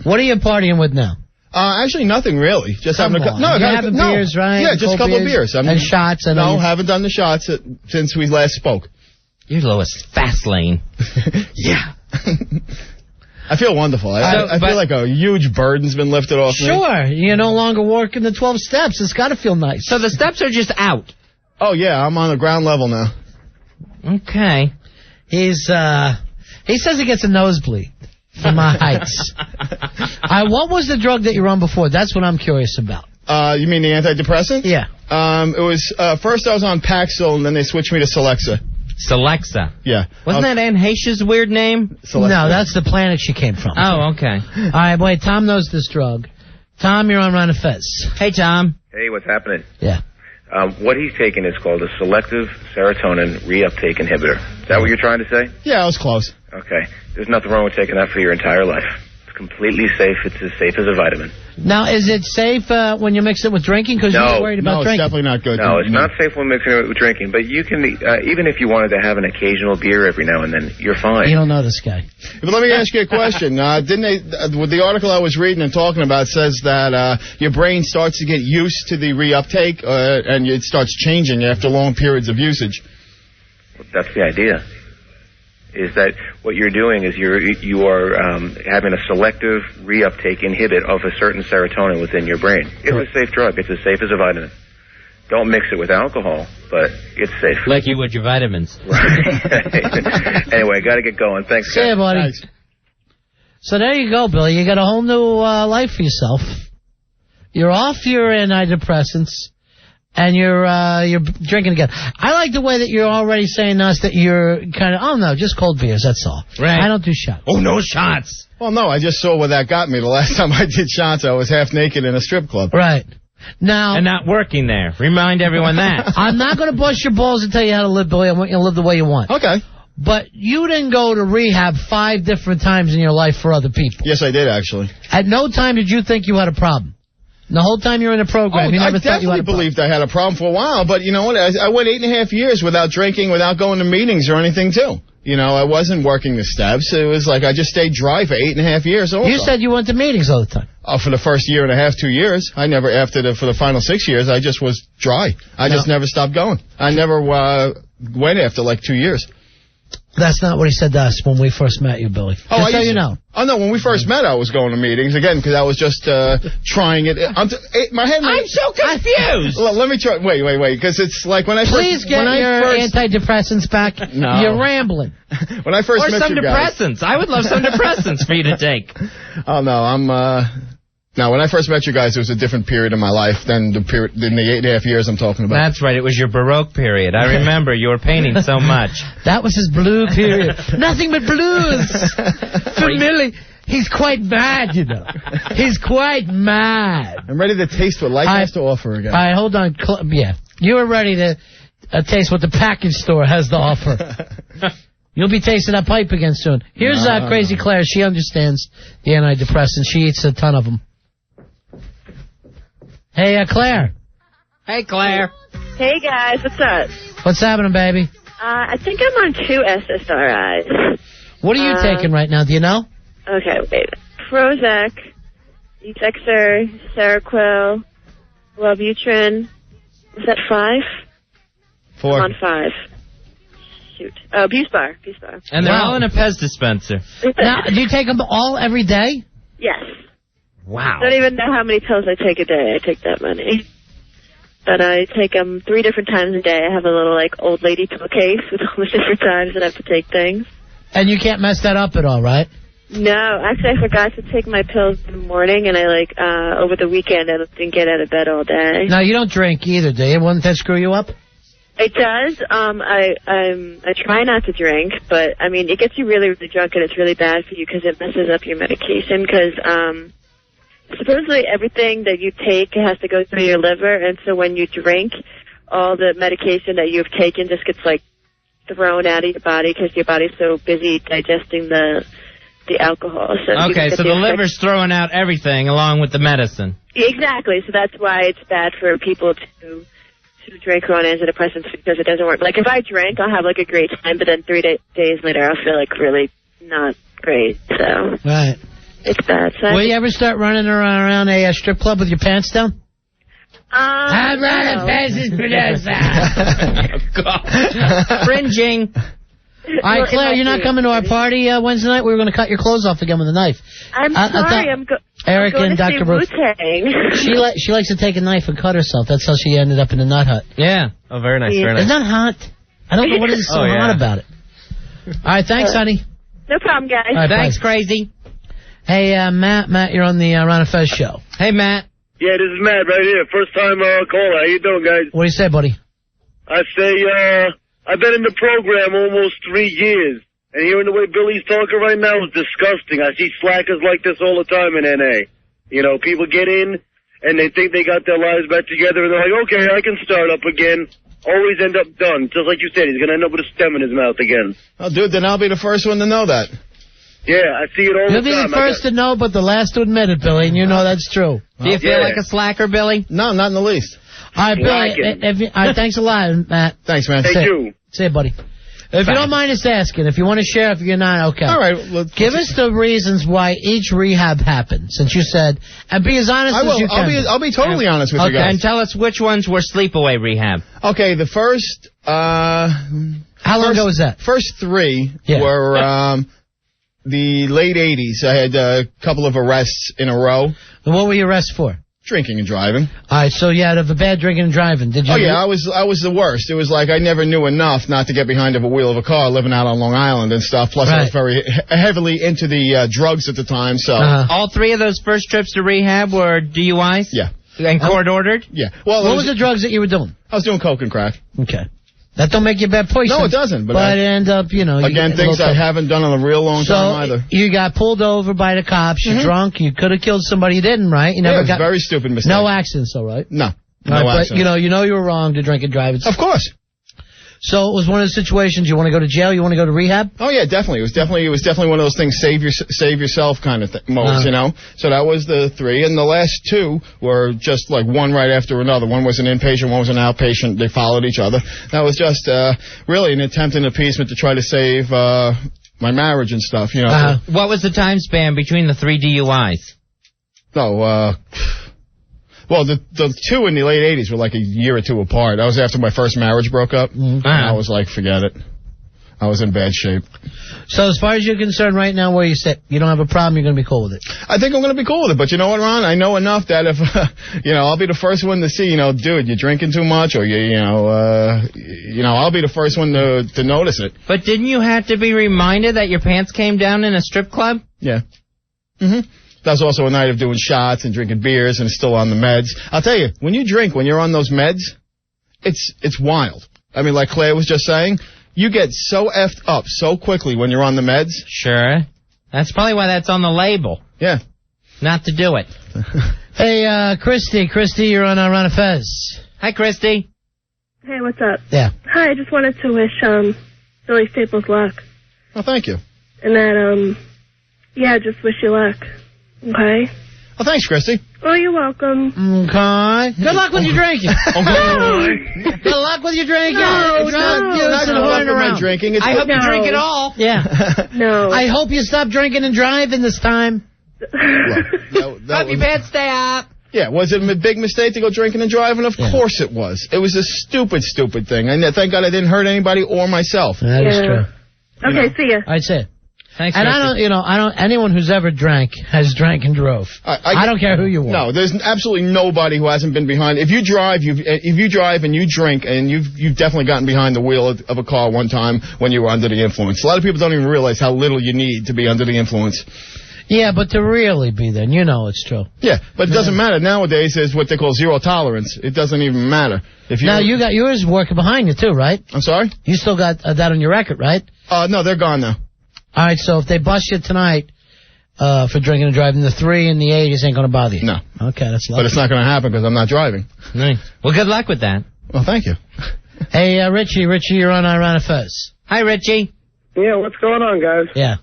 What are you partying with now? Actually, nothing really. Just having beers, right? Yeah, just a couple of beers. And shots. And haven't done the shots since we last spoke. You're Lois Fastlane. Yeah. I feel wonderful. I feel like a huge burden's been lifted off me. Sure. You're no longer walking the 12 steps. It's got to feel nice. So the steps are just out. Oh, yeah. I'm on the ground level now. Okay. He says he gets a nosebleed from my heights. What was the drug that you were on before? That's what I'm curious about. You mean the antidepressant? Yeah. It was, first I was on Paxil, and then they switched me to Celexa. Celexa? Yeah. Wasn't that Anne Heche's weird name? Celexa. No, that's the planet she came from. Oh, okay. All right, wait, Tom knows this drug. Tom, you're on Ron and Fez. Hey, Tom. Hey, what's happening? Yeah. What he's taking is called a selective serotonin reuptake inhibitor. Is that what you're trying to say? Yeah, I was close. Okay. There's nothing wrong with taking that for your entire life. It's completely safe. It's as safe as a vitamin. Now, is it safe when you mix it with drinking? Because you're worried about drinking. No, it's definitely not good. No, it's not safe when mixing it with drinking. But you can, even if you wanted to have an occasional beer every now and then, you're fine. You don't know this guy. But let me ask you a question. Didn't they? With the article I was reading and talking about says that your brain starts to get used to the reuptake and it starts changing after long periods of usage. That's the idea. Is that what you're doing is you are having a selective reuptake inhibit of a certain serotonin within your brain. It's a safe drug. It's as safe as a vitamin. Don't mix it with alcohol, but it's safe. Like you would your vitamins. Right. Anyway, got to get going. Thanks, guys. See ya, buddy. Thanks. So there you go, Billy. You got a whole new life for yourself. You're off your antidepressants. And you're drinking again. I like the way that you're already saying to us that you're kind of, oh, no, just cold beers, that's all. Right. I don't do shots. Oh, no shots. Well, no, I just saw where that got me. The last time I did shots, I was half naked in a strip club. Right. Now. And not working there. Remind everyone that. I'm not going to bust your balls and tell you how to live, Billy. I want you to live the way you want. Okay. But you didn't go to rehab 5 different times in your life for other people. Yes, I did, actually. At no time did you think you had a problem. The whole time you were in the program, you never thought you had a problem. I definitely believed I had a problem for a while, but you know what? I went 8.5 years without drinking, without going to meetings or anything, too. You know, I wasn't working the steps. It was like I just stayed dry for 8.5 years also. You said you went to meetings all the time. Oh, for the first 1.5 years, 2 years. I never, for the final 6 years, I just was dry. I just never stopped going. I never went after like 2 years. That's not what he said to us when we first met you, Billy. Just so you know. Oh, no, when we first met, I was going to meetings, again, because I was just trying it. I'm so confused. Let me try. Wait, because it's like when I Please get your antidepressants back. No. You're rambling. When I first met you guys. Or some depressants. I would love some depressants for you to take. Oh, no, Now, when I first met you guys, it was a different period in my life than the 8.5 years I'm talking about. That's right. It was your Baroque period. I remember you were painting so much. That was his blue period. Nothing but blues. For Millie, he's quite mad, you know. He's quite mad. I'm ready to taste what life has to offer again. All right, hold on. Yeah, you were ready to taste what the package store has to offer. You'll be tasting that pipe again soon. Here's Crazy Claire. She understands the antidepressants. She eats a ton of them. Hey, Claire. Hey, Claire. Hey, guys. What's up? What's happening, baby? I think I'm on 2 SSRIs. What are you taking right now? Do you know? Okay, wait. Prozac, Etexer, Seroquel, Wellbutrin. Was that 5? 4. I'm on 5. Shoot. Oh, Buspar. And they're all in a Pez dispenser. Now, do you take them all every day? Yes. Wow. I don't even know how many pills I take a day. I take that many. But I take them 3 different times a day. I have a little, old lady pill case with all the different times that I have to take things. And you can't mess that up at all, right? No. Actually, I forgot to take my pills in the morning, and I, over the weekend, I didn't get out of bed all day. Now, you don't drink either, do you? Wouldn't that screw you up? It does. I try not to drink, but, I mean, it gets you really, really drunk, and it's really bad for you because it messes up your medication because, supposedly everything that you take has to go through your liver, and so when you drink, all the medication that you've taken just gets, thrown out of your body because your body's so busy digesting the alcohol. So the liver's throwing out everything along with the medicine. Exactly, so that's why it's bad for people to drink on antidepressants because it doesn't work. Like, if I drink, I'll have, a great time, but then 3 days later, I'll feel, really not great, so... Right. It's bad. So will you ever start running around a strip club with your pants down? I'm running Fez's producer. Fringing. All right, Claire, you're not coming to our party Wednesday night? We were going to cut your clothes off again with a knife. I'm sorry. Eric I'm going and to Dr. see Bruce. Wu-Tang. She likes to take a knife and cut herself. That's how she ended up in the nut hut. Yeah. Oh, very nice. Very nice. Isn't that hot? I don't know what is so hot about it. All right, thanks, honey. No problem, guys. All right, thanks, bye. Crazy. Hey, Matt, you're on the Ron and Fez show. Hey, Matt. Yeah, this is Matt right here. First time caller. How you doing, guys? What do you say, buddy? I say, I've been in the program almost 3 years, and hearing the way Billy's talking right now is disgusting. I see slackers like this all the time in N.A. You know, people get in and they think they got their lives back together, and they're like, okay, I can start up again. Always end up done. Just like you said, he's going to end up with a stem in his mouth again. Oh, dude, then I'll be the first one to know that. Yeah, I see it all You'll the be time. the first to know, but the last to admit it, Billy, and you know that's true. Do you feel like a slacker, Billy? No, not in the least. All right, Billy. All right, thanks a lot, Matt. Thanks, man. Thank you. Say it, buddy. If you don't mind us asking, if you want to share, if you're not, okay. All right. Give us the reasons why each rehab happened, since you said, and be as honest as you can. I'll be totally honest with you guys. And tell us which ones were sleepaway rehab. Okay, the first... How long ago was that? First three were the late 80s. I had a couple of arrests in a row. And what were you arrested for? Drinking and driving. All right, so you had a bad drinking and driving. Did you? Oh, yeah, I was the worst. It was like I never knew enough not to get behind the wheel of a car living out on Long Island and stuff. Plus, I was very heavily into the drugs at the time. So All three of those first trips to rehab were DUIs? Yeah. And court ordered? Yeah. Well, what was the drugs that you were doing? I was doing coke and crack. Okay. That don't make you a bad person. No, it doesn't. But it end up, you know. Again, things I haven't done in a real long time either. You got pulled over by the cops. You're drunk. You could have killed somebody. You didn't, right? You never it was a very stupid mistake. No accidents, though, right? No. No accidents. But, you know you were wrong to drink and drive. Of course. So it was one of the situations. You want to go to jail? You want to go to rehab? Oh yeah, definitely. It was definitely one of those things. Save yourself kind of modes, you know. So that was the three, and the last two were just like one right after another. One was an inpatient, one was an outpatient. They followed each other. That was just really an attempt in appeasement to try to save my marriage and stuff, you know. What was the time span between the three DUIs? Well, the two in the late 80s were like a year or two apart. That was after my first marriage broke up. And I was like, forget it. I was in bad shape. So as far as you're concerned right now, where you sit, you don't have a problem, you're going to be cool with it? I think I'm going to be cool with it. But you know what, Ron? I know enough that if, I'll be the first one to see, dude, you're drinking too much, or, I'll be the first one to notice it. But didn't you have to be reminded that your pants came down in a strip club? Yeah. Mm-hmm. That was also a night of doing shots and drinking beers and still on the meds. I'll tell you, when you drink, when you're on those meds, it's wild. I mean, like Claire was just saying, you get so effed up so quickly when you're on the meds. Sure. That's probably why that's on the label. Yeah. Not to do it. Hey, Christy. Christy, you're on Ron and Fez. Hi, Christy. Hey, what's up? Yeah. Hi, I just wanted to wish Billy Staples luck. Oh, thank you. And that, just wish you luck. Okay? Well, thanks, Christy. Oh, you're welcome. Okay. Good luck with your drinking. Good luck with your drinking. No, not good luck with my drinking. I hope you drink it all. Yeah. No. I hope you stop drinking and driving this time. Hope your pants stay up. Yeah, was it a big mistake to go drinking and driving? Of course it was. It was a stupid thing. And thank God I didn't hurt anybody or myself. That is true. Okay, see ya. I'd say. Thanks, and I don't, anyone who's ever drank has drank and drove. I don't care who you are. No, there's absolutely nobody who hasn't been behind. If you drive and you drink, and you've definitely gotten behind the wheel of a car one time when you were under the influence. A lot of people don't even realize how little you need to be under the influence. Yeah, but to really be there, it's true. Yeah, but it doesn't matter. Nowadays, there's what they call zero tolerance. It doesn't even matter. Now, you got yours working behind you, too, right? I'm sorry? You still got that on your record, right? No, they're gone now. All right, so if they bust you tonight for drinking and driving, the 3 and the 80s ain't going to bother you? No. Okay, that's lucky. But it's not going to happen because I'm not driving. Nice. Well, good luck with that. Well, thank you. Hey, Richie, you're on Ron and Fez. Hi, Richie. Yeah, what's going on, guys? Yeah.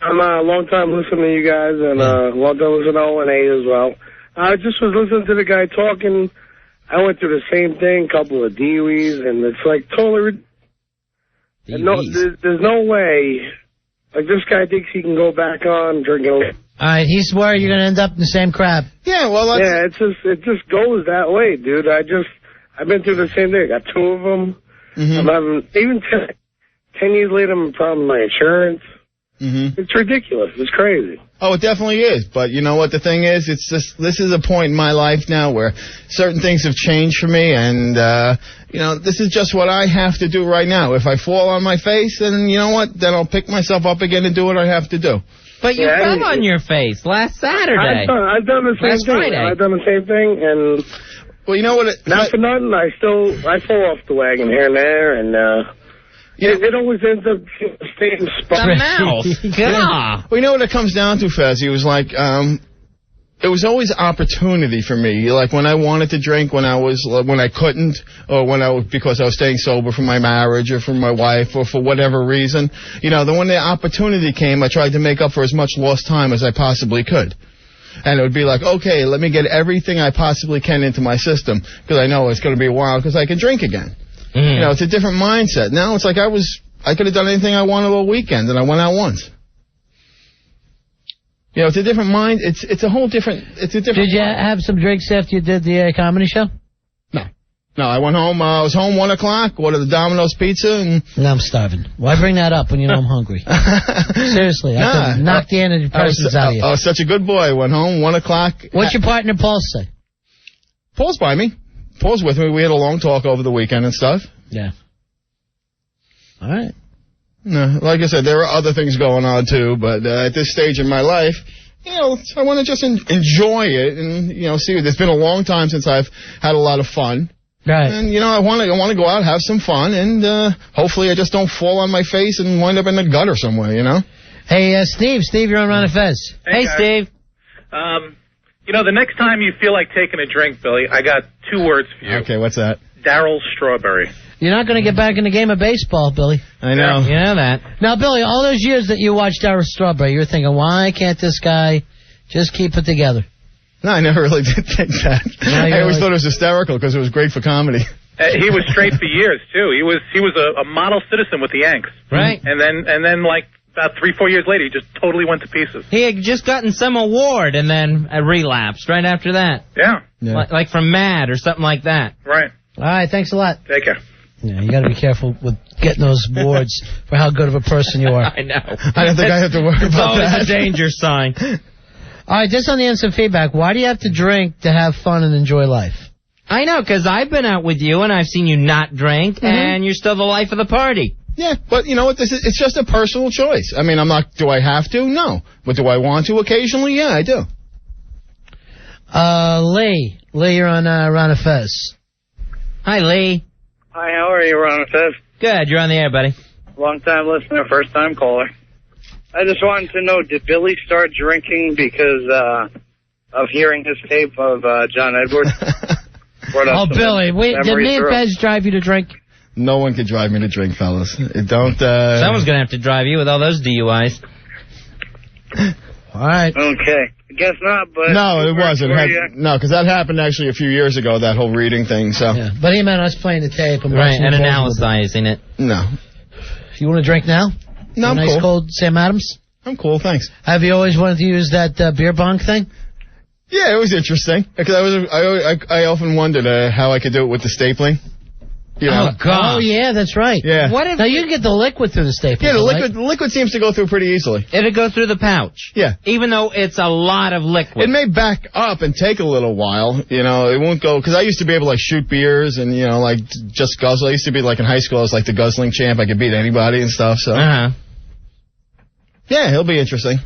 I'm a long-time listener to you guys, and long-time listener to O&A as well. I just was listening to the guy talking. I went through the same thing, couple of DUIs, and it's like totally... there's no way... Like, this guy thinks he can go back on drinking. All right, he's worried you're going to end up in the same crap. Yeah, well, it just goes that way, dude. I've been through the same thing. I got 2 of them. Mm-hmm. I'm having, even 10 years later, I'm problem with my insurance. Mm-hmm. It's ridiculous. It's crazy. Oh, it definitely is. But you know what the thing is? It's just, this is a point in my life now where certain things have changed for me, and, this is just what I have to do right now. If I fall on my face, then you know what? Then I'll pick myself up again and do what I have to do. But you fell on your face last Saturday. I've done the same thing. Friday. I've done the same thing, and... Well, you know what? Not for nothing, I fall off the wagon here and there, and, it always ends up staying spot. The mouth. Yeah. Well, you know what it comes down to, Fez? He was like, was always opportunity for me. Like when I wanted to drink, when I couldn't, or because I was staying sober for my marriage or for my wife or for whatever reason. When the opportunity came, I tried to make up for as much lost time as I possibly could. And it would be like, okay, let me get everything I possibly can into my system because I know it's going to be a while because I can drink again. It's a different mindset. Now it's like I could have done anything I wanted all weekend, and I went out once. It's a different mind. It's a whole different. Did you have some drinks after you did the comedy show? No, I went home. I was home 1 o'clock. Ordered the Domino's pizza, and now I'm starving. Why bring that up when you know I'm hungry? Seriously, I could knock the antidepressants out of you. I was such a good boy. I went home 1 o'clock. What's your partner Paul say? Paul's by me. Paul's with me. We had a long talk over the weekend and stuff. Yeah. All right. No, like I said, there are other things going on too, but at this stage in my life, I want to just enjoy it and see. It's been a long time since I've had a lot of fun, right? And I want to go out and have some fun, and hopefully I just don't fall on my face and wind up in the gutter somewhere. Hey, Steve, you're on Ron and Fez. Hey, Steve. The next time you feel like taking a drink, Billy, I got 2 words for you. Okay, what's that? Daryl Strawberry. You're not going to get back in the game of baseball, Billy. I know. You know that. Now, Billy, all those years that you watched Daryl Strawberry, you're thinking, why can't this guy just keep it together? No, I never really did think that. I always thought it was hysterical because it was great for comedy. He was straight for years, too. He was a model citizen with the Yanks. Right. And then like, about 3-4 years later, he just totally went to pieces. He had just gotten some award and then relapsed right after that. Yeah. Like from Mad or something like that. Right. All right, thanks a lot. Take care. Yeah, you got to be careful with getting those awards for how good of a person you are. I know. I don't think I have to worry about that. It's always a danger sign. All right, just on the instant feedback, why do you have to drink to have fun and enjoy life? I know, because I've been out with you and I've seen you not drink, and you're still the life of the party. Yeah, but you know what? It's just a personal choice. I mean, do I have to? No. But do I want to occasionally? Yeah, I do. Lee, you're on Ron and Fez. Hi, Lee. Hi, how are you, Ron and Fez? Good, you're on the air, buddy. Long-time listener, first-time caller. I just wanted to know, did Billy start drinking because of hearing his tape of John Edwards? Billy, did me and Fez drive you to drink? No one could drive me to drink, fellas. Don't. Someone's going to have to drive you with all those DUIs. All right. Okay. I guess not, but... No, it wasn't. No, because that happened actually a few years ago, that whole reading thing, so... Yeah, but he meant us playing the tape. And right, and analyzing it. No. You want to drink now? No, I'm nice cool. Cold Sam Adams? I'm cool, thanks. Have you always wanted to use that beer bong thing? Yeah, it was interesting. Because I often wondered how I could do it with the stapling. You know? Oh, God. Oh, yeah, that's right. Yeah. Now, you can get the liquid through the staples. Yeah, the liquid seems to go through pretty easily. It'll go through the pouch. Yeah. Even though it's a lot of liquid. It may back up and take a little while. You know, it won't go... Because I used to be able to, like, shoot beers and, you know, like, just guzzle. I used to be, like, in high school, I was, like, the guzzling champ. I could beat anybody and stuff, so... Uh-huh. Yeah, he'll be interesting.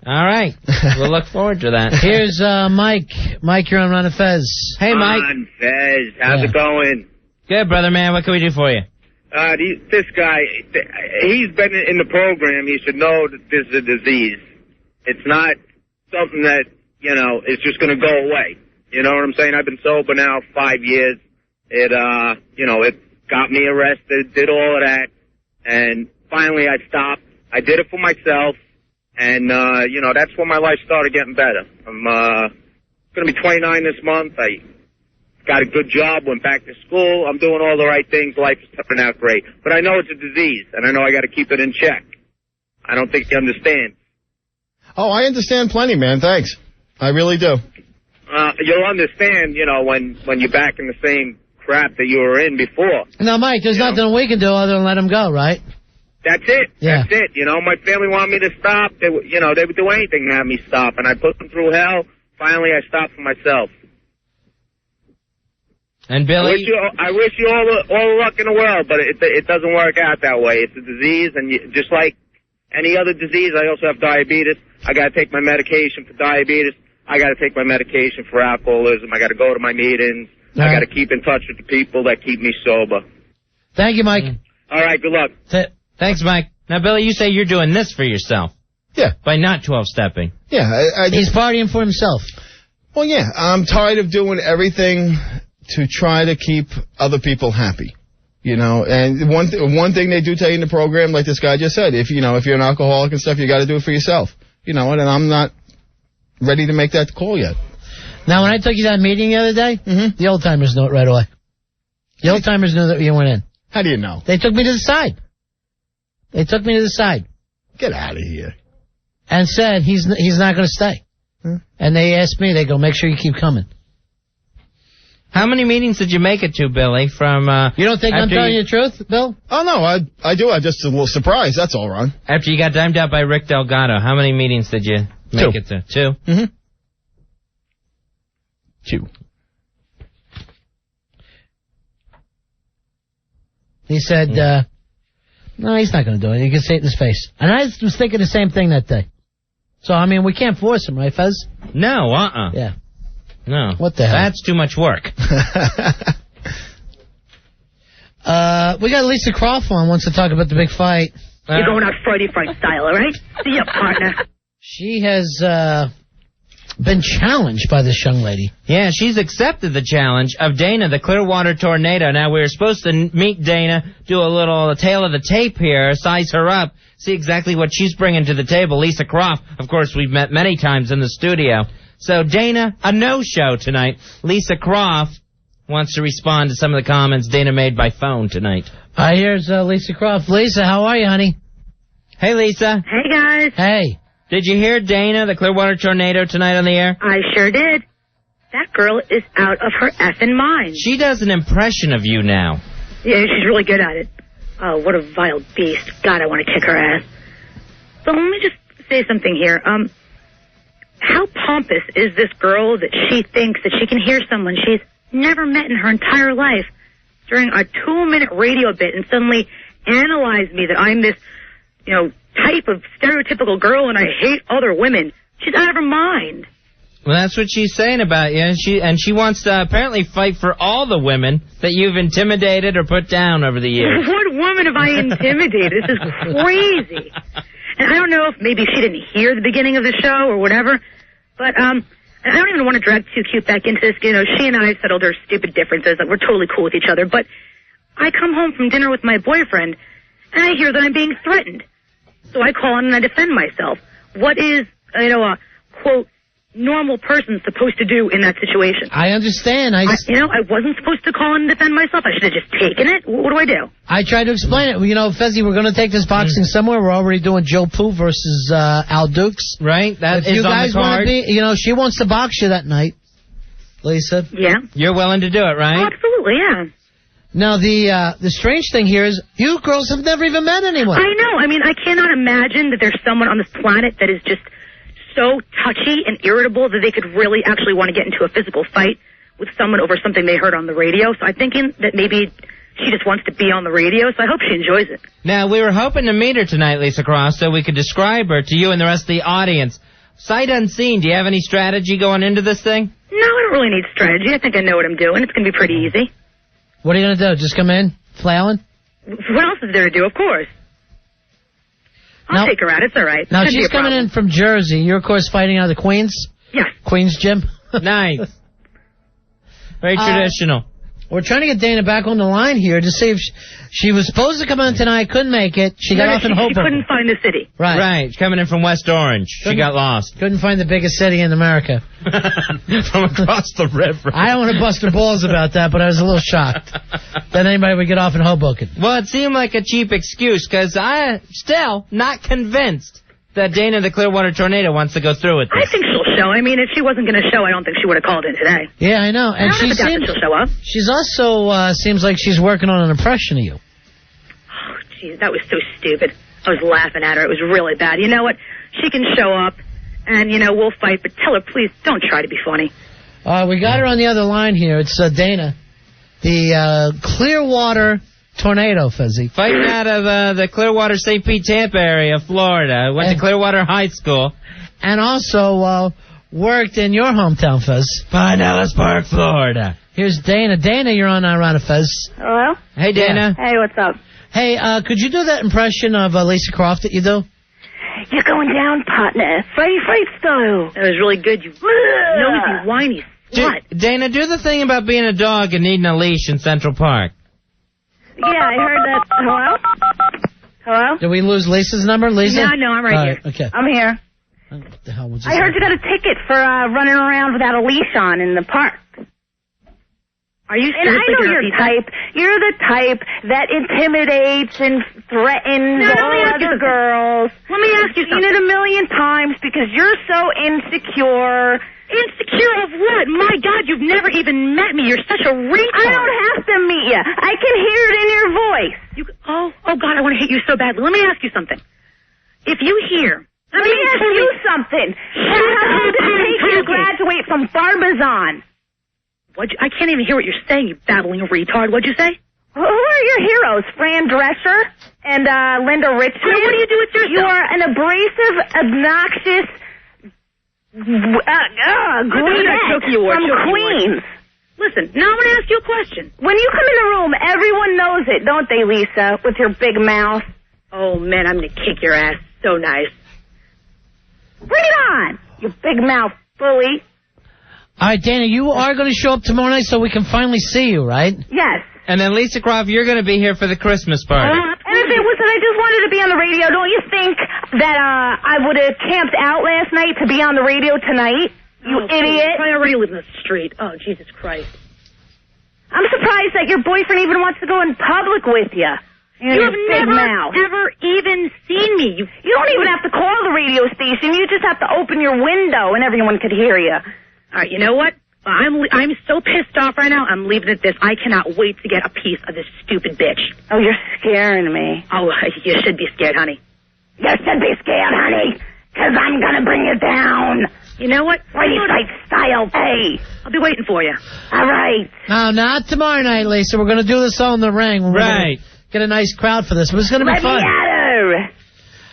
All right. We'll look forward to that. Here's Mike. Mike, you're on Ron and Fez. Hey, Mike. Ron Fez, how's it going? Good, brother, man. What can we do for you? This guy, he's been in the program. He should know that this is a disease. It's not something that, you know, is just going to go away. You know what I'm saying? I've been sober now 5 years. It, you know, it got me arrested, did all of that, and finally I stopped. I did it for myself, and, you know, that's when my life started getting better. I'm going to be 29 this month. I got a good job, went back to school. I'm doing all the right things. Life is turning out great. But I know it's a disease, and I know I got to keep it in check. I don't think you understand. Oh, I understand plenty, man. Thanks. I really do. You'll understand, you know, when you're back in the same crap that you were in before. Now, Mike, there's nothing we can do other than let him go, right? That's it. Yeah. That's it. You know, my family wanted me to stop. They would do anything to have me stop, and I put them through hell. Finally, I stopped for myself. And Billy, I wish you all the luck in the world, but it doesn't work out that way. It's a disease, and just like any other disease, I also have diabetes. I got to take my medication for diabetes. I got to take my medication for alcoholism. I got to go to my meetings. I got to keep in touch with the people that keep me sober. Thank you, Mike. All right, good luck. Thanks, Mike. Now, Billy, you say you're doing this for yourself. Yeah. By not 12-stepping. Yeah. He's partying for himself. Well, yeah. I'm tired of doing everything to try to keep other people happy. You know, and one thing they do tell you in the program, like this guy just said, if you're an alcoholic and stuff, you got to do it for yourself. You know, and I'm not ready to make that call yet. Now, when I took you to that meeting the other day, the old-timers knew it right away. The old-timers knew that you went in. How do you know? They took me to the side. Get out of here. And said he's not going to stay. And they asked me, they go, make sure you keep coming. How many meetings did you make it to, Billy, from... you don't think I'm telling you the truth, Bill? Oh, no, I do. I'm just a little surprised, that's all, Ron. After you got dimed out by Rick Delgado, how many meetings did you make it to? 2? Mm-hmm. 2. He said, no, he's not going to do it. You can say it in his face. And I was thinking the same thing that day. So, I mean, we can't force him, right, Fez? No, Yeah. No. What the hell? That's too much work. We got Lisa Croft on, wants to talk about the big fight. You're going out Frighty Fright style, all right? See ya, partner. She has been challenged by this young lady. Yeah, she's accepted the challenge of Dana, the Clearwater Tornado. Now, we were supposed to meet Dana, do a little tail of the tape here, size her up, see exactly what she's bringing to the table. Lisa Croft, of course, we've met many times in the studio. So, Dana, a no-show tonight. Lisa Croft wants to respond to some of the comments Dana made by phone tonight. Here's Lisa Croft. Lisa, how are you, honey? Hey, Lisa. Hey, guys. Hey. Did you hear Dana, the Clearwater Tornado, tonight on the air? I sure did. That girl is out of her effing mind. She does an impression of you now. Yeah, she's really good at it. Oh, what a vile beast. God, I want to kick her ass. So let me just say something here. How pompous is this girl that she thinks that she can hear someone she's never met in her entire life during a 2-minute radio bit and suddenly analyze me that I'm this, type of stereotypical girl and I hate other women. She's out of her mind. Well, that's what she's saying about you. She wants to apparently fight for all the women that you've intimidated or put down over the years. What woman have I intimidated? This is crazy. And I don't know if maybe she didn't hear the beginning of the show or whatever, but and I don't even want to drag Too Cute back into this. She and I settled our stupid differences. Like, we're totally cool with each other. But I come home from dinner with my boyfriend, and I hear that I'm being threatened. So I call in and I defend myself. What is, a, quote, normal person supposed to do in that situation? I understand. I wasn't supposed to call in and defend myself. I should have just taken it. What do I do? I tried to explain it. Fezzy, we're going to take this boxing somewhere. We're already doing Joe Pooh versus Al Dukes. Right? That is you guys on the card. Want to she wants to box you that night, Lisa. Yeah. You're willing to do it, right? Oh, absolutely, yeah. Now, the strange thing here is you girls have never even met anyone. I know. I mean, I cannot imagine that there's someone on this planet that is just so touchy and irritable that they could really actually want to get into a physical fight with someone over something they heard on the radio. So I'm thinking that maybe she just wants to be on the radio, so I hope she enjoys it. Now, we were hoping to meet her tonight, Lisa Cross, so we could describe her to you and the rest of the audience. Sight unseen, do you have any strategy going into this thing? No, I don't really need strategy. I think I know what I'm doing. It's going to be pretty easy. What are you going to do? Just come in, flailing? What else is there to do? Of course. I'll take her out. It's all right. Now, she's coming in from Jersey. You're, of course, fighting out of the Queens? Yes. Queens gym? Nice. Very traditional. We're trying to get Dana back on the line here to see if she was supposed to come in tonight, couldn't make it. She got off in Hoboken. She couldn't find the city. Right. She's coming in from West Orange. She got lost. Couldn't find the biggest city in America. From across the river. I don't want to bust her balls about that, but I was a little shocked that anybody would get off in Hoboken. Well, it seemed like a cheap excuse, because I'm still not convinced that Dana the Clearwater Tornado wants to go through with this. I think she'll show. I mean, if she wasn't going to show, I don't think she would have called in today. Yeah, I know. And she'll show up. She's also seems like she's working on an impression of you. Oh, jeez, that was so stupid. I was laughing at her. It was really bad. You know what? She can show up, and, we'll fight, but tell her, please, don't try to be funny. We got her on the other line here. It's Dana, the Clearwater Tornado, Fezzy. Fighting out of the Clearwater, St. Pete, Tampa area of Florida. Went to Clearwater High School. And also worked in your hometown, Fez. Pinellas Park, Florida. Here's Dana. Dana, you're on Rana, Fez. Hello? Hey, Dana. Hey, what's up? Hey, could you do that impression of Lisa Croft that you do? You're going down, partner. Frighty Fright style. That was really good, you nosy, whiny slut. Dana, do the thing about being a dog and needing a leash in Central Park. Yeah, I heard that. Hello? Hello? Did we lose Lisa's number, Lisa? No, I'm right here. Okay. I'm here. What the hell was I heard you got a ticket for running around without a leash on in the park. Are you And I know your type. You're the type that intimidates and threatens all other girls. Let me ask you something. I've seen it a million times because you're so insecure. Insecure of what? My God, you've never even met me. You're such a retard. I don't have to meet you. I can hear it in your voice. Oh God, I want to hit you so badly. Let me ask you something. If you hear... Let me ask you something. How long did it take you to graduate from Barbizon? I can't even hear what you're saying, you babbling retard. What'd you say? Who are your heroes? Fran Drescher and Linda Richmond? What do you do with yourself? You are an abrasive, obnoxious Greenette from Queens. Listen, now I'm going to ask you a question. When you come in the room, everyone knows it, don't they, Lisa, with your big mouth? Oh, man, I'm going to kick your ass. So nice. Bring it on, you big mouth bully. All right, Dana, you are going to show up tomorrow night so we can finally see you, right? Yes. And then, Lisa Croft, you're going to be here for the Christmas party. And if it was that I just wanted to be on the radio, don't you think that I would have camped out last night to be on the radio tonight? You idiot. I already live in the street. Oh, Jesus Christ. I'm surprised that your boyfriend even wants to go in public with you. You have never, ever even seen me. You don't even have to call the radio station. You just have to open your window and everyone could hear you. All right, you know what? I'm so pissed off right now, I'm leaving it this. I cannot wait to get a piece of this stupid bitch. Oh, you're scaring me. Oh, you should be scared, honey. You should be scared, honey, because I'm going to bring you down. You know what? Frighty Fright style. Hey. I'll be waiting for you. All right. No, not tomorrow night, Lisa. We're going to do this all in the ring. We're gonna get a nice crowd for this, but it's going to be fun. Let me at her.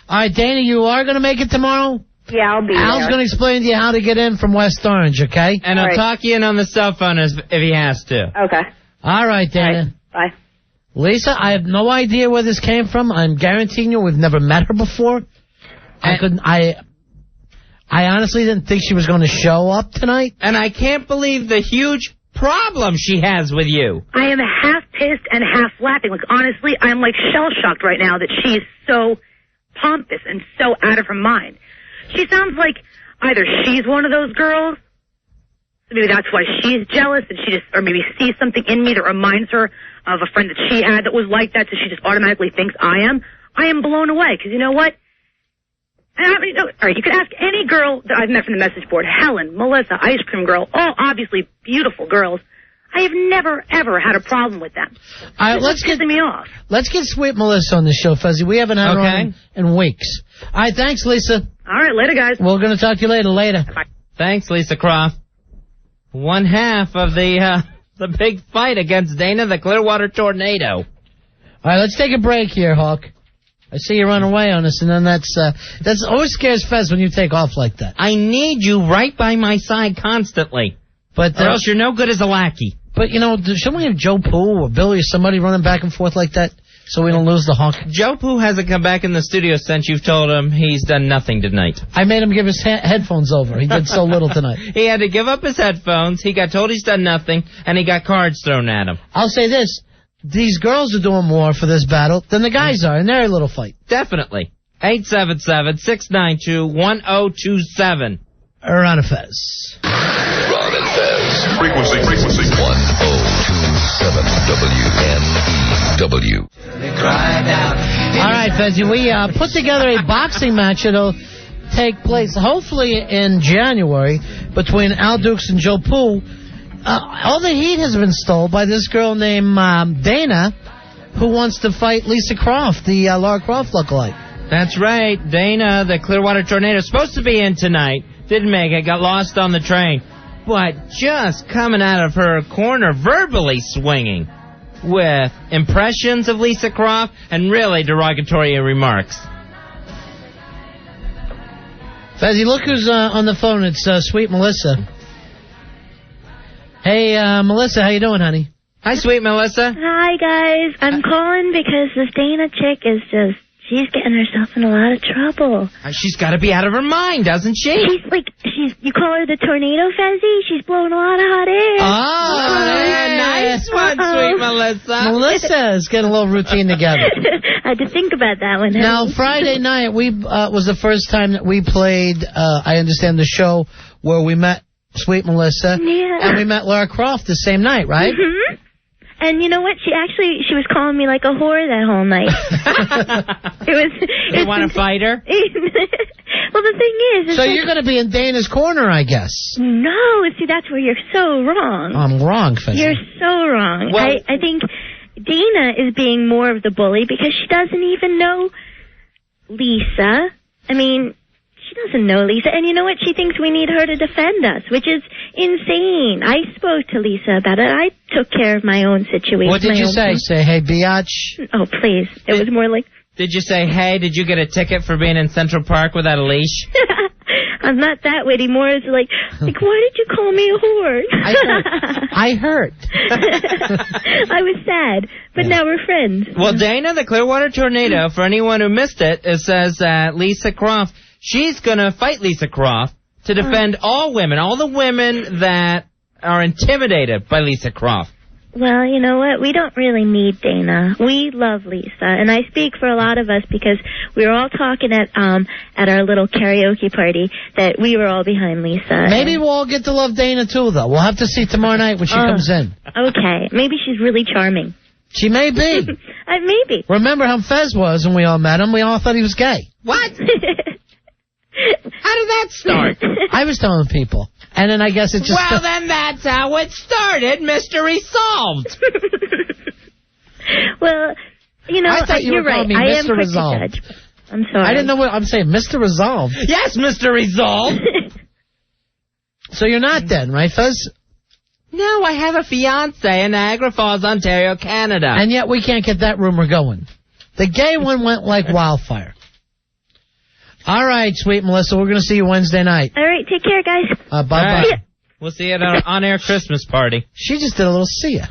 All right, Dana, you are going to make it tomorrow? Yeah, I'll be Al's going to explain to you how to get in from West Orange, okay? And he'll talk you in on the cell phone if he has to. Okay. All right, Dana. Bye. Lisa, I have no idea where this came from. I'm guaranteeing you we've never met her before. I honestly didn't think she was going to show up tonight. And I can't believe the huge problem she has with you. I am half pissed and half laughing. Like, honestly, I'm like shell-shocked right now that she's so pompous and so out of her mind. She sounds like either she's one of those girls, so maybe that's why she's jealous, and she just, or maybe sees something in me that reminds her of a friend that she had that was like that, so she just automatically thinks I am. I am blown away, because you know what? All right, you could ask any girl that I've met from the message board, Helen, Melissa, Ice Cream Girl, all obviously beautiful girls. I have never, ever had a problem with them. All right, let's get me off. Let's get Sweet Melissa on the show, Fuzzy. We haven't had her on in weeks. All right, thanks, Lisa. All right, later, guys. We're going to talk to you later. Bye. Thanks, Lisa Croft. One half of the big fight against Dana, the Clearwater Tornado. All right, let's take a break here, Hawk. I see you run away on us, and then that's always scares Fez when you take off like that. I need you right by my side constantly, but or else you're no good as a lackey. But, you know, shouldn't we have Joe Pooh or Billy or somebody running back and forth like that so we don't lose the Hawk? Joe Pooh hasn't come back in the studio since you've told him he's done nothing tonight. I made him give his headphones over. He did so little tonight. He had to give up his headphones, he got told he's done nothing, and he got cards thrown at him. I'll say this. These girls are doing more for this battle than the guys are in their little fight. Definitely. 877-692-1027. Ron and Fez. Ron and Fez. Frequency. 1027 WNEW. All right, Fezzy, we put together a boxing match that'll take place hopefully in January between Al Dukes and Joe Pooh. All the heat has been stolen by this girl named Dana, who wants to fight Lisa Croft, the Lara Croft lookalike. That's right. Dana, the Clearwater Tornado, supposed to be in tonight. Didn't make it. Got lost on the train. But just coming out of her corner, verbally swinging with impressions of Lisa Croft and really derogatory remarks. Fezzy, look who's on the phone. It's Sweet Melissa. Hey, Melissa, how you doing, honey? Hi, Sweet Melissa. Hi, guys. I'm calling because this Dana chick is just, she's getting herself in a lot of trouble. She's got to be out of her mind, doesn't she? You call her the tornado, Fezzy? She's blowing a lot of hot air. Nice one, sweet Melissa. Melissa is getting a little routine together. I had to think about that one. Now, Friday night was the first time that we played, I understand, the show where we met Sweet Melissa, and we met Lara Croft the same night, right? Mm-hmm. And you know what? She was calling me like a whore that whole night. You want to fight her? Well, the thing is... So you're going to be in Dana's corner, I guess. No, see, that's where you're so wrong. I'm wrong, Fezzy. You're so wrong. Well, I think Dana is being more of the bully because she doesn't even know Lisa. I mean... She doesn't know Lisa, and you know what? She thinks we need her to defend us, which is insane. I spoke to Lisa about it. I took care of my own situation. What did you say? Say, hey, biatch? Oh, please. It was more like... Did you say, hey, did you get a ticket for being in Central Park without a leash? I'm not that witty. More is like, why did you call me a whore? I heard. I was sad, but now we're friends. Well, Dana, the Clearwater Tornado, for anyone who missed it, it says Lisa Croft... She's going to fight Lisa Croft to defend all women, all the women that are intimidated by Lisa Croft. Well, you know what? We don't really need Dana. We love Lisa, and I speak for a lot of us because we were all talking at our little karaoke party that we were all behind Lisa. Maybe we'll all get to love Dana too, though. We'll have to see tomorrow night when she comes in. Okay, maybe she's really charming. She may be. Maybe. Remember how Fez was when we all met him? We all thought he was gay. What? How did that start? I was telling people. And then I guess it just... Well, then that's how it started. Mystery solved. Well, you know, I thought you you're were right. me I am Mr. quick Resolved. to judge. I'm sorry. I didn't know what I'm saying. Mr. Resolved. Yes, Mr. Resolved. So you're not then, right, Fez? No, I have a fiancé in Niagara Falls, Ontario, Canada. And yet we can't get that rumor going. The gay one went like wildfire. All right, sweet Melissa, we're going to see you Wednesday night. All right, take care, guys. Bye-bye. Right. We'll see you at our on-air Christmas party. She just did a little see ya.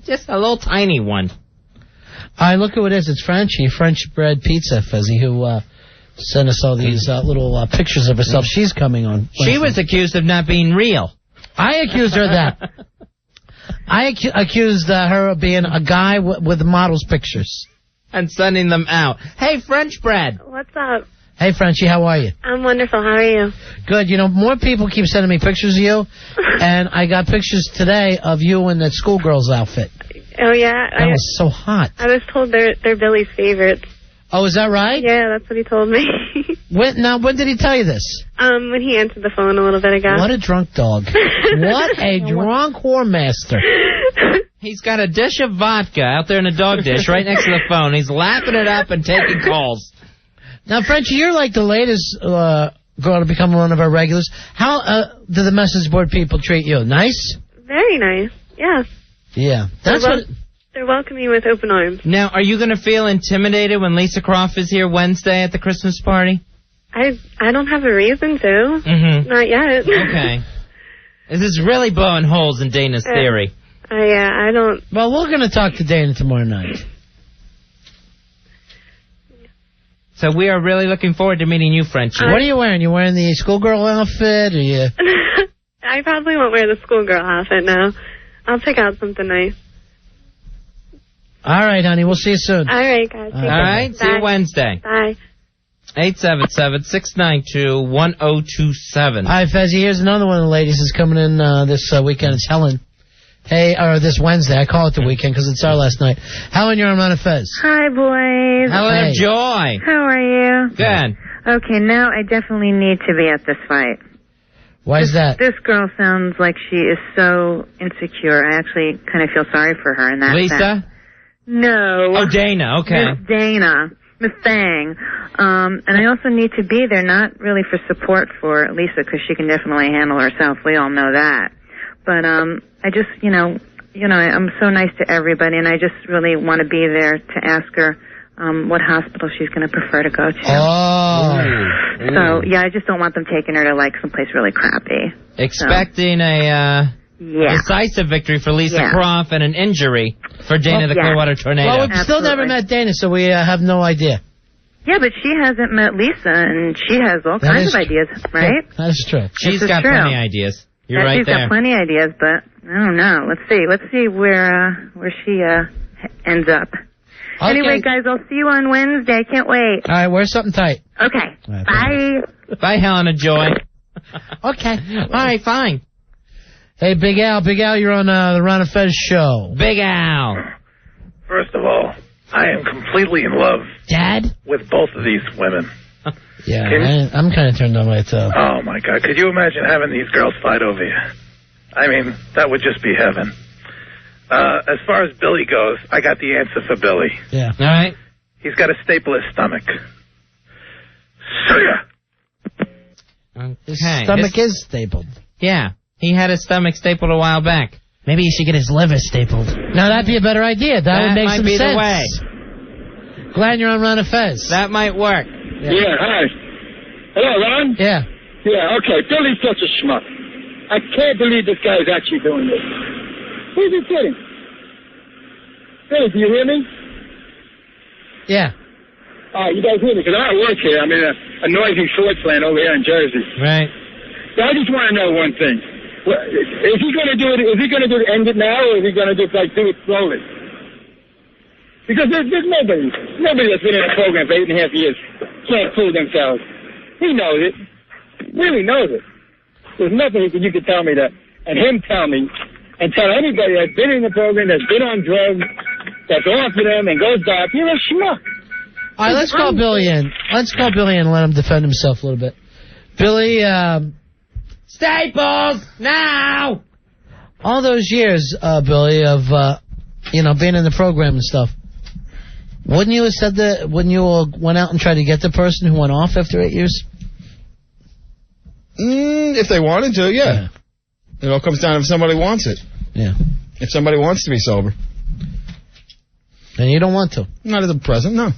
Just a little tiny one. All right, look who it is. It's Frenchie, French bread pizza, Fezzy, who sent us all these little pictures of herself. She's coming on. She was accused of not being real. I accused her of that. I accused her of being a guy with models' pictures. And sending them out. Hey, French bread. What's up? Hey, Frenchie, how are you? I'm wonderful. How are you? Good. You know, more people keep sending me pictures of you, and I got pictures today of you in that schoolgirl's outfit. Oh, yeah? That was so hot. I was told they're Billy's favorites. Oh, is that right? Yeah, that's what he told me. When did he tell you this? When he answered the phone a little bit ago. What a drunk dog. What a drunk whore master. He's got a dish of vodka out there in a dog dish right next to the phone. He's lapping it up and taking calls. Now, Frenchie, you're like the latest girl to become one of our regulars. How do the message board people treat you? Nice? Very nice, yeah. Yeah. They're welcoming with open arms. Now, are you going to feel intimidated when Lisa Croft is here Wednesday at the Christmas party? I don't have a reason to. Mm-hmm. Not yet. Okay. This is really blowing holes in Dana's theory. Yeah, I don't... Well, we're going to talk to Dana tomorrow night. So we are really looking forward to meeting you, Frenchie. What are you wearing? You wearing the schoolgirl outfit? Or you... I probably won't wear the schoolgirl outfit now. I'll pick out something nice. All right, honey. We'll see you soon. All right, guys. All right. See you Wednesday. Bye. 877-692-1027. All right, Fezzy, here's another one of the ladies that's coming in this weekend. It's Helen. Hey, or this Wednesday. I call it the weekend because it's our last night. Helen, you're on Run of Fez. Hi, boys. Helen of Joy. How are you? Good. Okay, now I definitely need to be at this fight. Why is that? This girl sounds like she is so insecure. I actually kind of feel sorry for her in that Lisa? sense. No. Oh, Dana. Okay. Miss Dana. Miss Thang. And I also need to be there, not really for support for Lisa, because she can definitely handle herself. We all know that. But I just, I'm so nice to everybody, and I just really want to be there to ask her what hospital she's going to prefer to go to. Oh. So, yeah, I just don't want them taking her to, like, someplace really crappy. Expecting a decisive victory for Lisa Croft and an injury for Dana the Clearwater Tornado. Well, we've still never met Dana, so we have no idea. Yeah, but she hasn't met Lisa, and she has all kinds of ideas, right? That is true. She's This is got true. plenty of ideas. You're right She's there. got plenty of ideas, but I don't know. Let's see where she ends up. Okay. Anyway, guys, I'll see you on Wednesday. I can't wait. All right, wear something tight. Okay. Right, bye. Bye, Helena Joy. Okay. All right, fine. Hey, Big Al, you're on the Ron and Fez show. Big Al. First of all, I am completely in love. Dad? With both of these women. Yeah, I'm kind of turned on myself. Oh, my God. Could you imagine having these girls fight over you? I mean, that would just be heaven. As far as Billy goes, I got the answer for Billy. Yeah. All right. He's got to staple his stomach. See ya. His stomach is stapled. Yeah. He had his stomach stapled a while back. Maybe he should get his liver stapled. Now, that'd be a better idea. That would make might some be sense. the way. Glad you're on Ron and Fez. That might work. Yeah, hi. Hello, Ron? Yeah. Yeah, okay. Billy's such a schmuck. I can't believe this guy is actually doing this. Who's he kidding? Billy, do you hear me? Yeah. You guys hear me? Because I'm at work here. I'm in a noisy Ford plant over here in Jersey. Right. So I just want to know one thing. Is he going to do it? Is he going to end it now, or is he going to just do it slowly? Because there's nobody that's been in a program for 8.5 years can't fool themselves. He knows it. Really knows it. There's nothing you can tell me that, and him tell me, and tell anybody that's been in the program, that's been on drugs, that's off of them and goes back. You're a schmuck. All right, let's call Billy in. Let's call Billy in and let him defend himself a little bit. Billy, Staples, now! All those years, Billy, of, being in the program and stuff, wouldn't you have said that when you went out and tried to get the person who went off after 8 years? If they wanted to, yeah. It all comes down if somebody wants it. Yeah. If somebody wants to be sober. And you don't want to? Not at the present, no.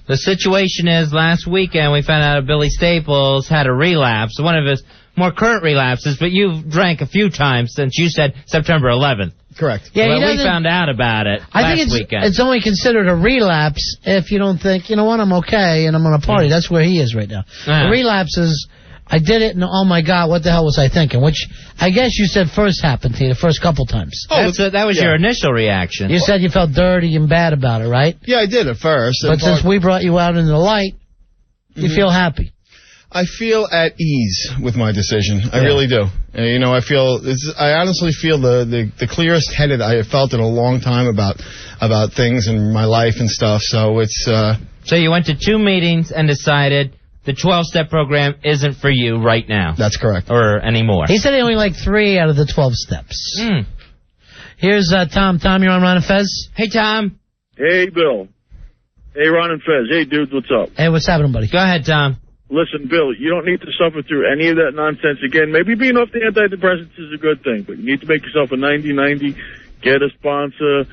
The situation is, last weekend we found out Billy Staples had a relapse, one of his more current relapses, but you've drank a few times since you said September 11th. Correct. Yeah, well, we found out about it I think weekend. it's only considered a relapse if you don't think, you know what, I'm okay and I'm going to party. That's where he is right now. A relapse is, I did it and oh my God, what the hell was I thinking? Which I guess you said first happened to you the first couple times. That was your initial reaction. You said you felt dirty and bad about it, right? Yeah, I did at first. But since we brought you out into the light, you feel happy. I feel at ease with my decision. I really do. I honestly feel the clearest headed I have felt in a long time about things in my life and stuff. So it's. So you went to 2 meetings and decided the 12-step program isn't for you right now. That's correct. Or anymore. He said he only liked 3 out of the 12 steps. Here's Tom. Tom, you're on Ron and Fez. Hey, Tom. Hey, Bill. Hey, Ron and Fez. Hey, dudes, what's up? Hey, what's happening, buddy? Go ahead, Tom. Listen, Bill, you don't need to suffer through any of that nonsense again. Maybe being off the antidepressants is a good thing, but you need to make yourself a 90-90, get a sponsor,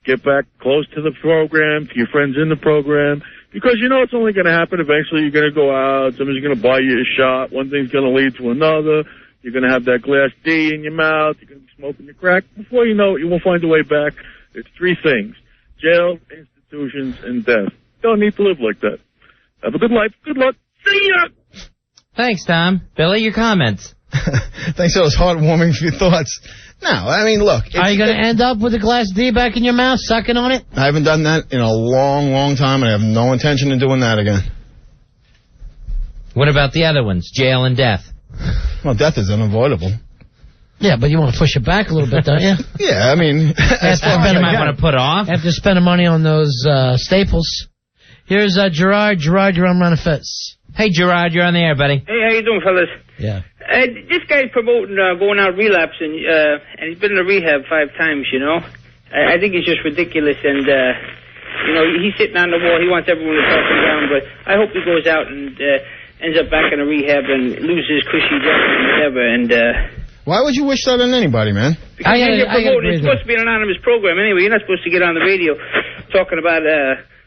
get back close to the program, to your friends in the program, because you know it's only going to happen. Eventually you're going to go out, somebody's going to buy you a shot, one thing's going to lead to another, you're going to have that glass D in your mouth, you're going to be smoking your crack. Before you know it, you will find a way back. It's 3 things: jail, institutions, and death. You don't need to live like that. Have a good life. Good luck. See ya! Thanks, Tom. Billy, your comments. Thanks for those heartwarming few thoughts. No, I mean, look. Are you going to end up with a glass D back in your mouth, sucking on it? I haven't done that in a long, long time, and I have no intention of doing that again. What about the other ones, jail and death? Well, death is unavoidable. Yeah, but you want to push it back a little bit, don't you? Yeah, I mean. You might want to put off. After spending money on those staples. Here's Gerard. Gerard, you're on Ron and Fez. Hey, Gerard, you're on the air, buddy. Hey, how you doing, fellas? Yeah. This guy's promoting going out relapsing, and he's been in a rehab 5 times, you know. I think it's just ridiculous, and, he's sitting on the wall. He wants everyone to talk him down, but I hope he goes out and ends up back in a rehab and loses cushy job and whatever, and... Why would you wish that on anybody, man? Because you're promoting, it's supposed to be an anonymous program anyway. You're not supposed to get on the radio talking about...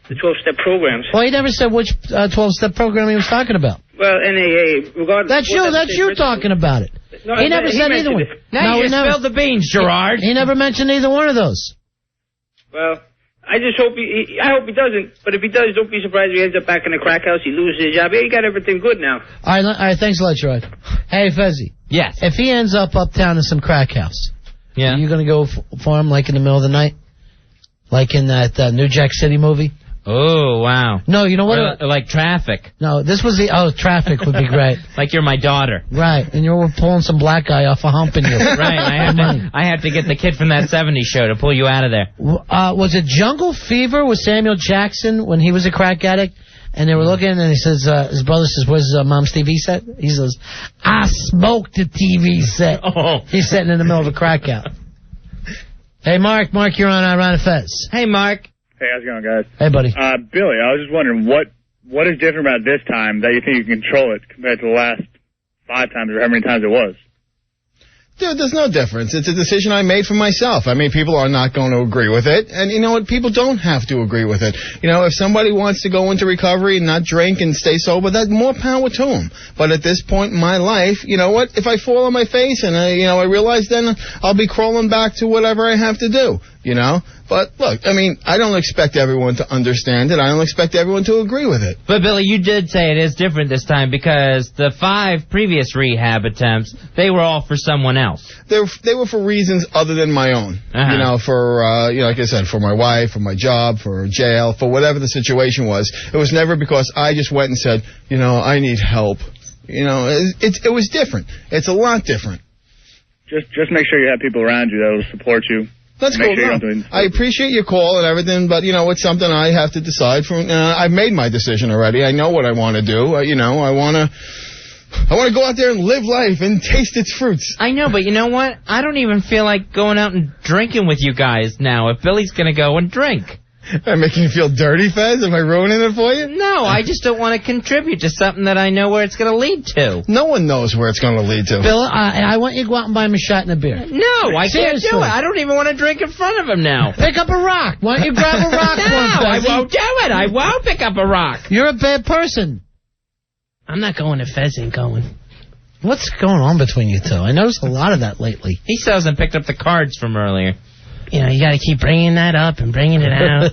the 12-step programs. Well, he never said which 12-step program he was talking about. Well, NAA, regardless... That's you talking about it. No, he never said either one. Now you spilled the beans, Gerard. He never mentioned either one of those. Well, I just hope I hope he doesn't. But if he does, don't be surprised if he ends up back in the crack house. He loses his job. Yeah, he got everything good now. All right, thanks a lot, Gerard. Hey, Fezzy. Yes. If he ends up uptown in some crack house, yeah, are you going to go for him like in the middle of the night? Like in that New Jack City movie? Oh, wow. No, you know what? Or like Traffic. No, this was Traffic would be great. Like you're my daughter. Right, and you were pulling some black guy off a hump in you. Right, I had to get the kid from that 70s show to pull you out of there. Was it Jungle Fever with Samuel Jackson when he was a crack addict? And they were looking, and he says, his brother says, where's Mom's TV set? He says, I smoked the TV set. Oh. He's sitting in the middle of a crack out. Hey, Mark, you're on Ron and Fez. Hey, Mark. Hey, how's it going, guys? Hey, buddy. Billy, I was just wondering, what is different about this time that you think you can control it compared to the last 5 times or how many times it was? Dude, there's no difference. It's a decision I made for myself. I mean, people are not going to agree with it. And you know what? People don't have to agree with it. You know, if somebody wants to go into recovery and not drink and stay sober, that's more power to them. But at this point in my life, you know what? If I fall on my face and I realize then I'll be crawling back to whatever I have to do, you know? But look, I mean, I don't expect everyone to understand it. I don't expect everyone to agree with it. But Billy, you did say it is different this time because the 5 previous rehab attempts, they were all for someone else. They were for reasons other than my own. Uh-huh. You know, for like I said, for my wife, for my job, for jail, for whatever the situation was. It was never because I just went and said, I need help. It was different. It's a lot different. Just make sure you have people around you that will support you. That's cool. I appreciate your call and everything, but, it's something I have to decide. I've made my decision already. I know what I want to do. I want to go out there and live life and taste its fruits. I know, but you know what? I don't even feel like going out and drinking with you guys now if Billy's going to go and drink. Am I making you feel dirty, Fez? Am I ruining it for you? No, I just don't want to contribute to something that I know where it's going to lead to. No one knows where it's going to lead to. Bill, I want you to go out and buy him a shot and a beer. No, I can't do it. I don't even want to drink in front of him now. Pick up a rock. Why don't you grab a rock? No, I won't do it. I won't pick up a rock. You're a bad person. I'm not going if Fez ain't going. What's going on between you two? I noticed a lot of that lately. He still hasn't picked up the cards from earlier. You got to keep bringing that up and bringing it out.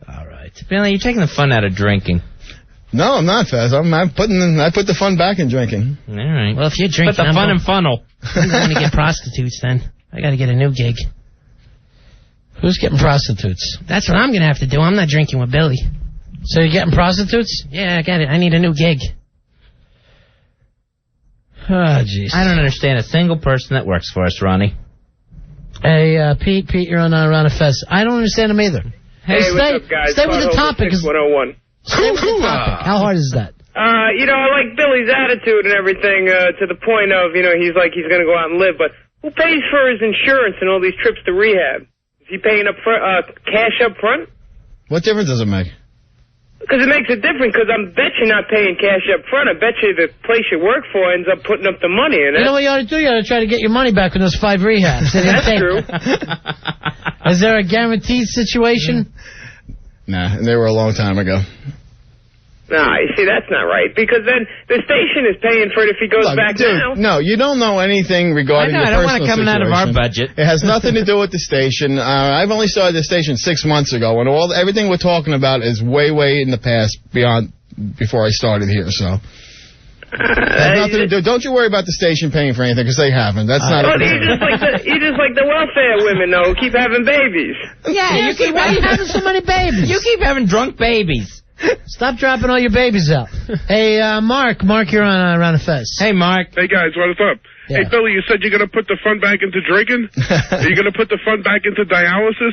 All right. Billy, you're taking the fun out of drinking. No, I'm not, Fez. I put the fun back in drinking. All right. Well, if you're drinking, put the fun in funnel. I'm going to get prostitutes then. I got to get a new gig. Who's getting prostitutes? That's what I'm going to have to do. I'm not drinking with Billy. So you're getting prostitutes? Yeah, I got it. I need a new gig. Oh, jeez. I don't understand a single person that works for us, Ronnie. Hey, Pete, you're on Ron and Fez. I don't understand them either. Hey, what's up, guys? Stay with the topic. 101. Stay with the topic. How hard is that? I like Billy's attitude and everything to the point of, he's like he's going to go out and live, but who pays for his insurance and all these trips to rehab? Is he paying cash up front? What difference does it make? Because it makes it different, because I bet you're not paying cash up front. I bet you the place you work for ends up putting up the money in it. You know what you ought to do? You ought to try to get your money back on those 5 rehabs. That's true. Is there a guaranteed situation? Nah, and they were a long time ago. Nah, you see, that's not right, because then the station is paying for it if he goes back now. No, you don't know anything regarding your personal situation. I don't want it coming out of our budget. It has nothing to do with the station. I've only started the station 6 months ago, and everything we're talking about is way, way in the past before I started here, so... has nothing to do. Don't you worry about the station paying for anything, because they haven't. That's not. You just like the welfare women, though, who keep having babies. Yeah, why are you having so many babies? You keep having drunk babies. Stop dropping all your babies out. Hey, Mark, you're on Ron and Fez. Hey, Mark. Hey, guys, what's up? Yeah. Hey, Billy, you said you're going to put the fun back into drinking? Are you going to put the fun back into dialysis?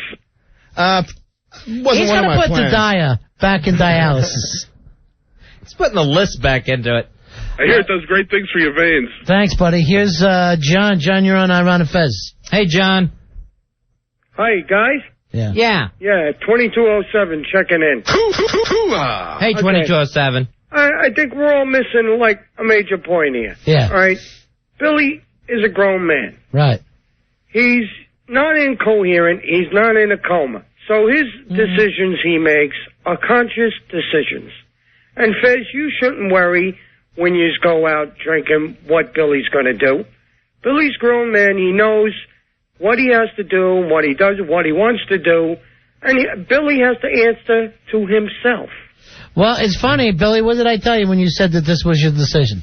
He's going to put the dia back in dialysis. He's putting the list back into it. I hear it does great things for your veins. Thanks, buddy. Here's John. John, you're on Ron and Fez. Hey, John. Hi, guys. Yeah. Yeah, 2207 checking in. Hey, 2207. I think we're all missing, a major point here. Yeah. All right? Billy is a grown man. Right. He's not incoherent. He's not in a coma. So his decisions he makes are conscious decisions. And, Fez, you shouldn't worry when you go out drinking what Billy's going to do. Billy's a grown man. He knows what he has to do, and what he does, what he wants to do, and Billy has to answer to himself. Well, it's funny, Billy. What did I tell you when you said that this was your decision?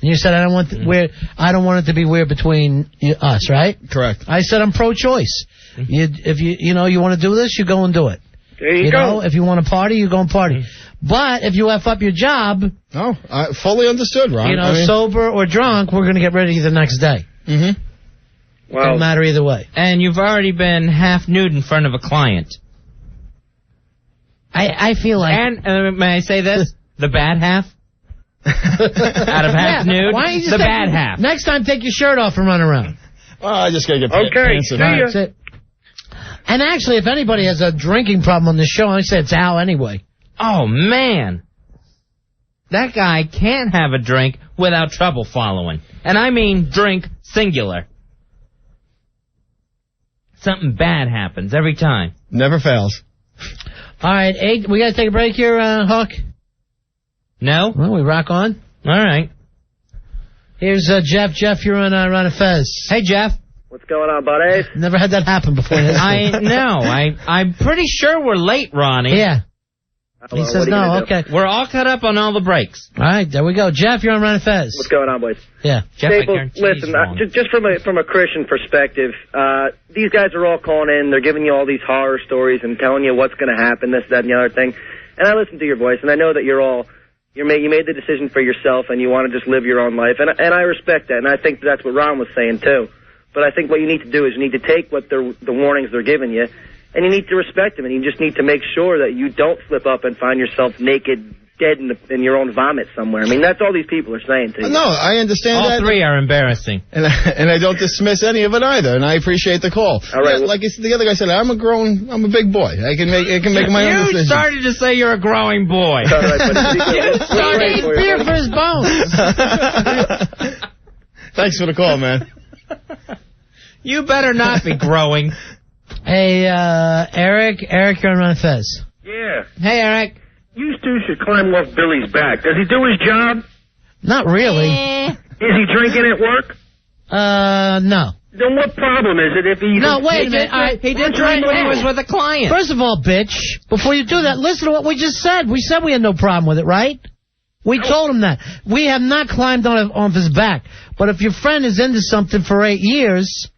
And you said I don't want I don't want it to be weird between us, right? Correct. I said I'm pro-choice. If you want to do this, you go and do it. There you go. Know, if you want to party, you go and party. But if you F up your job, I fully understood, Ron. sober or drunk, we're going to get rid of you the next day. Mm-hmm. Well, doesn't matter either way. And you've already been half nude in front of a client. I feel like... And, may I say this? The bad half? Out of half nude? Why don't you just the bad half. Next time, take your shirt off and run around. Well, I just got to get pants. See ya. That's it. And actually, if anybody has a drinking problem on this show, I say it's Al anyway. Oh, man. That guy can't have a drink without trouble following. And I mean drink singular. Something bad happens every time. Never fails. All right, 8. We got to take a break here, Hawk? No? Well, we rock on. All right. Here's Jeff. Jeff, you're on Ron and Fez. Hey, Jeff. What's going on, buddy? Never had that happen before. I know. I'm pretty sure we're late, Ronnie. Yeah. He says no. Okay. We're all cut up on all the breaks. All right, there we go. Jeff, you're on Ron and Fez. What's going on, boys? Yeah. Jeff, Staples, listen, just from a Christian perspective, these guys are all calling in. They're giving you all these horror stories and telling you what's going to happen, this, that, and the other thing. And I listen to your voice, and I know that you made the decision for yourself, and you want to just live your own life. And I respect that, and I think that's what Ron was saying, too. But I think what you need to do is you need to take what the warnings they're giving you, and you need to respect them, and you just need to make sure that you don't slip up and find yourself naked, dead in your own vomit somewhere. I mean, that's all these people are saying to you. No, I understand that. All three are embarrassing. And I don't dismiss any of it either, and I appreciate the call. All right. Yeah, like the other guy said, I'm a big boy. I can make my own decision. You started to say you're a growing boy. All right, but You started eating beer for his bones. Thanks for the call, man. You better not be growing. Hey, Eric, you're on Ron and Fez. Yeah. Hey, Eric. You two should climb off Billy's back. Does he do his job? Not really. Is he drinking at work? No. Then what problem is it if he... No, wait a minute. All right. He did drink when he was with a client. First of all, bitch, before you do that, listen to what we just said. We said we had no problem with it, right? We told him that. We have not climbed on his back. But if your friend is into something for 8 years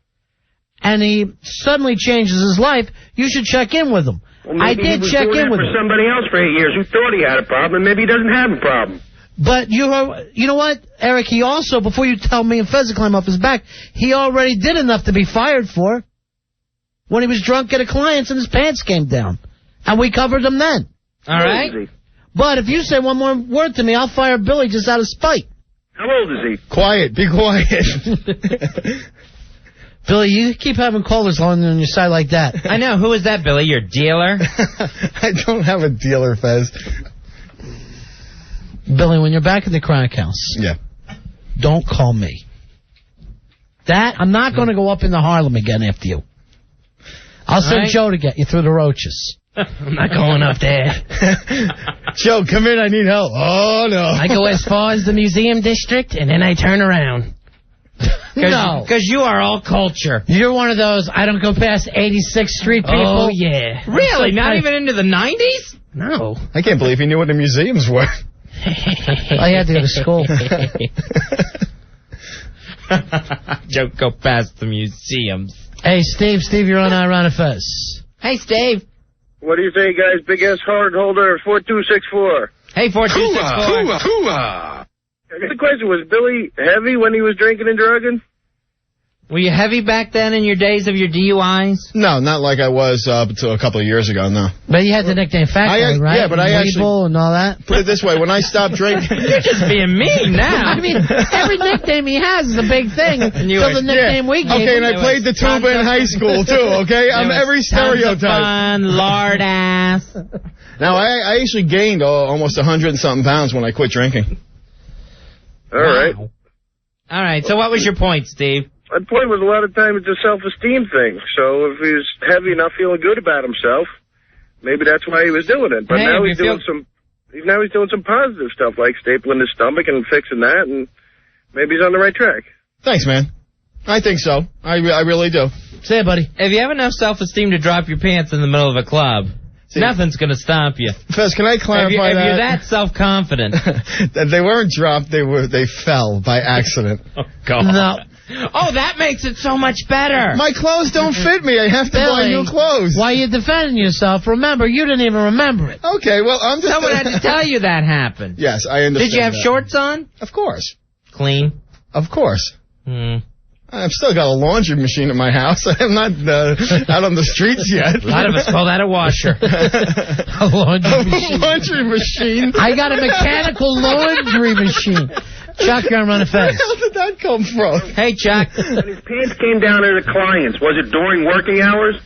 and he suddenly changes his life, you should check in with him. Well, I did check in with him. for somebody else for 8 years who thought he had a problem. Maybe he doesn't have a problem. But you know what, Eric, he also, before you tell me and Fez to climb off his back, he already did enough to be fired for when he was drunk at a client's and his pants came down. And we covered him then. All right. But if you say one more word to me, I'll fire Billy just out of spite. How old is he? Quiet. Be quiet. Billy, you keep having callers on your side like that. I know. Who is that, Billy? Your dealer? I don't have a dealer, Fez. Billy, when you're back in the Chronic House, don't call me. I'm not going to go up into Harlem again after you. I'll send Joe to get you through the roaches. I'm not going up there. Joe, come in. I need help. Oh, no. I go as far as the museum district, and then I turn around. No. Because you are all culture. You're one of those, I don't go past 86th Street people. Oh, yeah. Really? Not even into the 90s? No. I can't believe he knew what the museums were. I had to go to school. Don't go past the museums. Hey, Steve, you're on Ron and Fez. Hey, Steve. What do you say, guys? Big ass hard holder 4264. Hey, 4264. The question was, Billy heavy when he was drinking and drugging? Were you heavy back then in your days of your DUIs? No, not like I was up until a couple of years ago, no. But you had the nickname Fat Guy, right? Yeah, but I actually... and all that. Put it this way, when I stopped drinking... You're just being mean now. I mean, every nickname he has is a big thing. Until the nickname we gave Okay, him. and I played the tuba in high school, too, okay? I'm every stereotype. Fun, lard ass. Now, I actually gained almost 100 and something pounds when I quit drinking. All right. All right, so what was your point, Steve? My point was a lot of times it's a self-esteem thing. So if he's heavy, not feeling good about himself, maybe that's why he was doing it. But now he's doing some positive stuff like stapling his stomach and fixing that, and maybe he's on the right track. Thanks, man. I think so. I really do. Say it, buddy. If you have enough self-esteem to drop your pants in the middle of a club, nothing's going to stop you. Fez, can I clarify if you're that self-confident. That they weren't dropped, they fell by accident. Oh, God. No. Oh, that makes it so much better. My clothes don't fit me. I have to buy new clothes. Why are you defending yourself? Remember, you didn't even remember it. Okay, well, I'm just... Someone had to tell you that happened. Yes, I understand. Did you have that. shorts on? Of course. Clean? Of course. I've still got a laundry machine at my house. I'm not out on the streets yet. A lot of us call that a washer. A laundry machine. Laundry machine. I got a mechanical laundry machine. Chuck, you're on Run and Fez. Where the hell did that come from? Hey, Chuck. When his pants came down to the clients, was it during working hours?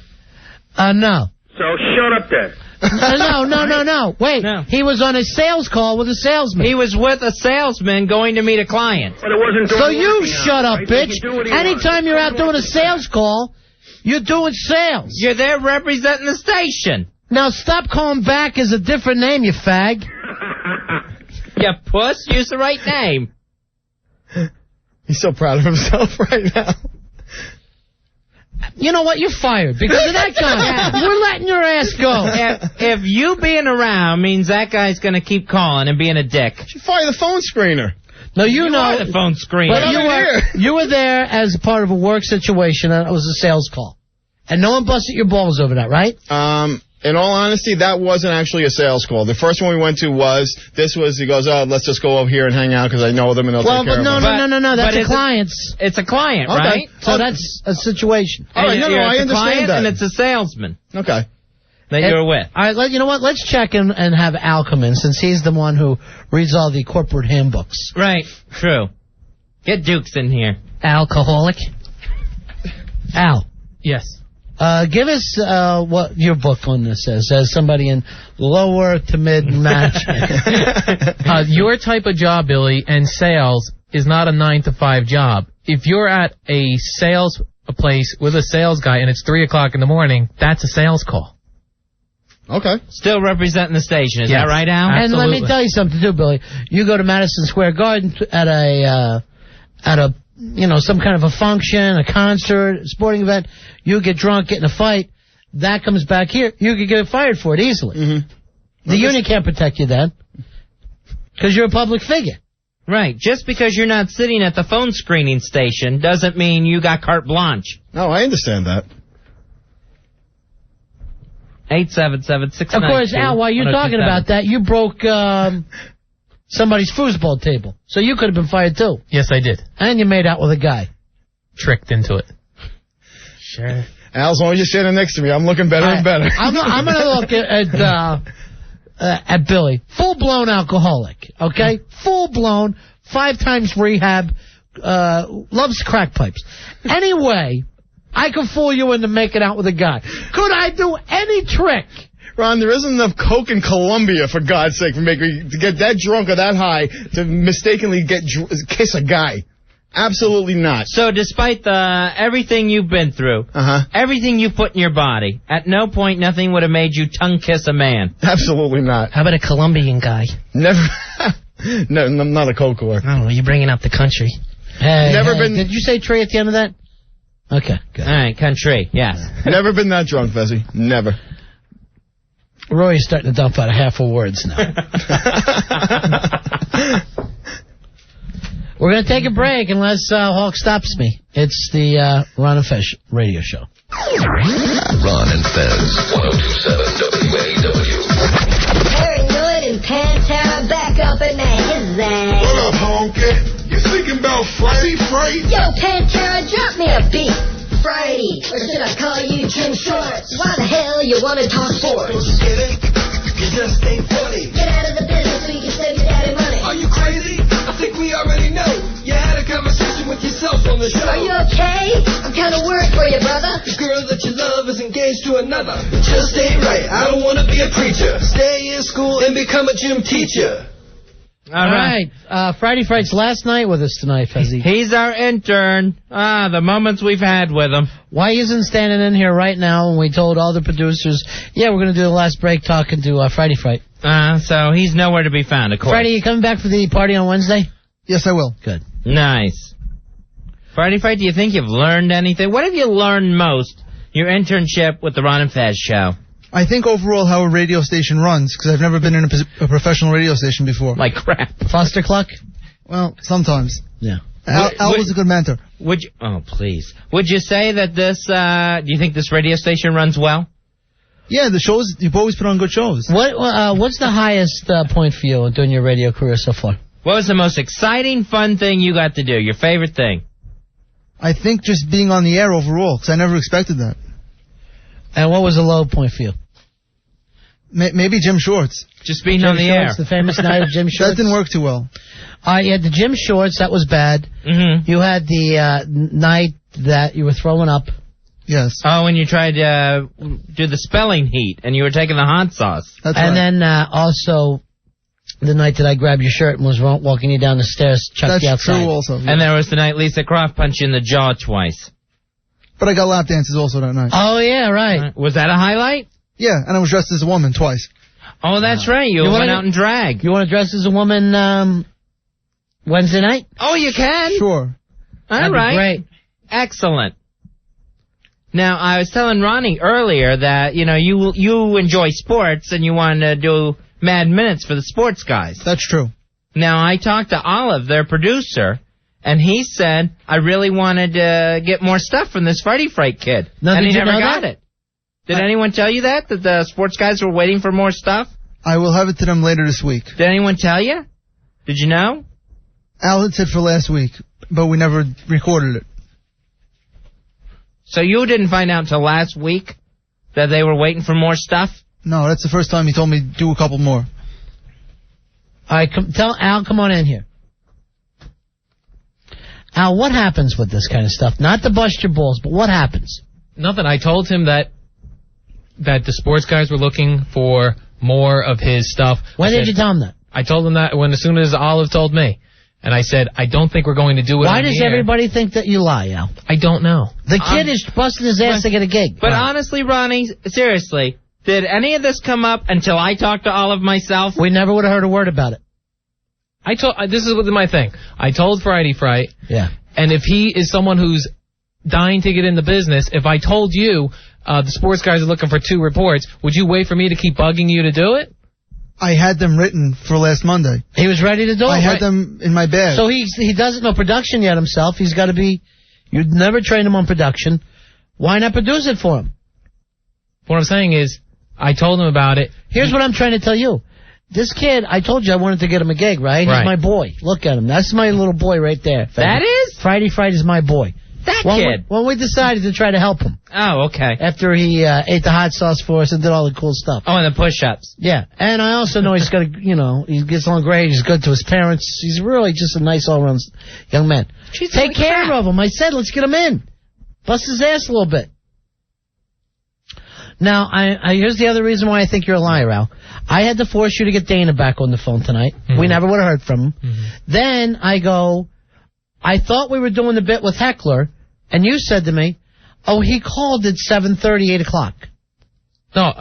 No. So shut up then. No. Wait. No. He was on a sales call with a salesman. He was with a salesman going to meet a client. But it wasn't during So you working shut hours, up, right? bitch. Anytime you're out doing a sales call, you're doing sales. You're there representing the station. Now stop calling back as a different name, you fag. You puss. Use the right name. He's so proud of himself right now. You know what? You're fired because of that guy. We're letting your ass go. If you being around means that guy's going to keep calling and being a dick. You fire the phone screener. No, you know are the phone screener. But you were there as part of a work situation, and it was a sales call. And no one busted your balls over that, right? In all honesty, that wasn't actually a sales call. The first one we went to he goes, let's just go over here and hang out because I know them and they'll take care of them. No, that's a client's. It's a client, Okay. right? So that's a situation. All right, I understand that. And it's a salesman. Okay. That you're with. All right, you know what? Let's check and have Al come in since he's the one who reads all the corporate handbooks. Right, true. Get Dukes in here. Alcoholic. Al. Yes. Give us what your book on this says, as somebody in lower to mid management. Your type of job, Billy, and sales is not a 9-to-5 job. If you're at a sales place with a sales guy and it's 3 o'clock in the morning, that's a sales call. Okay. Still representing the station, is that right, Al? And let me tell you something too, Billy. You go to Madison Square Garden at a some kind of a function, a concert, a sporting event, you get drunk, get in a fight, that comes back here, you could get fired for it easily. Mm-hmm. The union can't protect you then, because you're a public figure. Right. Just because you're not sitting at the phone screening station doesn't mean you got carte blanche. No, I understand that. 877-692. Of course, Al, while you're talking about that, you broke somebody's foosball table. So you could have been fired, too. Yes, I did. And you made out with a guy. Tricked into it. Sure. Al, as long as you're standing next to me, I'm looking better and better. I'm going to look at Billy. Full-blown alcoholic, okay? Full-blown, 5 times rehab, loves crack pipes. Anyway, I could fool you into making out with a guy. Could I do any trick? Ron, there isn't enough coke in Colombia, for God's sake, to get that drunk or that high to mistakenly kiss a guy. Absolutely not. So despite everything you've been through, everything you put in your body, at no point nothing would have made you tongue kiss a man. Absolutely not. How about a Colombian guy? Never. No, I'm not a coke whore. I don't know, you're bringing up the country. Never been. Did you say tree at the end of that? Okay, good. All right, country, yes. Never been that drunk, Fezzy. Never. Roy's starting to dump out half of words now. We're going to take a break unless Hawk stops me. It's the Ron and Fez radio show. Ron and Fez, 102.7 WNEW. Paranoid and Pantera back up in the hizzy. What up, honky? You thinking about Frighty Fright? Yo, Pantera, drop me a beat. Frighty, or should I call you Jim Shorts? Why the hell you want to talk sports? Don't you get it? You just ain't funny. Get out of the business so you can save your daddy money. Are you crazy? I think we already know. You had a conversation with yourself on the show. Are you okay? I'm kind of worried for you, brother. The girl that you love is engaged to another. It just ain't right. I don't want to be a preacher. Stay in school and become a gym teacher. All right. Frighty Frights last night with us tonight, Fezzy. He's our intern. The moments we've had with him. Why isn't standing in here right now when we told all the producers, yeah, we're going to do the last break talking to Frighty Fright? So he's nowhere to be found, of course. Frighty, you coming back for the party on Wednesday? Yes, I will. Good. Nice. Frighty Fright, do you think you've learned anything? What have you learned most? Your internship with the Ron and Fez show. I think overall how a radio station runs, because I've never been in a professional radio station before. Like crap. Foster cluck? Well, sometimes. Yeah. Al was a good mentor. Would you? Oh, please. Would you say that this? Do you think this radio station runs well? Yeah, the shows. You've always put on good shows. What's the highest point for you during your radio career so far? What was the most exciting, fun thing you got to do? Your favorite thing? I think just being on the air overall, because I never expected that. And what was the low point for you? Maybe Jim Shorts. Just being on the air. The famous night of Jim Shorts. That didn't work too well. You had the Jim Shorts. That was bad. Mm-hmm. You had the night that you were throwing up. Yes. Oh, when you tried to do the spelling heat and you were taking the hot sauce. That's and right. then also the night that I grabbed your shirt and was walking you down the stairs, chucked you outside. That's true also. Yeah. And there was the night Lisa Croft punched you in the jaw twice. But I got lap dances also that night. Oh, yeah, right. Was that a highlight? Yeah, and I was dressed as a woman twice. Oh, that's right. You went out in drag. You want to dress as a woman Wednesday night? Oh, you can? Sure. All right. Great. Excellent. Now, I was telling Ronnie earlier that, you enjoy sports and you want to do Mad Minutes for the sports guys. That's true. Now, I talked to Olive, their producer, and he said, I really wanted to get more stuff from this Frighty Fright kid. And he never got it. Did anyone tell you that the sports guys were waiting for more stuff? I will have it to them later this week. Did anyone tell you? Did you know? Al had said for last week, but we never recorded it. So you didn't find out until last week that they were waiting for more stuff? No, that's the first time he told me to do a couple more. All right, tell Al, come on in here. Al, what happens with this kind of stuff? Not to bust your balls, but what happens? Nothing. I told him that the sports guys were looking for more of his stuff. When did you tell him that? I told him that as soon as Olive told me. And I said, I don't think we're going to do it. Why does everybody think that you lie, Al? I don't know. The kid is busting his ass to get a gig. But honestly, Ronnie, seriously, did any of this come up until I talked to Olive myself? We never would have heard a word about it. This is my thing. I told Frighty Fright. Yeah. And if he is someone who's dying to get in the business, if I told you the sports guys are looking for 2 reports, would you wait for me to keep bugging you to do it? I had them written for last Monday. He was ready to do it. I had them in my bag. So he doesn't know production yet himself. He's got to be... You'd never train him on production. Why not produce it for him? What I'm saying is, I told him about it. Here's what I'm trying to tell you. This kid, I told you I wanted to get him a gig, right? He's my boy. Look at him. That's my little boy right there. That is? Frighty Fright is my boy. That kid? When we decided to try to help him. Oh, okay. After he ate the hot sauce for us and did all the cool stuff. Oh, and the push-ups. Yeah. And I also know he's got he gets along great. He's good to his parents. He's really just a nice all-around young man. Take care of him. I said, let's get him in. Bust his ass a little bit. Now, here's the other reason why I think you're a liar, Al. I had to force you to get Dana back on the phone tonight. Mm-hmm. We never would have heard from him. Mm-hmm. Then I thought we were doing the bit with Heckler, and you said to me, oh, he called at 7:30, 8 o'clock. No,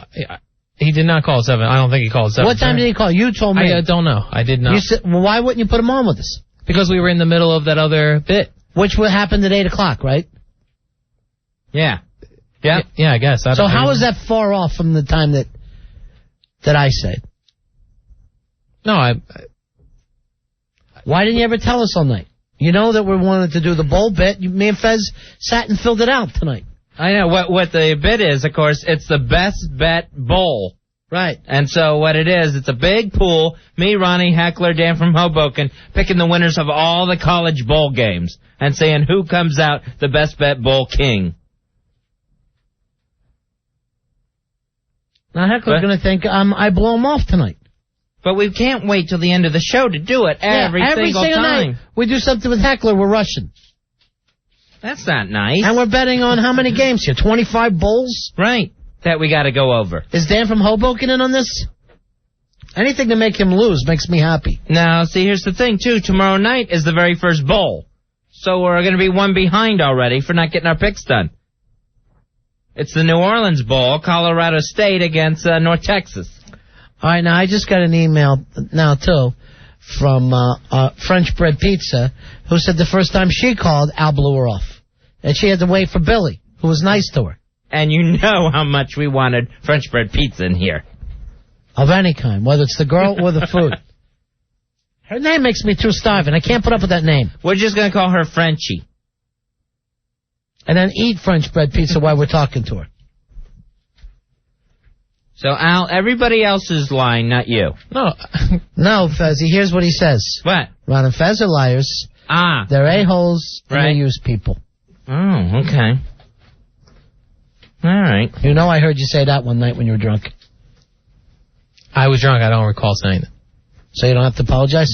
he did not call at 7. I don't think he called at 7. What time did he call? You told me. I don't know. I did not. You said, well, why wouldn't you put him on with us? Because we were in the middle of that other bit. Which happened at 8 o'clock, right? Yeah. Yeah. Yeah, I guess. So how is that far off from the time that I said? No, Why didn't you ever tell us all night? You know that we wanted to do the bowl bit. Me and Fez sat and filled it out tonight. I know. What the bit is, of course, it's the best bet bowl. Right. And so what it is, it's a big pool. Me, Ronnie, Heckler, Dan from Hoboken, picking the winners of all the college bowl games and saying who comes out the best bet bowl king. Now Heckler's going to think I blow him off tonight. But we can't wait till the end of the show to do it every single time. Night. We do something with Heckler, we're rushing. That's not nice. And we're betting on how many games here? 25 bowls? Right. That we got to go over. Is Dan from Hoboken in on this? Anything to make him lose makes me happy. Now, see, here's the thing, too. Tomorrow night is the very first bowl. So we're going to be one behind already for not getting our picks done. It's the New Orleans Bowl, Colorado State against North Texas. All right, now I just got an email now, too, from French Bread Pizza, who said the first time she called, Al blew her off. And she had to wait for Billy, who was nice to her. And you know how much we wanted French bread pizza in here. Of any kind, whether it's the girl or the food. Her name makes me too starving. I can't put up with that name. We're just going to call her Frenchie. And then eat French bread pizza while we're talking to her. So, Al, everybody else is lying, not you. No, Fezzy, here's what he says. What? Ron and Fez are liars. Ah. They're a-holes, and Right. they use people. Oh, okay. All right. You know I heard you say that one night when you were drunk. I was drunk. I don't recall saying it. So you don't have to apologize?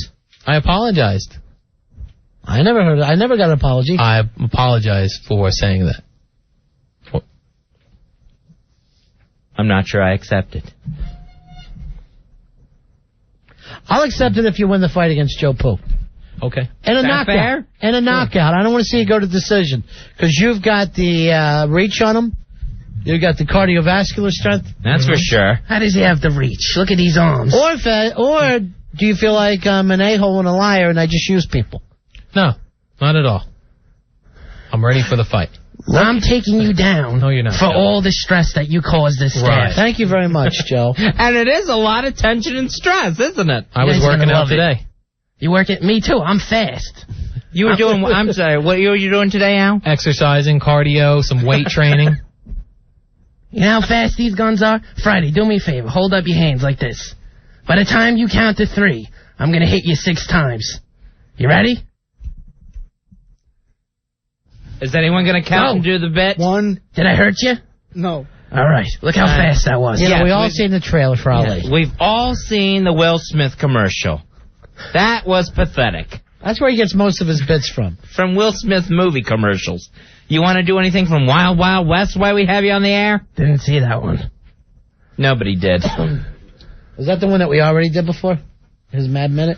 I apologized. I never heard it. I never got an apology. I apologize for saying that. I'm not sure I accept it. I'll accept it if you win the fight against Joe Poo. Okay. And a Is that knockout. fair? And a knockout. I don't want to see you go to decision. Because you've got the reach on him. You've got the cardiovascular strength. That's for sure. How does he have the reach? Look at these arms. Or do you feel like I'm an a-hole and a liar and I just use people? No, not at all. I'm ready for the fight. I'm taking you down. No, you're not. For all the stress that you caused this staff. Right. Thank you very much, Joe. And it is a lot of tension and stress, isn't it? I was working out today. You work it? Me too. I'm fast. You were doing, I'm sorry, what were you doing today, Al? Exercising, cardio, some weight training. You know how fast these guns are? Friday, do me a favor. Hold up your hands like this. By the time you count to 3, I'm going to hit you 6 times. You ready? Is anyone going to count and do the bit? 1. Did I hurt you? No. All right. Look how fast that was. We all seen the trailer for Ali. We've all seen the Will Smith commercial. That was pathetic. That's where he gets most of his bits from. From Will Smith movie commercials. You want to do anything from Wild Wild West while we have you on the air? Didn't see that one. Nobody did. Was that the one that we already did before? His Mad Minute?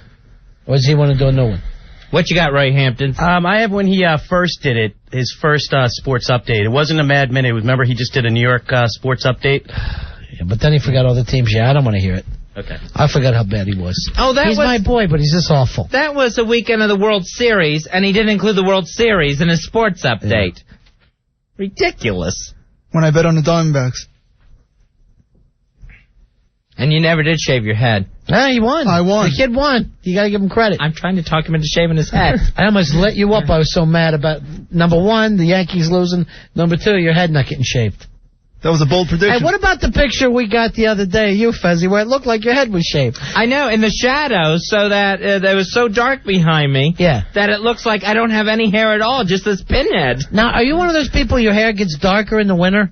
Or does he want to do a new one? What you got, Ray Hampton? I have when he first did it, his first sports update. It wasn't a Mad Minute. Remember, he just did a New York sports update? Yeah, but then he forgot all the teams. Yeah, I don't want to hear it. Okay. I forgot how bad he was. Oh, he's my boy, but he's just awful. That was the weekend of the World Series, and he didn't include the World Series in his sports update. Yeah. Ridiculous. When I bet on the Diamondbacks. And you never did shave your head. Yeah, he won. I won. The kid won. You got to give him credit. I'm trying to talk him into shaving his head. I almost let you up. I was so mad about, number 1, the Yankees losing. Number 2, your head not getting shaved. That was a bold prediction. Hey, what about the picture we got the other day, you, Fezzy, where it looked like your head was shaved? I know, in the shadows, so that it was so dark behind me that it looks like I don't have any hair at all, just this pinhead. Now, are you one of those people your hair gets darker in the winter?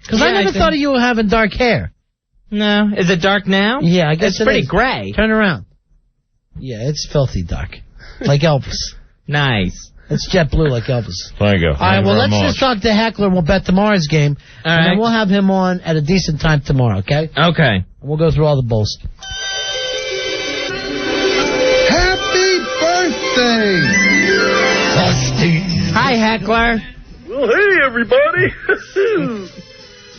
Because I never thought of you having dark hair. No. Is it dark now? Yeah, I guess it's pretty gray. Turn around. Yeah, it's filthy dark. Like Elvis. Nice. It's jet blue like Elvis. Thank you. All right, well, let's just talk to Heckler. We'll bet tomorrow's game. And then we'll have him on at a decent time tomorrow, okay? Okay. We'll go through all the bulls. Happy birthday! Hi, Heckler. Well, hey, everybody.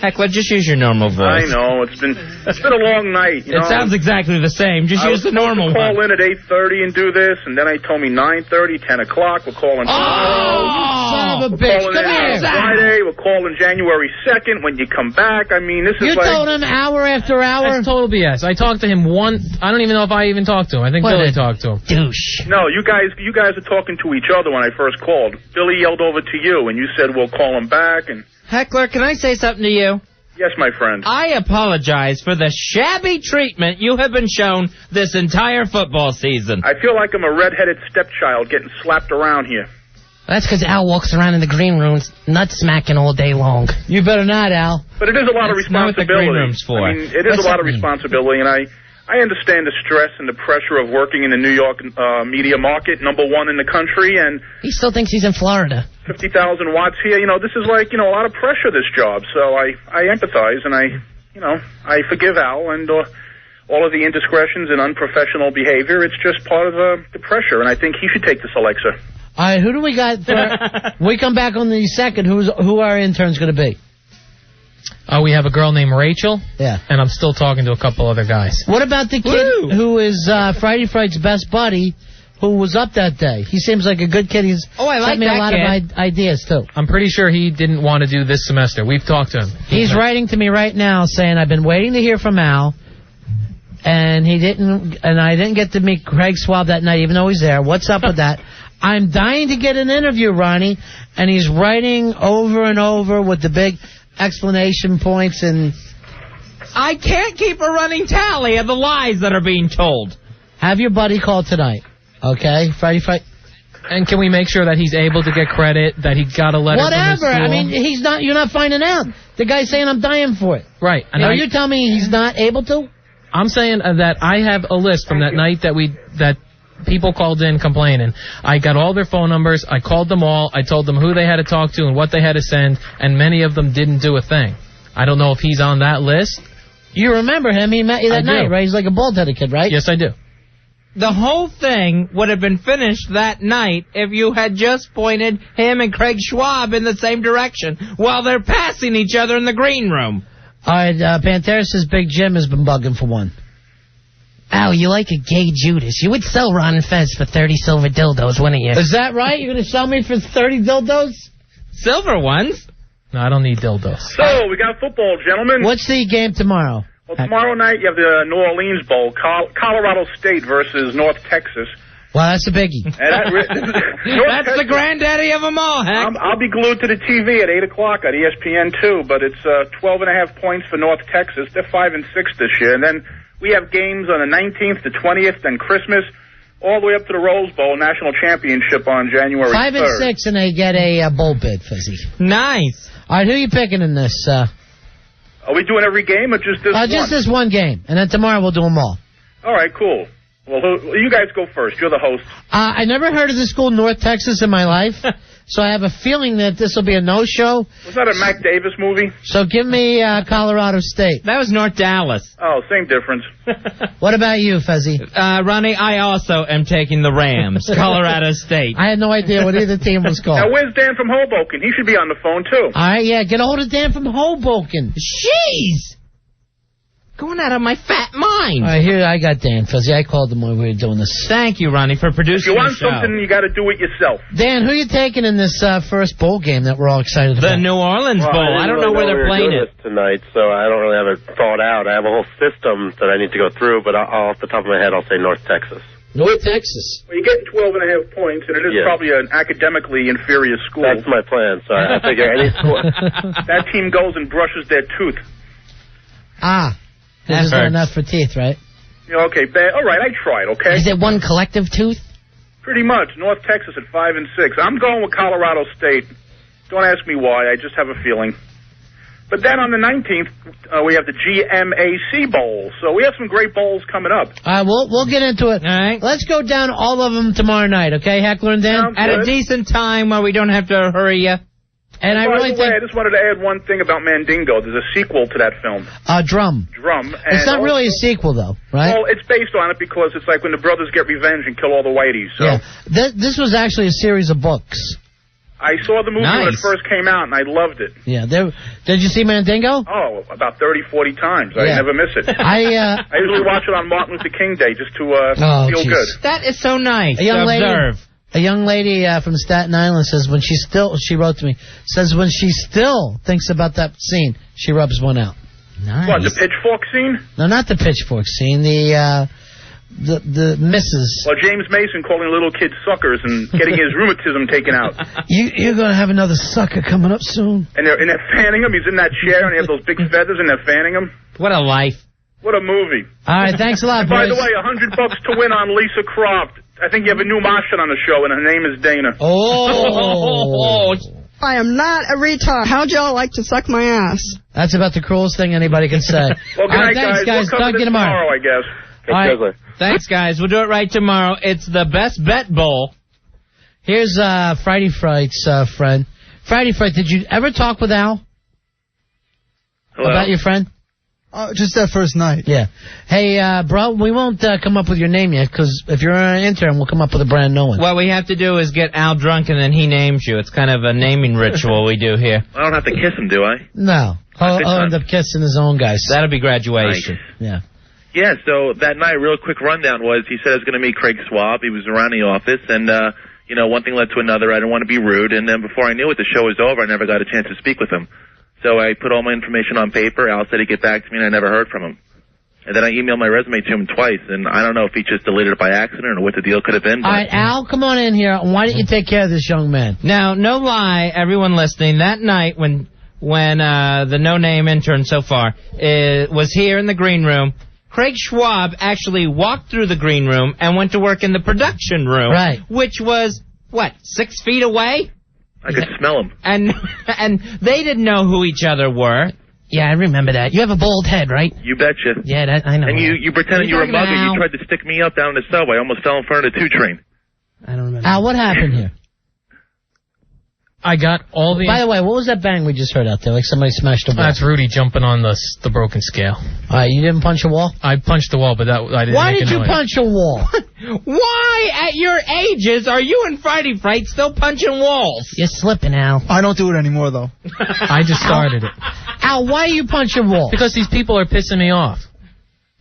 Heckler, just use your normal voice. I know. It's been a long night. You know? It sounds exactly the same. Just use the normal one. I was supposed to call in at 8:30 and do this, and then they told me 9:30, 10 o'clock. We're calling tomorrow. Son of a we're bitch. calling Come in here. Friday. We're calling January 2nd when you come back. I mean, this is You like... told him hour after hour? That's total BS. I talked to him once. I don't even know if I even talked to him. I think What Billy a talked to him. Douche. No, you guys are talking to each other when I first called. Billy yelled over to you, and you said we'll call him back. And Heckler, can I say something to you? yes, my friend. I apologize for the shabby treatment you have been shown this entire football season. I feel like I'm a redheaded stepchild getting slapped around here. That's because Al walks around in the green rooms nut smacking all day long. You better not, Al. But it is a lot of That's not what the responsibility. green room's for. I mean, it is a lot of responsibility, and I understand the stress and the pressure of working in the New York media market, number 1 in the country, and He still thinks he's in Florida. 50,000 watts here. You know, this is like, a lot of pressure, this job. So I empathize, and I forgive Al and all of the indiscretions and unprofessional behavior. It's just part of the pressure, and I think he should take this Alexa. All right, who do we got? We come back on the 2nd. Who our intern's going to be? We have a girl named Rachel. Yeah. And I'm still talking to a couple other guys. What about the kid who is Frighty Fright's best buddy, who was up that day? He seems like a good kid. He's sent me a lot of ideas, too. I'm pretty sure he didn't want to do this semester. We've talked to him. He's writing to me right now saying, I've been waiting to hear from Al, and I didn't get to meet Craig Schwab that night, even though he's there. What's up with that? I'm dying to get an interview, Ronnie, and he's writing over and over with the big explanation points, and I can't keep a running tally of the lies that are being told. Have your buddy call tonight, okay? Frighty Fright. And can we make sure that he's able to get credit, that he got a letter from his school? I mean, you're not finding out. The guy's saying I'm dying for it. Right. And you tell me he's not able to? I'm saying that I have a list from that night that people called in complaining. I got all their phone numbers. I called them all. I told them who they had to talk to and what they had to send, and many of them didn't do a thing. I don't know if he's on that list. You remember him. He met you that night, right? He's like a bald-headed kid, right? Yes, I do. The whole thing would have been finished that night if you had just pointed him and Craig Schwab in the same direction while they're passing each other in the green room. All right, Pantera says Big Jim has been bugging for one. Al, you like a gay Judas. You would sell Ron and Fez for 30 silver dildos, wouldn't you? Is that right? You're going to sell me for 30 dildos? Silver ones? No, I don't need dildos. So, we got football, gentlemen. What's the game tomorrow? Well, tomorrow night you have the New Orleans Bowl, Colorado State versus North Texas. Well, that's a biggie. That's the granddaddy of them all, Heck. I'll be glued to the TV at 8 o'clock on ESPN2, but it's 12.5 points for North Texas. They're 5-6 this year. And then we have games on the 19th, the 20th, then Christmas, all the way up to the Rose Bowl National Championship on January 3rd. 5-6, and they get a bowl bid, Fizzy. Nice. All right, who are you picking in this? Are we doing every game or just this one? Just this one game, and then tomorrow we'll do them all. All right, cool. Well, you guys go first. You're the host. I never heard of the school North Texas in my life, so I have a feeling that this will be a no-show. Was that a Mac Davis movie? So give me Colorado State. That was North Dallas. Oh, same difference. What about you, Fezzy? Ronnie, I also am taking the Rams, Colorado State. I had no idea what either team was called. Now, where's Dan from Hoboken? He should be on the phone, too. All right, yeah, get a hold of Dan from Hoboken. Jeez! Going out of my fat mind. All right, here, I got Dan, Fuzzy. I called him when we were doing this. Thank you, Ronnie, for producing the show. If you want the something, you got to do it yourself. Dan, who are you taking in this first bowl game that we're all excited about? The New Orleans Bowl. I don't know where they're playing it tonight, so I don't really have it thought out. I have a whole system that I need to go through, but off the top of my head, I'll say North Texas. North Texas. Well, you're getting 12.5 points, and it is probably an academically inferior school. That's my plan, so I figure any school... That team goes and brushes their tooth. This is not enough for teeth, right? Yeah, okay, all right, I tried, okay? Is it one collective tooth? Pretty much. North Texas at 5-6. I'm going with Colorado State. Don't ask me why. I just have a feeling. But then on the 19th, we have the GMAC Bowl. So we have some great bowls coming up. All right, we'll get into it. All right. Let's go down all of them tomorrow night, okay, Heckler and Dan? At a decent time where we don't have to hurry you. And I really think... I just wanted to add one thing about Mandingo. There's a sequel to that film. Drum. Drum. It's not really a sequel, though, right? Well, it's based on it because it's like when the brothers get revenge and kill all the whiteys. So. Yeah. This was actually a series of books. I saw the movie when it first came out, and I loved it. Yeah. Did you see Mandingo? Oh, about 30, 40 times. I never miss it. I usually watch it on Martin Luther King Day just to feel good. That is so nice to observe. A young lady from Staten Island says she wrote to me, says when she still thinks about that scene, she rubs one out. Nice. What, the pitchfork scene? No, not the pitchfork scene, the misses. Well, James Mason calling little kids suckers and getting his rheumatism taken out. You're going to have another sucker coming up soon. And they're fanning him. He's in that chair and they have those big feathers and they're fanning him. What a life. What a movie. All right, thanks a lot, By boys. the way, $100 to win on Lisa Croft. I think you have a new Martian on the show, and her name is Dana. Oh. I am not a retard. How'd y'all like to suck my ass? That's about the cruelest thing anybody can say. Well, good night, thanks, guys. We'll Talk to you tomorrow. I guess. All right. Thanks, guys. We'll do it right tomorrow. It's the Best Bet Bowl. Here's Frighty Fright's friend. Frighty Fright, did you ever talk with Al? Hello? About your friend? Just that first night. Yeah. Hey, bro, we won't come up with your name yet, because if you're an intern, we'll come up with a brand new one. What we have to do is get Al drunk, and then he names you. It's kind of a naming ritual we do here. I don't have to kiss him, do I? No. I'll end up kissing his own guys. That'll be graduation. Yeah. Yeah, so that night, real quick rundown was he said I was going to meet Craig Schwab. He was around the office, and, you know, one thing led to another. I didn't want to be rude, and then before I knew it, the show was over. I never got a chance to speak with him. So I put all my information on paper. Al said he'd get back to me, and I never heard from him. And then I emailed my resume to him twice, and I don't know if he just deleted it by accident or what the deal could have been. But All right, Al, come on in here. Why don't you take care of this young man? Now, no lie, everyone listening, that night when the no-name intern so far was here in the green room, Craig Schwab actually walked through the green room and went to work in the production room, right? Which was, 6 feet away? I could smell him. And they didn't know who each other were. Yeah, I remember that. You have a bald head, right? You betcha. Yeah, I know. And you pretended you were a mugger. You tried to stick me up down in the subway. I almost fell in front of the 2 train. I don't remember. Al, what happened here? I got all the... By the way, what was that bang we just heard out there? Like somebody smashed a wall. That's Rudy jumping on the broken scale. All right, you didn't punch a wall? I punched the wall, but I didn't. Why make did a you noise. punch a wall? Why, at your ages, are you and Frighty Fright still punching walls? You're slipping, Al. I don't do it anymore, though. I just started it. Al, why are you punching walls? Because these people are pissing me off.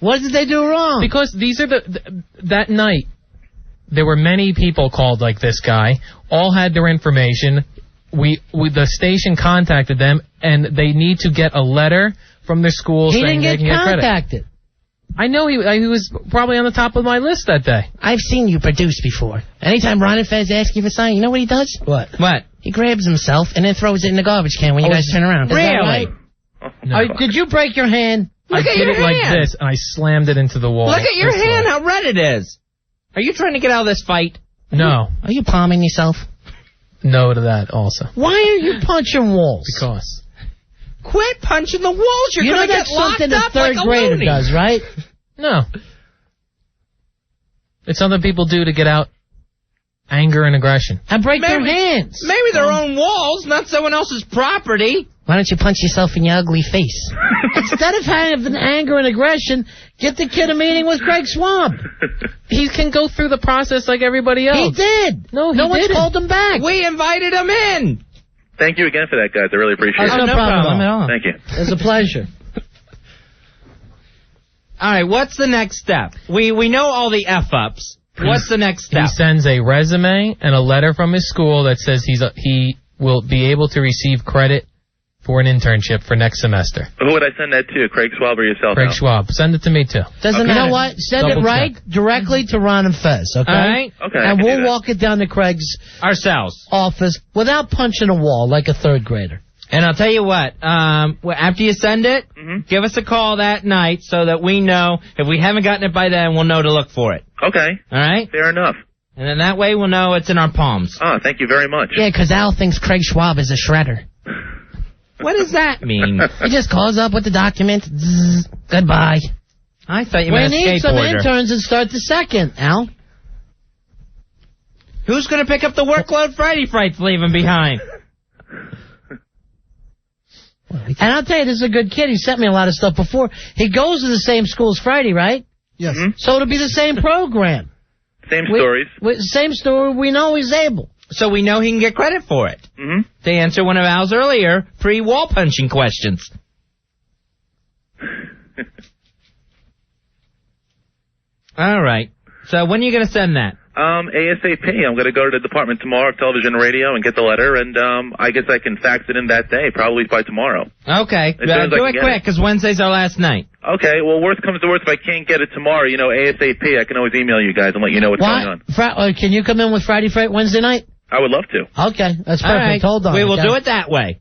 What did they do wrong? Because these are that night, there were many people called like this guy. All had their information. The station contacted them, and they need to get a letter from their school saying they can get credit. Contacted. I know he was probably on the top of my list that day. I've seen you produce before. Anytime Ron and Fez ask you for something, you know what he does? What? He grabs himself and then throws it in the garbage can when you guys turn around. Really? No. Did you break your hand? I did it like this, and I slammed it into the wall. Look at your hand, how red it is. Are you trying to get out of this fight? No. Are you palming yourself? No to that also. Why are you punching walls? Because. Quit punching the walls. You're You know going to get that's something locked a up third like a grader loony. does, right? No. It's something people do to get out anger and aggression. And break their hands. Maybe their own walls, not someone else's property. Why don't you punch yourself in your ugly face? Instead of having anger and aggression, get the kid a meeting with Craig Schwab. He can go through the process like everybody else. He did. No one's didn't. called him back. We invited him in. Thank you again for that, guys. I really appreciate it. No problem at all. Thank you. It's a pleasure. All right, what's the next step? We know all the F-ups. What's the next step? He sends a resume and a letter from his school that says he will be able to receive credit for an internship for next semester. Who would I send that to? Craig Schwab or yourself? Craig Al? Schwab. Send it to me, too. You know what? Send Double it right directly to Ron and Fez, okay? All right. Okay. And we'll walk it down to Craig's ourselves office without punching a wall like a third grader. And I'll tell you what, after you send it, give us a call that night so that we know. If we haven't gotten it by then, we'll know to look for it. Okay. All right? Fair enough. And then that way we'll know it's in our palms. Oh, thank you very much. Yeah, because Al thinks Craig Schwab is a shredder. What does that mean? He just calls up with the document. Zzz, goodbye. I thought you We meant a need some skateboarder. interns and start the second, Al. Who's going to pick up the workload Frighty Fright's leaving behind? And I'll tell you, this is a good kid. He sent me a lot of stuff before. He goes to the same school as Friday, right? Yes. So it'll be the same program. Same stories. Same story. We know he's able. So we know he can get credit for it. To answer one of Al's earlier pre-wall punching questions. All right. So when are you going to send that? ASAP. I'm going to go to the department tomorrow of television and radio and get the letter, and I guess I can fax it in that day, probably by tomorrow. Okay. As soon as I Do can it get quick, because Wednesday's our last night. Okay, well, worst comes to worst, if I can't get it tomorrow, ASAP, I can always email you guys and let you know what's going on. Can you come in with Frighty Fright Wednesday night? I would love to. Okay, that's perfect. All right. Hold on. We will okay? do it that way.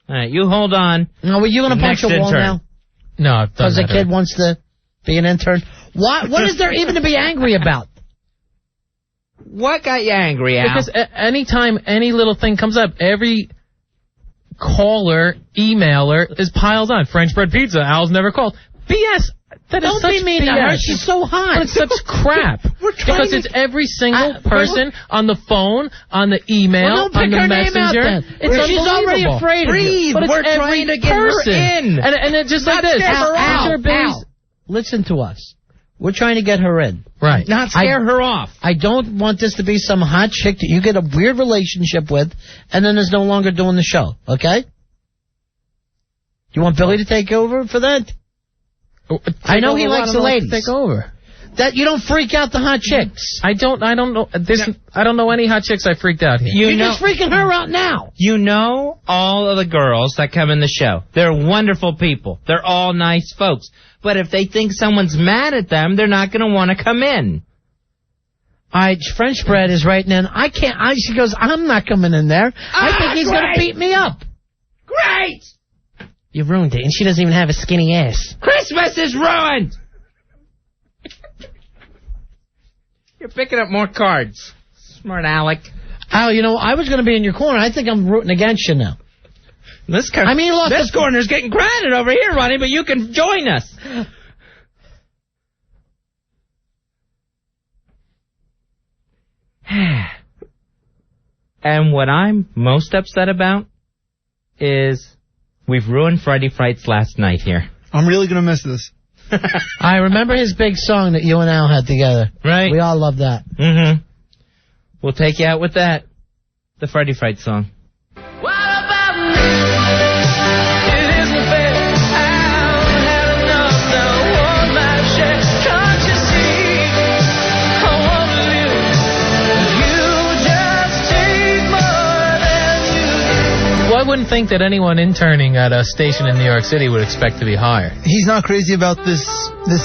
All right, you hold on. No, were you going to punch a wall now? No, I've done Because that. the kid wants to be an intern? What is there even to be angry about? What got you angry, Al? Because anytime any little thing comes up, every caller, emailer is piled on. French bread pizza, Al's never called. BS. That is Don't such be mean BS. to her. She's so hot. But it's such crap. Because it's every single person on the phone, on the email, Well, don't pick on the her name out messenger. then. It's She's already unbelievable. afraid of you. But it's We're every trying to get her person. in. And it's just Not like this. scare her After off. Billy's- Listen to us. We're trying to get her in. Right. Not scare her off. I don't want this to be some hot chick that you get a weird relationship with and then is no longer doing the show, okay? You want Billy to take over for that? I know he likes the ladies. Take over. That you don't freak out the hot chicks. I don't know. I don't know any hot chicks I freaked out here. You're just freaking her out now. You know all of the girls that come in the show. They're wonderful people. They're all nice folks. But if they think someone's mad at them, they're not going to want to come in. French bread is writing in. I can't. She goes, I'm not coming in there. I think he's going to beat me up. Great! You ruined it, and she doesn't even have a skinny ass. Christmas is ruined! You're picking up more cards. Smart Alec. Al, you know, I was going to be in your corner. I think I'm rooting against you now. This corner's getting crowded over here, Ronnie, but you can join us. And what I'm most upset about is we've ruined Frighty Frights last night here. I'm really going to miss this. I remember his big song that you and Al had together. Right. We all love that. Mm-hmm. We'll take you out with that. The Frighty Fright song. Well, I wouldn't think that anyone interning at a station in New York City would expect to be hired. He's not crazy about this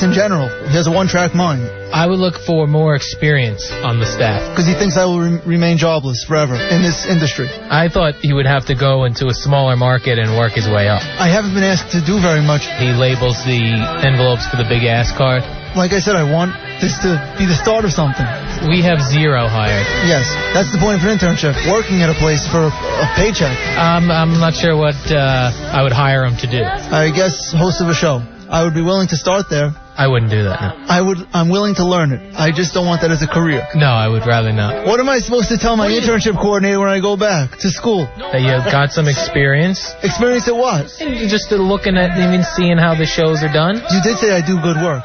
in general. He has a one-track mind. I would look for more experience on the staff. Because he thinks I will remain jobless forever in this industry. I thought he would have to go into a smaller market and work his way up. I haven't been asked to do very much. He labels the envelopes for the big ass card. Like I said, I want this to be the start of something. We have 0 hired. Yes, that's the point of an internship. Working at a place for a paycheck. I'm not sure what I would hire him to do. I guess host of a show. I would be willing to start there. I wouldn't do that, no. I'm willing to learn it. I just don't want that as a career. No, I would rather not. What am I supposed to tell my internship coordinator when I go back to school? That you got some experience. Experience at what? Just looking at, even seeing how the shows are done. You did say I do good work.